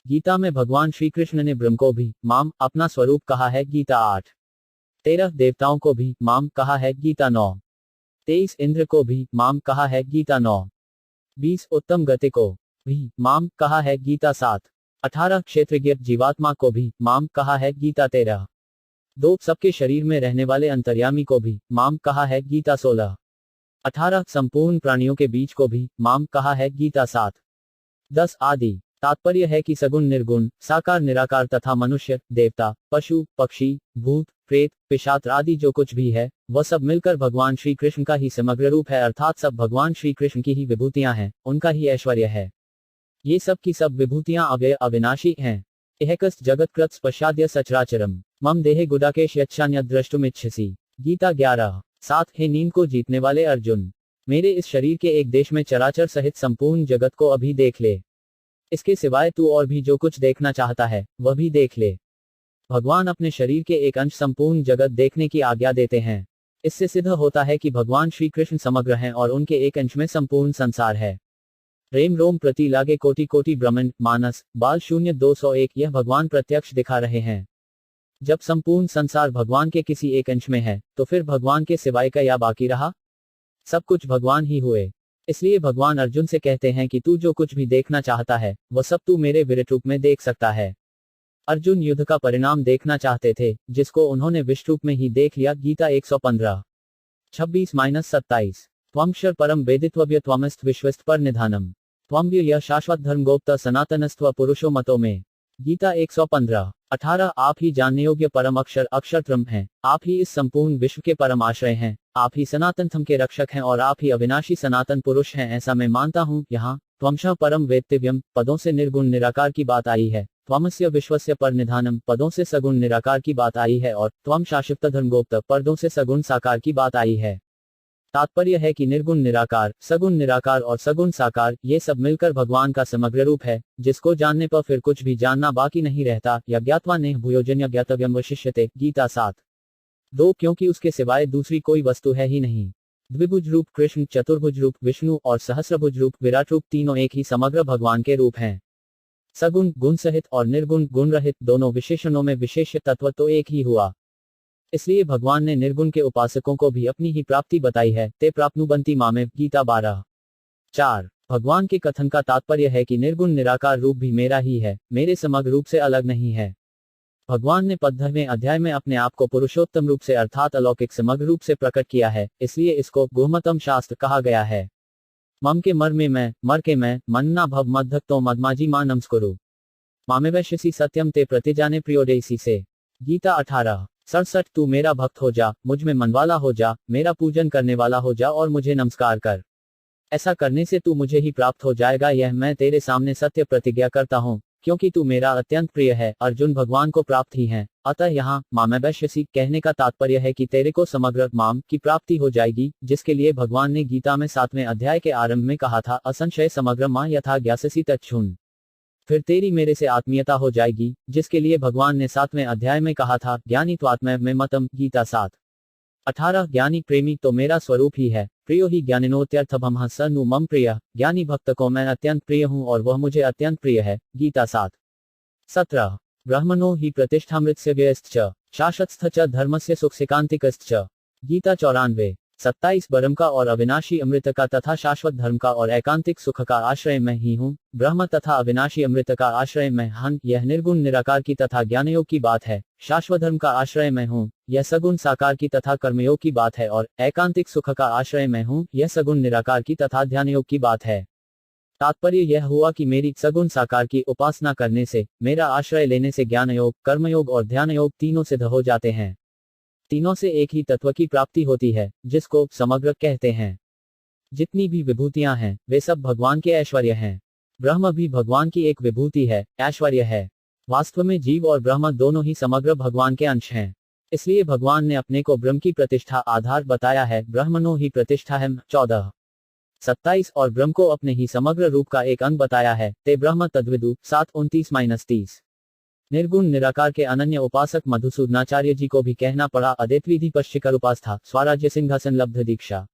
गीता में भगवान श्री कृष्ण ने ब्रह्म को भी माम अपना स्वरूप कहा है। गीता 8:13 देवताओं को भी माम कहा है। गीता 9:23 इंद्र को भी माम कहा है। गीता 9:20 उत्तम गति को भी माम कहा है। गीता 7:18 क्षेत्रज्ञ जीवात्मा को भी माम कहा है। गीता 13:2 सबके शरीर में रहने वाले अंतर्यामी को भी माम कहा है। गीता 16:18 संपूर्ण प्राणियों के बीच को भी माम कहा है। गीता 7:10 आदि। तात्पर्य है कि सगुण निर्गुण, साकार निराकार तथा मनुष्य, देवता, पशु, पक्षी, भूत, प्रेत, पिशाच आदि जो कुछ भी है वह सब मिलकर भगवान श्री कृष्ण का ही समग्र रूप है अर्थात सब भगवान श्री कृष्ण की ही विभूतियां हैं, उनका ही ऐश्वर्य है। ये सब की सब विभूतियां अव्यय अविनाशी हैं। इहकस् जगत्कृत पश्चाद्य सचराचरम मम देहे गुडाकेश यच्छान्य द्रष्टुमिच्छसि। गीता 11:7। हे नींद को जीतने वाले अर्जुन, मेरे इस शरीर के एक देश में चराचर सहित संपूर्ण जगत को अभी देख ले। इसके सिवाय तू और भी जो कुछ देखना चाहता है वह भी देख ले। भगवान अपने शरीर के एक अंश संपूर्ण जगत देखने की आज्ञा देते हैं। इससे सिद्ध होता है कि भगवान श्री कृष्ण समग्र हैं और उनके एक अंश में संपूर्ण संसार है। रेम रोम प्रति लागे कोटि कोटि ब्रह्मांड मानस बाल 0201। यह भगवान प्रत्यक्ष दिखा रहे हैं। जब संपूर्ण संसार भगवान के किसी एक अंश में है तो फिर भगवान के सिवाय क्या बाकी रहा? सब कुछ भगवान ही हुए। इसलिए भगवान अर्जुन से कहते हैं कि तू जो कुछ भी देखना चाहता है वह सब तू मेरे विराट रूप में देख सकता है। अर्जुन युद्ध का परिणाम देखना चाहते थे जिसको उन्होंने विश्व रूप में ही देख लिया। गीता 115 26-27। त्वमक्षर परम वेदित्वव्य त्वमस्त विश्वस्त पर निधानम त्वम्य यह शाश्वत धर्मगोप्त सनातनस्त्व पुरुषो मतो में। गीता 115:18। आप ही जानने योग्य परम अक्षर अक्षरत्रम हैं। आप ही इस संपूर्ण विश्व के परम आश्रय हैं। आप ही सनातन थम के रक्षक हैं और आप ही अविनाशी सनातन पुरुष हैं, ऐसा मैं मानता हूँ। यहाँ त्वमशः परम वेत्तव्यम पदों से निर्गुण निराकार की बात आई है। त्वमस्य विश्वस्य पर निधानम पदों से सगुण निराकार की बात आई है और त्वम शाश्वत धर्मगोप्त पदों से सगुण साकार की बात आई है। तात्पर्य है कि निर्गुण निराकार, सगुण निराकार और सगुण साकार ये सब मिलकर भगवान का समग्र रूप है, जिसको जानने पर फिर कुछ भी जानना बाकी नहीं रहता। यज्ञात्वा नेह भूयोजन यज्ञातव्यम वशिष्यते। गीता 7:2। क्योंकि उसके सिवाय दूसरी कोई वस्तु है ही नहीं। द्विभुज रूप कृष्ण, चतुर्भुज रूप विष्णु और सहस्रभुज रूप विराट रूप तीनों एक ही समग्र भगवान के रूप हैं। सगुण गुण सहित और निर्गुण गुण रहित दोनों विशेषणों में विशेष तत्व तो एक ही हुआ। इसलिए भगवान ने निर्गुण के उपासकों को भी अपनी ही प्राप्ति बताई है। ते प्राप्नुबंती मामे। गीता 12:4। भगवान के कथन का तात्पर्य है कि निर्गुण निराकार रूप भी मेरा ही है, मेरे समग्र रूप से अलग नहीं है। भगवान ने 15वें अध्याय में अपने आप को पुरुषोत्तम रूप से अर्थात अलौकिक समग्र रूप से प्रकट किया है, इसलिए इसको गुह्मतम शास्त्र कहा गया है। मम के मर में मैं, मर के मैं, मन्ना भव मद्धक्तो मदमाजी मा नमस्कुरु मामेवैश्यसी सत्यम ते प्रतिजाने प्रियोडेसी से। गीता 18:67। तू मेरा भक्त हो जा, मुझ में मनवाला हो जा, मेरा पूजन करने वाला हो जा और मुझे नमस्कार कर। ऐसा करने से तू मुझे ही प्राप्त हो जाएगा, यह मैं तेरे सामने सत्य प्रतिज्ञा करता हूँ, क्योंकि तू मेरा अत्यंत प्रिय है। अर्जुन भगवान को प्राप्त ही है, अतः यहाँ मामेवैश्यसी कहने का तात्पर्य है कि तेरे को समग्र माम की प्राप्ति हो जाएगी, जिसके लिए भगवान ने गीता में 7वें अध्याय के आरंभ में कहा था, असंशय समग्र मां यथा ज्ञास्यसि तच्छृणु। फिर तेरी मेरे से आत्मीयता हो जाएगी, जिसके लिए भगवान ने 7वें अध्याय में कहा था, ज्ञानी त्वात्मैव में मतम। गीता 7:18। ज्ञानी प्रेमी तो मेरा स्वरूप ही है, प्रियो ही ज्ञानिनोत्यर्थभमः स नु मम प्रिय। ज्ञानी भक्त को मैं अत्यंत प्रिय हूँ और वह मुझे अत्यंत प्रिय है। गीता 7:17। ब्रह्मणो ही प्रतिष्ठामृतस्य व्ययश्च शाश्वतस्थ च धर्मस्य सुखसिकान्तिकश्च। गीता 94:27। ब्रह्म का और अविनाशी अमृत का तथा शाश्वत धर्म का और एकांतिक सुख का आश्रय मैं ही हूँ। ब्रह्म तथा अविनाशी अमृत का आश्रय मैं हूँ, यह निर्गुण निराकार की तथा ज्ञानयोग की बात है। शाश्वत धर्म का आश्रय मैं हूँ, यह सगुण साकार की तथा कर्मयोग की बात है और एकांतिक सुख का आश्रय मैं हूँ, यह सगुण निराकार की तथा ध्यानयोग की बात है। तात्पर्य यह हुआ कि मेरी सगुण साकार की उपासना करने से, मेरा आश्रय लेने से ज्ञानयोग, कर्मयोग और ध्यानयोग तीनों सिद्ध हो जाते हैं। तीनों से एक ही तत्व की प्राप्ति होती है, जिसको समग्र कहते हैं। जितनी भी विभूतियां हैं वे सब भगवान के ऐश्वर्य हैं। ब्रह्म भी भगवान की एक विभूति है, ऐश्वर्य है। वास्तव में जीव और ब्रह्म दोनों ही समग्र भगवान के अंश हैं। इसलिए भगवान ने अपने को ब्रह्म की प्रतिष्ठा आधार बताया है। ब्रह्मणो ही प्रतिष्ठा है 14:27 और ब्रह्म को अपने ही समग्र रूप का एक अंग बताया है। ते ब्रह्म तद्विदु 7:29-30। निर्गुण निराकार के अनन्य उपासक मधुसूदनाचार्य जी को भी कहना पड़ा, अद्वैतविधि पश्चिकर उपास्था स्वराज्य सिंहासन लब्ध दीक्षा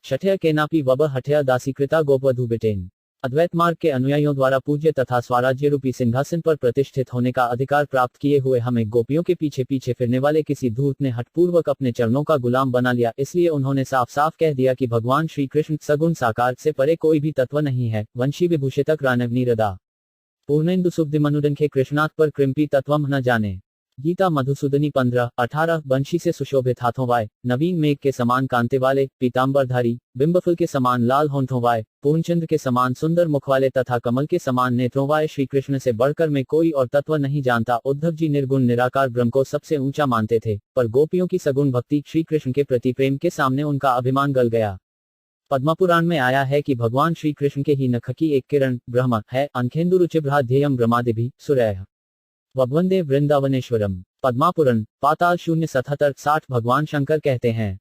शठय केनापि वब हठय दासीकृता गोपवधु बेटेन। अद्वैत मार्ग के अनुयायियों द्वारा पूज्य तथा स्वराज्य रूपी सिंहासन पर प्रतिष्ठित होने का अधिकार प्राप्त किए हुए हमें गोपियों के पीछे पीछे फिरने वाले किसी धूर्त ने हठपूर्वक अपने चरणों का गुलाम बना लिया। इसलिए उन्होंने साफ साफ कह दिया कि भगवान श्री कृष्ण सगुण साकार से परे कोई भी तत्व नहीं है। वंशी विभूषितक रानवनी रदा पूर्णेन्दु सुब्धिमनुडंखे कृष्णात् पर कृम्पी तत्वम न जाने। गीता मधुसूदनी 15:18। वंशी से सुशोभित हाथों वाय, नवीन मेघ के समान कांते वाले, पीतांबरधारी, बिंबफल के समान लाल होंठों वाय, पूर्णचंद्र के समान सुंदर मुख वाले तथा कमल के समान नेत्रों वाय श्री कृष्ण से बढ़कर मैं कोई और तत्व नहीं जानता। उद्धव जी निर्गुण निराकार ब्रह्म को सबसे ऊंचा मानते थे, पर गोपियों की सगुण भक्ति श्री कृष्ण के प्रति प्रेम के सामने उनका अभिमान गल गया। पद्मपुराण में आया है कि भगवान श्री कृष्ण के ही नख की एक किरण ब्रह्म है। अंखेन्दुरुचिभ्रा ध्येयम ब्रह्मादिभिः सूरयः। ववंदे वृंदावनेश्वरम। पद्मापुरन पाताल 07760। भगवान शंकर कहते हैं,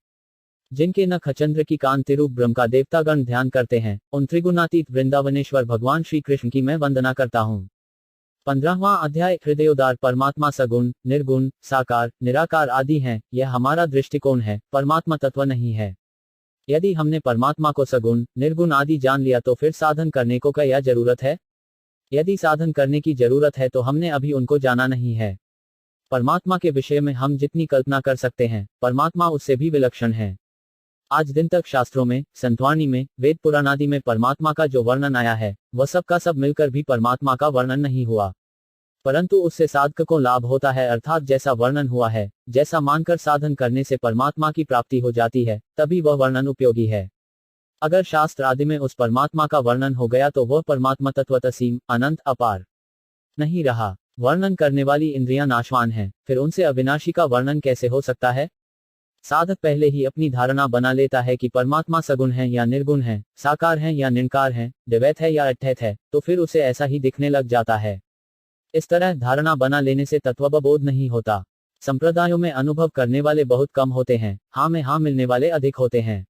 जिनके नख चंद्र की कांति रूप ब्रह्म का देवतागण ध्यान करते हैं, उन त्रिगुणातीत वृंदावनेश्वर भगवान श्री कृष्ण की मैं वंदना करता हूँ। 15वां अध्याय हृदयोदार परमात्मा सगुण, निर्गुण, साकार, निराकार आदि हैं। यह हमारा दृष्टिकोण है, परमात्मा तत्व नहीं है। यदि हमने परमात्मा को सगुण, निर्गुण आदि जान लिया तो फिर साधन करने को क्या जरूरत है? यदि साधन करने की जरूरत है तो हमने अभी उनको जाना नहीं है। परमात्मा के विषय में हम जितनी कल्पना कर सकते हैं, परमात्मा उससे भी विलक्षण है। आज दिन तक शास्त्रों में, संतवाणी में, वेद पुराण आदि में परमात्मा का जो वर्णन आया है, वह सब का सब मिलकर भी परमात्मा का वर्णन नहीं हुआ। परंतु उससे साधक को लाभ होता है, अर्थात जैसा वर्णन हुआ है, जैसा मानकर साधन करने से परमात्मा की प्राप्ति हो जाती है, तभी वह वर्णन उपयोगी है। अगर शास्त्र आदि में उस परमात्मा का वर्णन हो गया तो वह परमात्मा तत्व असीम, अनंत, अपार नहीं रहा। वर्णन करने वाली इंद्रियां नाशवान हैं, फिर उनसे अविनाशी का वर्णन कैसे हो सकता है? साधक पहले ही अपनी धारणा बना लेता है कि परमात्मा सगुण है या निर्गुण है, साकार है या निराकार है, द्वैत है या अद्वैत है, तो फिर उसे ऐसा ही दिखने लग जाता है। इस तरह धारणा बना लेने से तत्वबोध नहीं होता। संप्रदायों में अनुभव करने वाले बहुत कम होते हैं, हाँ में हाँ मिलने वाले अधिक होते हैं।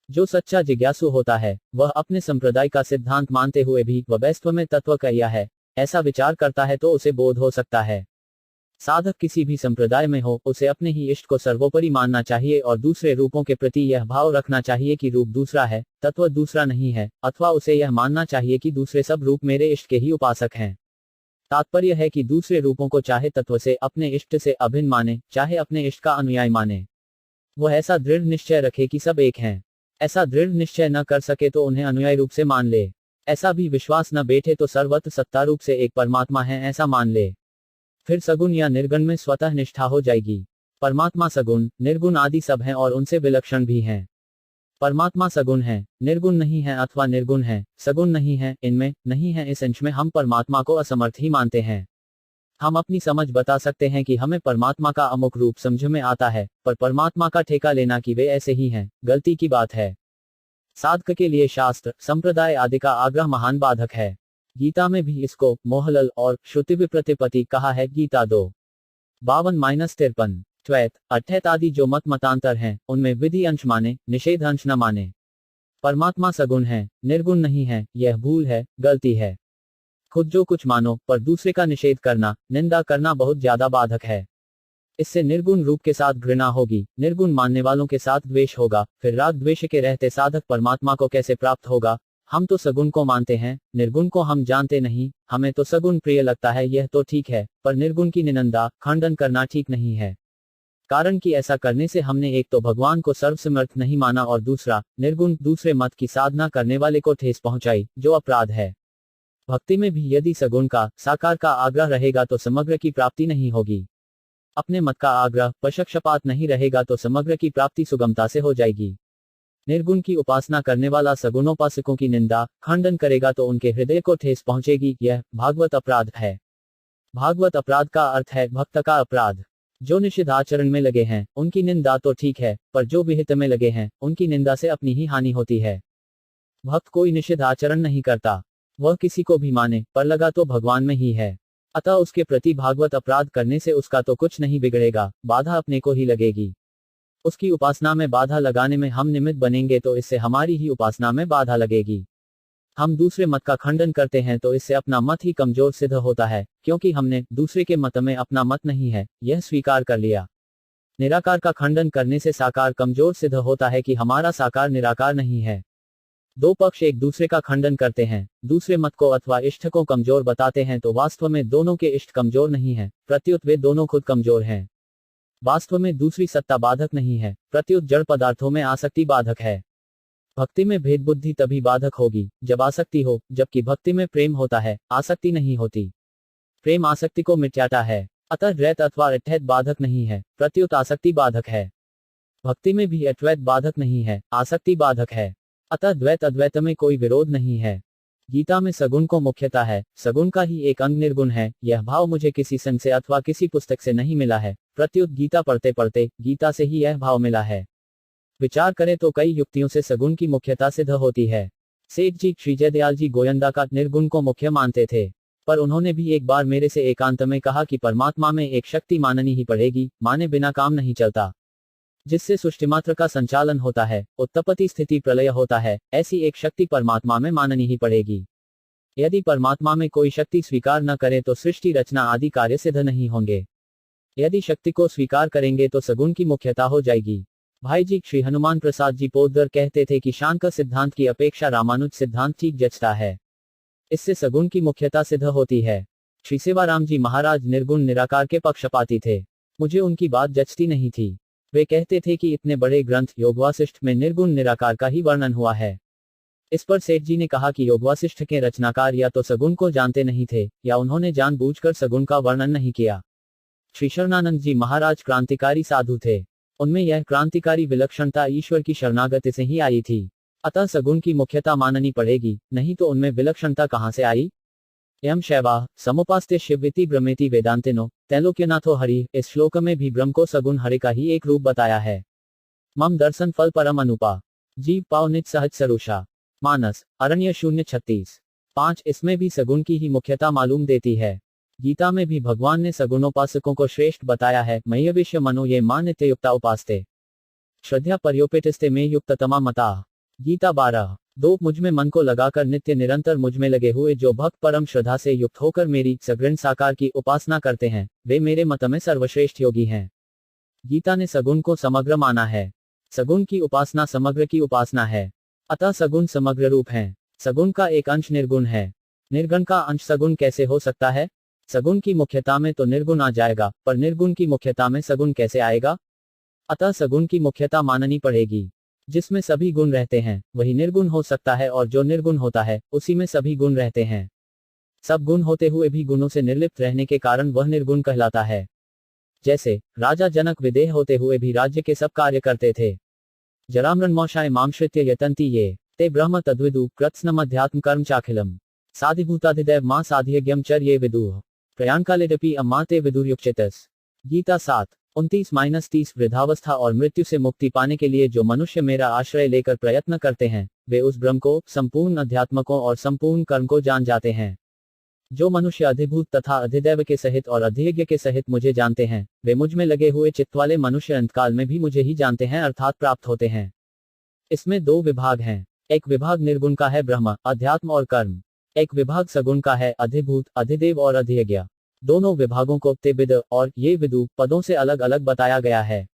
जो सच्चा जिज्ञासु होता है, वह अपने संप्रदाय का सिद्धांत मानते हुए भी वह वास्तव में तत्व क्या है, ऐसा विचार करता है तो उसे बोध हो सकता है। साधक किसी भी संप्रदाय में हो, उसे अपने ही इष्ट को सर्वोपरि मानना चाहिए और दूसरे रूपों के प्रति यह भाव रखना चाहिए कि रूप दूसरा है, तत्व दूसरा नहीं है, अथवा उसे यह मानना चाहिए कि दूसरे सब रूप मेरे इष्ट के ही उपासक हैं। तात्पर्य है कि दूसरे रूपों को चाहे तत्व से, अपने इष्ट से अभिन्न माने, चाहे अपने इष्ट का अनुयायी माने। वह ऐसा दृढ़ निश्चय रखे कि सब एक हैं। ऐसा दृढ़ निश्चय न कर सके तो उन्हें अनुयायी रूप से मान ले। ऐसा भी विश्वास न बैठे तो सर्वत्र सत्ता रूप से एक परमात्मा है ऐसा मान ले। फिर सगुण या निर्गुण में स्वतः निष्ठा हो जाएगी। परमात्मा सगुण, निर्गुण आदि सब हैं और उनसे विलक्षण भी हैं। परमात्मा सगुण है, निर्गुण नहीं है, अथवा निर्गुण है, सगुण नहीं है, इनमें नहीं है, इस अंश में हम परमात्मा को असमर्थ ही मानते हैं। हम अपनी समझ बता सकते हैं कि हमें परमात्मा का अमुक रूप समझ में आता है, पर परमात्मा का ठेका लेना कि वे ऐसे ही हैं, गलती की बात है। साधक के लिए शास्त्र, संप्रदाय आदि का आग्रह महान बाधक है। गीता में भी इसको मोहलल और श्रुति विप्रतिपत्ति कहा है। गीता 2:52-53। द्वैत, अद्वैत आदि जो मतांतर हैं, उनमें विधि अंश माने, निषेध अंश न माने। परमात्मा सगुण है, निर्गुण नहीं है, यह भूल है, गलती है। खुद जो कुछ मानो पर दूसरे का निषेध करना, निंदा करना बहुत ज्यादा बाधक है। इससे निर्गुण रूप के साथ घृणा होगी, निर्गुण मानने वालों के साथ द्वेष होगा, फिर राग द्वेष के रहते साधक परमात्मा को कैसे प्राप्त होगा? हम तो सगुण को मानते हैं, निर्गुण को हम जानते नहीं। हमें तो सगुण प्रिय लगता है, यह तो ठीक है, पर निर्गुण की निंदा, खंडन करना ठीक नहीं है। कारण कि ऐसा करने से हमने एक तो भगवान को सर्वसमर्थ नहीं माना और दूसरा, निर्गुण दूसरे मत की साधना करने वाले को ठेस पहुंचाई, जो अपराध है। भक्ति में भी यदि सगुण का, साकार का आग्रह रहेगा तो समग्र की प्राप्ति नहीं होगी। अपने मत का आग्रह, पक्षपात नहीं रहेगा तो समग्र की प्राप्ति सुगमता से हो जाएगी। निर्गुण की उपासना करने वाला सगुणोपासकों की निंदा, खंडन करेगा तो उनके हृदय को ठेस पहुंचेगी। यह भागवत अपराध है। भागवत अपराध का अर्थ है भक्त का अपराध। जो निषिद्ध आचरण में लगे हैं, उनकी निंदा तो ठीक है, पर जो विहित में लगे हैं, उनकी निंदा से अपनी ही हानि होती है। भक्त कोई निषिद्ध आचरण नहीं करता, वह किसी को भी माने, पर लगा तो भगवान में ही है। अतः उसके प्रति भागवत अपराध करने से उसका तो कुछ नहीं बिगड़ेगा, बाधा अपने को ही लगेगी। उसकी उपासना में बाधा लगाने में हम निमित्त बनेंगे तो इससे हमारी ही उपासना में बाधा लगेगी। हम दूसरे मत का खंडन करते हैं तो इससे अपना मत ही कमजोर सिद्ध होता है, क्योंकि हमने दूसरे के मत में अपना मत नहीं है, यह स्वीकार कर लिया। निराकार का खंडन करने से साकार कमजोर सिद्ध होता है कि हमारा साकार निराकार नहीं है। दो पक्ष एक दूसरे का खंडन करते हैं, दूसरे मत को अथवा इष्ट को कमजोर बताते हैं तो वास्तव में दोनों के इष्ट कमजोर नहीं है, प्रत्युत वे दोनों खुद कमजोर हैं। वास्तव में दूसरी सत्ता बाधक नहीं है, प्रत्युत जड़ पदार्थों में आसक्ति बाधक है। भक्ति में भेद बुद्धि तभी बाधक होगी जब आसक्ति हो, जबकि भक्ति में प्रेम होता है, आसक्ति नहीं होती। प्रेम आसक्ति को मिटाता है। अतः द्वैत अथवा अद्वैत बाधक नहीं है, प्रत्युत आसक्ति बाधक है। भक्ति में भी अद्वैत बाधक नहीं है, आसक्ति बाधक है। अतः द्वैत अद्वैत में कोई विरोध नहीं है। गीता में सगुण को मुख्यता है, सगुण का ही एक अंग निर्गुण है। यह भाव मुझे किसी संघ से अथवा किसी पुस्तक से नहीं मिला है, प्रत्युत गीता पढ़ते पढ़ते गीता से ही यह भाव मिला है। विचार करें तो कई युक्तियों से सगुण की मुख्यता सिद्ध होती है। सेठ जी श्री जयदयाल जी गोयंदा का निर्गुण को मुख्य मानते थे। पर उन्होंने भी एक बार मेरे से एकांत में कहा कि परमात्मा में एक शक्ति माननी ही पड़ेगी, माने बिना काम नहीं चलता, जिससे सृष्टिमात्र का संचालन होता है, उत्पत्ति स्थिति प्रलय होता है, ऐसी एक शक्ति परमात्मा में माननी ही पड़ेगी। यदि परमात्मा में कोई शक्ति स्वीकार न करे तो सृष्टि रचना आदि कार्य सिद्ध नहीं होंगे। यदि शक्ति को स्वीकार करेंगे तो सगुण की मुख्यता हो जाएगी। भाई जी श्री हनुमान प्रसाद जी पोद्दार कहते थे कि शांकर सिद्धांत की अपेक्षा रामानुज सिद्धांत ठीक जचता है, इससे सगुण की मुख्यता सिद्ध होती है। श्री सेवाराम जी महाराज निर्गुण निराकार के पक्षपाती थे, मुझे उनकी बात जचती नहीं थी। वे कहते थे कि इतने बड़े ग्रंथ योगवासिष्ठ में निर्गुण निराकार का ही वर्णन हुआ है। इस पर सेठ जी ने कहा कि योगवासिष्ठ के रचनाकार या तो सगुण को जानते नहीं थे या उन्होंने जानबूझकर सगुण का वर्णन नहीं किया। श्री शरणानंद जी महाराज क्रांतिकारी साधु थे, उनमें यह क्रांतिकारी विलक्षणता ईश्वर की शरणागति से ही आई थी, अतः सगुण की मुख्यता माननी पड़ेगी, नहीं तो उनमें विलक्षणता कहां से आई। यम शैवा समुपास्ते शिवविति ब्रह्मेति वेदांतिनो तैलोक्यनाथो हरि। इस श्लोक में भी ब्रह्म को सगुण हरि का ही एक रूप बताया है। मम दर्शन फल परम अनुपा जीव पाव निज सहज सरुषा। मानस अरण्य 0:36-5 इसमें भी सगुण की ही मुख्यता मालूम देती है। गीता में भी भगवान ने सगुणोपासकों को श्रेष्ठ बताया है। मय्यविष्य मनो ये मा नित्य युक्ता उपास्ते श्रद्धा पर्योपेटिस्ते में युक्ततमा मता। गीता 12:2 मुझ में मन को लगाकर नित्य निरंतर मुझ में लगे हुए जो भक्त परम श्रद्धा से युक्त होकर मेरी सगुण साकार की उपासना करते हैं, वे मेरे मत में सर्वश्रेष्ठ योगी हैं। गीता ने सगुण को समग्र माना है। सगुण की उपासना समग्र की उपासना है, अतः सगुण समग्र रूप हैं। सगुण का एक अंश निर्गुण है, निर्गुण का अंश सगुण कैसे हो सकता है। सगुण की मुख्यता में तो निर्गुण आ जाएगा, पर निर्गुण की मुख्यता में सगुण कैसे आएगा। अतः सगुण की मुख्यता माननी पड़ेगी। जिसमें सभी गुण रहते हैं वही निर्गुण हो सकता है, और जो निर्गुण होता है उसी में सभी गुण रहते हैं। सब गुण होते हुए भी गुणों से निर्लिप्त रहने के कारण वह निर्गुण कहलाता है। जैसे राजा जनक विदेह होते हुए भी राज्य के सब कार्य करते थे। जरामृण्मोषाय मामश्रित्य यतन्ति ये ते ब्रह्म तद्विदु कृत्स्नमध्यात्म कर्म चाखिलम साधिभूताधिदैव मां साधियज्ञम चर ये विदुः प्रयाणकालेदपि अम्मा ते विदुर्युक्चितस्। गीता 7:29-30 वृद्धावस्था और मृत्यु से मुक्ति पाने के लिए जो मनुष्य मेरा आश्रय लेकर प्रयत्न करते हैं, वे उस ब्रह्म को, संपूर्ण अध्यात्मकों और संपूर्ण कर्म को जान जाते हैं। जो मनुष्य अधिभूत तथा अधिदैव के सहित और अधियज्ञ के सहित मुझे जानते हैं, वे मुझ में लगे हुए चित्त वाले मनुष्य अंतकाल में भी मुझे ही जानते हैं, अर्थात प्राप्त होते हैं। इसमें दो विभाग हैं। एक विभाग निर्गुण का है, ब्रह्म, अध्यात्म और कर्म। एक विभाग सगुण का है, अधिभूत, अधिदेव और अधियज्ञ। दोनों विभागों को ते विद और ये विदु पदों से अलग अलग बताया गया है।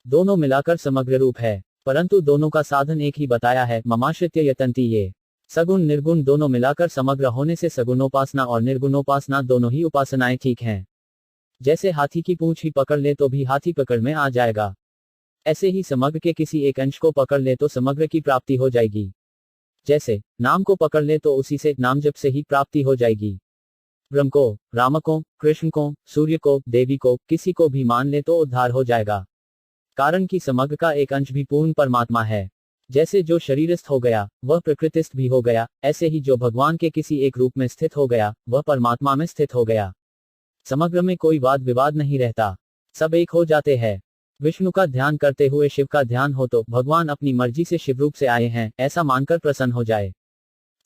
दोनों मिलाकर समग्र रूप है, परंतु दोनों का साधन एक ही बताया है, ममाश्रित्य यतन्ति ये। सगुण निर्गुण दोनों मिलाकर समग्र होने से सगुणोपासना और निर्गुणोपासना दोनों ही उपासनाएं ठीक हैं। जैसे हाथी की पूंछ ही पकड़ ले तो भी हाथी पकड़ में आ जाएगा, ऐसे ही समग्र के किसी एक अंश को पकड़ ले तो समग्र की प्राप्ति हो जाएगी। जैसे नाम को पकड़ ले तो उसी से नाम जप से ही प्राप्ति हो जाएगी। ब्रह्म को, राम को, कृष्ण को, सूर्य को, देवी को, किसी को भी मान ले तो उद्धार हो जाएगा। कारण कि समग्र का एक अंश भी पूर्ण परमात्मा है। जैसे जो शरीरस्थ हो गया वह प्रकृतिस्थ भी हो गया, ऐसे ही जो भगवान के किसी एक रूप में स्थित हो गया वह परमात्मा में स्थित हो गया। समग्र में कोई वाद विवाद नहीं रहता, सब एक हो जाते हैं। विष्णु का ध्यान करते हुए शिव का ध्यान हो तो भगवान अपनी मर्जी से शिव रूप से आए हैं, ऐसा मानकर प्रसन्न हो जाए।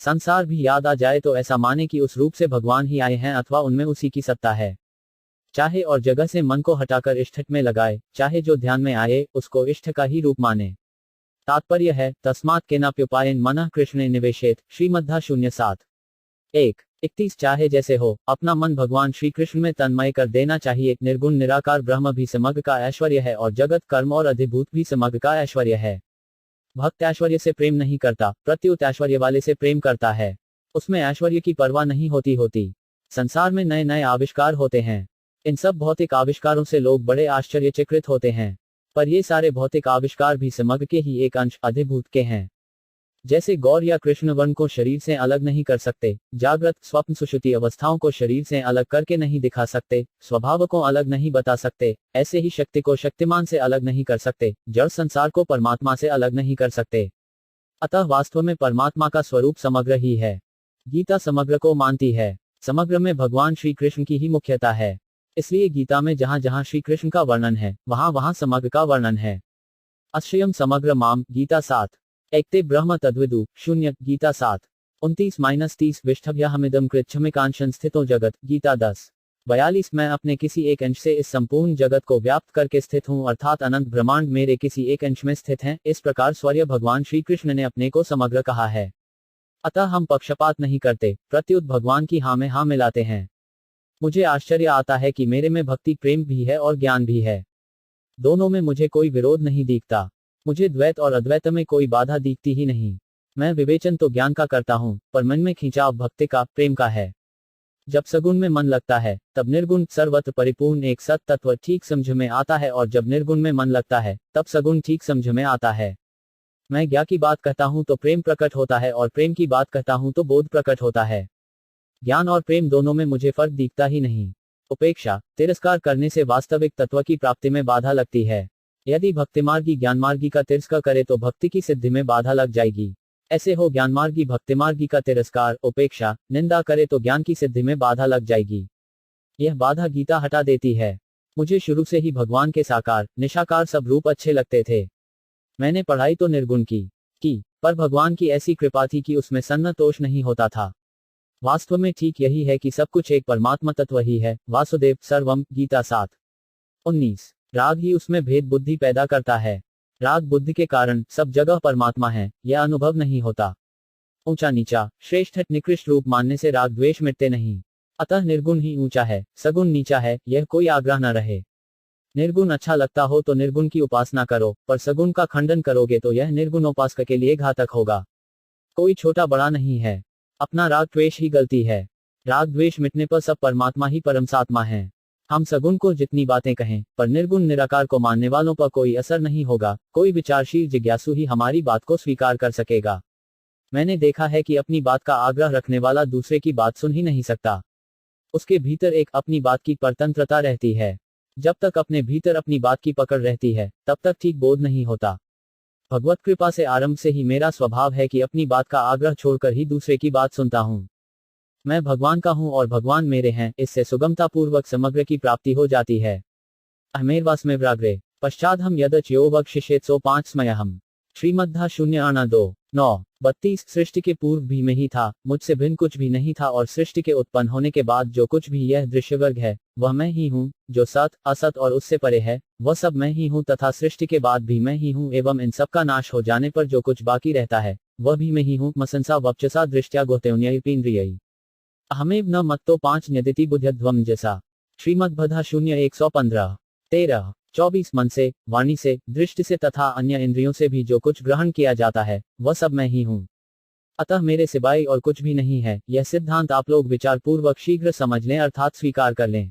संसार भी याद आ जाए तो ऐसा माने कि उस रूप से भगवान ही आए हैं अथवा उनमें उसी की सत्ता है। चाहे और जगह से मन को हटाकर इष्ट में लगाए, चाहे जो ध्यान में आए उसको इष्ट का ही रूप माने। तात्पर्य है तस्मात् केनाप्युपायेन मनः कृष्णे निवेशेत। श्रीमद्धा 0:7-1-31 चाहे जैसे हो अपना मन भगवान श्री कृष्ण में तन्मय कर देना चाहिए। निर्गुण निराकार ब्रह्म भी समग्र का ऐश्वर्य है और जगत कर्म और अधिभूत भी समग्र का ऐश्वर्य है। भक्त ऐश्वर्य से प्रेम नहीं करता, प्रत्युत ऐश्वर्य वाले से प्रेम करता है। उसमें ऐश्वर्य की परवाह नहीं होती। संसार में नए नए आविष्कार होते हैं, इन सब भौतिक आविष्कारों से लोग बड़े आश्चर्यचकित होते हैं, पर ये सारे भौतिक आविष्कार भी समग्र के ही एक अंश अधिभूत के हैं। जैसे गौर या कृष्ण वर्ण को शरीर से अलग नहीं कर सकते, जागृत स्वप्न सुषुप्ति अवस्थाओं को शरीर से अलग करके नहीं दिखा सकते, स्वभाव को अलग नहीं बता सकते, ऐसे ही शक्ति को शक्तिमान से अलग नहीं कर सकते, जड़ संसार को परमात्मा से अलग नहीं कर सकते। अतः वास्तव में परमात्मा का स्वरूप समग्र ही है। गीता समग्र को मानती है, समग्र में भगवान श्री कृष्ण की ही मुख्यता है। इसलिए गीता में जहां जहां श्री कृष्ण का वर्णन है वहां वहां समग्र का वर्णन है। अश्रयम समग्र माम। गीता 7:1 ब्रह्म तद्विदु 0। गीता 7 29-30 विष्ठभ्याहमिदं कृच्छ्रमिकांशं स्थितो जगत। गीता 10:42 मैं अपने किसी एक अंश से इस संपूर्ण जगत को व्याप्त करके स्थित हूँ, अर्थात अनंत ब्रह्मांड मेरे किसी एक अंश में स्थित हैं। इस प्रकार स्वयं भगवान श्री कृष्ण ने अपने को समग्र कहा है। अतः हम पक्षपात नहीं करते, प्रत्युत भगवान की हाँ में हाँ मिलाते हैं। मुझे आश्चर्य आता है कि मेरे में भक्ति प्रेम भी है और ज्ञान भी है। दोनों में मुझे कोई विरोध नहीं दिखता। मुझे द्वैत और अद्वैत में कोई बाधा दिखती ही नहीं। मैं विवेचन तो ज्ञान का करता हूँ, पर मन में खिंचाव भक्ति का, प्रेम का है। जब सगुण में मन लगता है तब निर्गुण सर्वत्र परिपूर्ण एक सत तत्व ठीक समझ में आता है, और जब निर्गुण में मन लगता है तब सगुण ठीक समझ में आता है। मैं ज्ञान की बात कहता हूं तो प्रेम प्रकट होता है, और प्रेम की बात कहता हूं तो बोध प्रकट होता है। ज्ञान और प्रेम दोनों में मुझे फर्क दिखता ही नहीं। उपेक्षा तिरस्कार करने से वास्तविक तत्व की प्राप्ति में बाधा लगती है। यदि भक्तिमार्गी ज्ञानमार्गी का तिरस्कार करे तो भक्ति की सिद्धि में बाधा लग जाएगी। ऐसे हो ज्ञानमार्गी भक्तिमार्गी का तिरस्कार उपेक्षा निंदा करे तो ज्ञान की सिद्धि में बाधा लग जाएगी। यह बाधा गीता हटा देती है। मुझे शुरू से ही भगवान के साकार निशाकार सब रूप अच्छे लगते थे। मैंने पढ़ाई तो निर्गुण की, पर भगवान की ऐसी कृपा थी कि उसमें सन्नतोष नहीं होता था। वास्तव में ठीक यही है कि सब कुछ एक परमात्मा तत्व ही है। वासुदेव सर्वम। गीता 7:19 राग ही उसमें भेद बुद्धि पैदा करता है। राग बुद्धि के कारण सब जगह परमात्मा है, यह अनुभव नहीं होता। ऊंचा नीचा श्रेष्ठ निकृष्ट रूप मानने से राग द्वेष मिटते नहीं। अतः निर्गुण ही ऊंचा है, सगुण नीचा है, यह कोई आग्रह न रहे। निर्गुण अच्छा लगता हो तो निर्गुण की उपासना करो, पर सगुण का खंडन करोगे तो यह निर्गुणोपासक के लिए घातक होगा। कोई छोटा बड़ा नहीं है, अपना राग द्वेष ही गलती है। राग द्वेष मिटने पर सब परमात्मा ही परमसात्मा है। हम सगुण को जितनी बातें कहें, पर निर्गुण निराकार को मानने वालों पर कोई असर नहीं होगा। कोई विचारशील जिज्ञासु ही हमारी बात को स्वीकार कर सकेगा। मैंने देखा है कि अपनी बात का आग्रह रखने वाला दूसरे की बात सुन ही नहीं सकता। उसके भीतर एक अपनी बात की परतंत्रता रहती है। जब तक अपने भीतर अपनी बात की पकड़ रहती है तब तक ठीक बोध नहीं होता। भगवत कृपा से आरंभ से ही मेरा स्वभाव है कि अपनी बात का आग्रह छोड़कर ही दूसरे की बात सुनता हूँ। मैं भगवान का हूँ और भगवान मेरे हैं, इससे सुगमता पूर्वक समग्र की प्राप्ति हो जाती है। अहमेर्वास्मे व्राग्रे पश्चात हम यदच यो वक्षिषेत सो 5 स्मयहम। श्रीमद्धा 0:2-9-32 सृष्टि के पूर्व भी मैं ही था, मुझसे भिन्न कुछ भी नहीं था, और सृष्टि के उत्पन्न होने के बाद जो कुछ भी यह दृश्यवर्ग है वह मैं ही हूँ। जो सत असत और उससे परे है वह सब मैं ही हूँ, तथा सृष्टि के बाद भी मैं ही हूँ, एवं इन सब का नाश हो जाने पर जो कुछ बाकी रहता है वह भी मैं ही हूँ। मसंसा वक्षसा दृष्टया गोतेन्द्रियई अहमेव न मत्तो 5 न्यदिति बुद्ध्यध्वम जैसा। श्रीमद्भद्धा 0:115 13-24 मन से, वाणी से, दृष्टि से तथा अन्य इंद्रियों से भी जो कुछ ग्रहण किया जाता है वह सब मैं ही हूँ। अतः मेरे सिवाय और कुछ भी नहीं है। यह सिद्धांत आप लोग विचार पूर्वक शीघ्र समझ लें, अर्थात स्वीकार कर लें।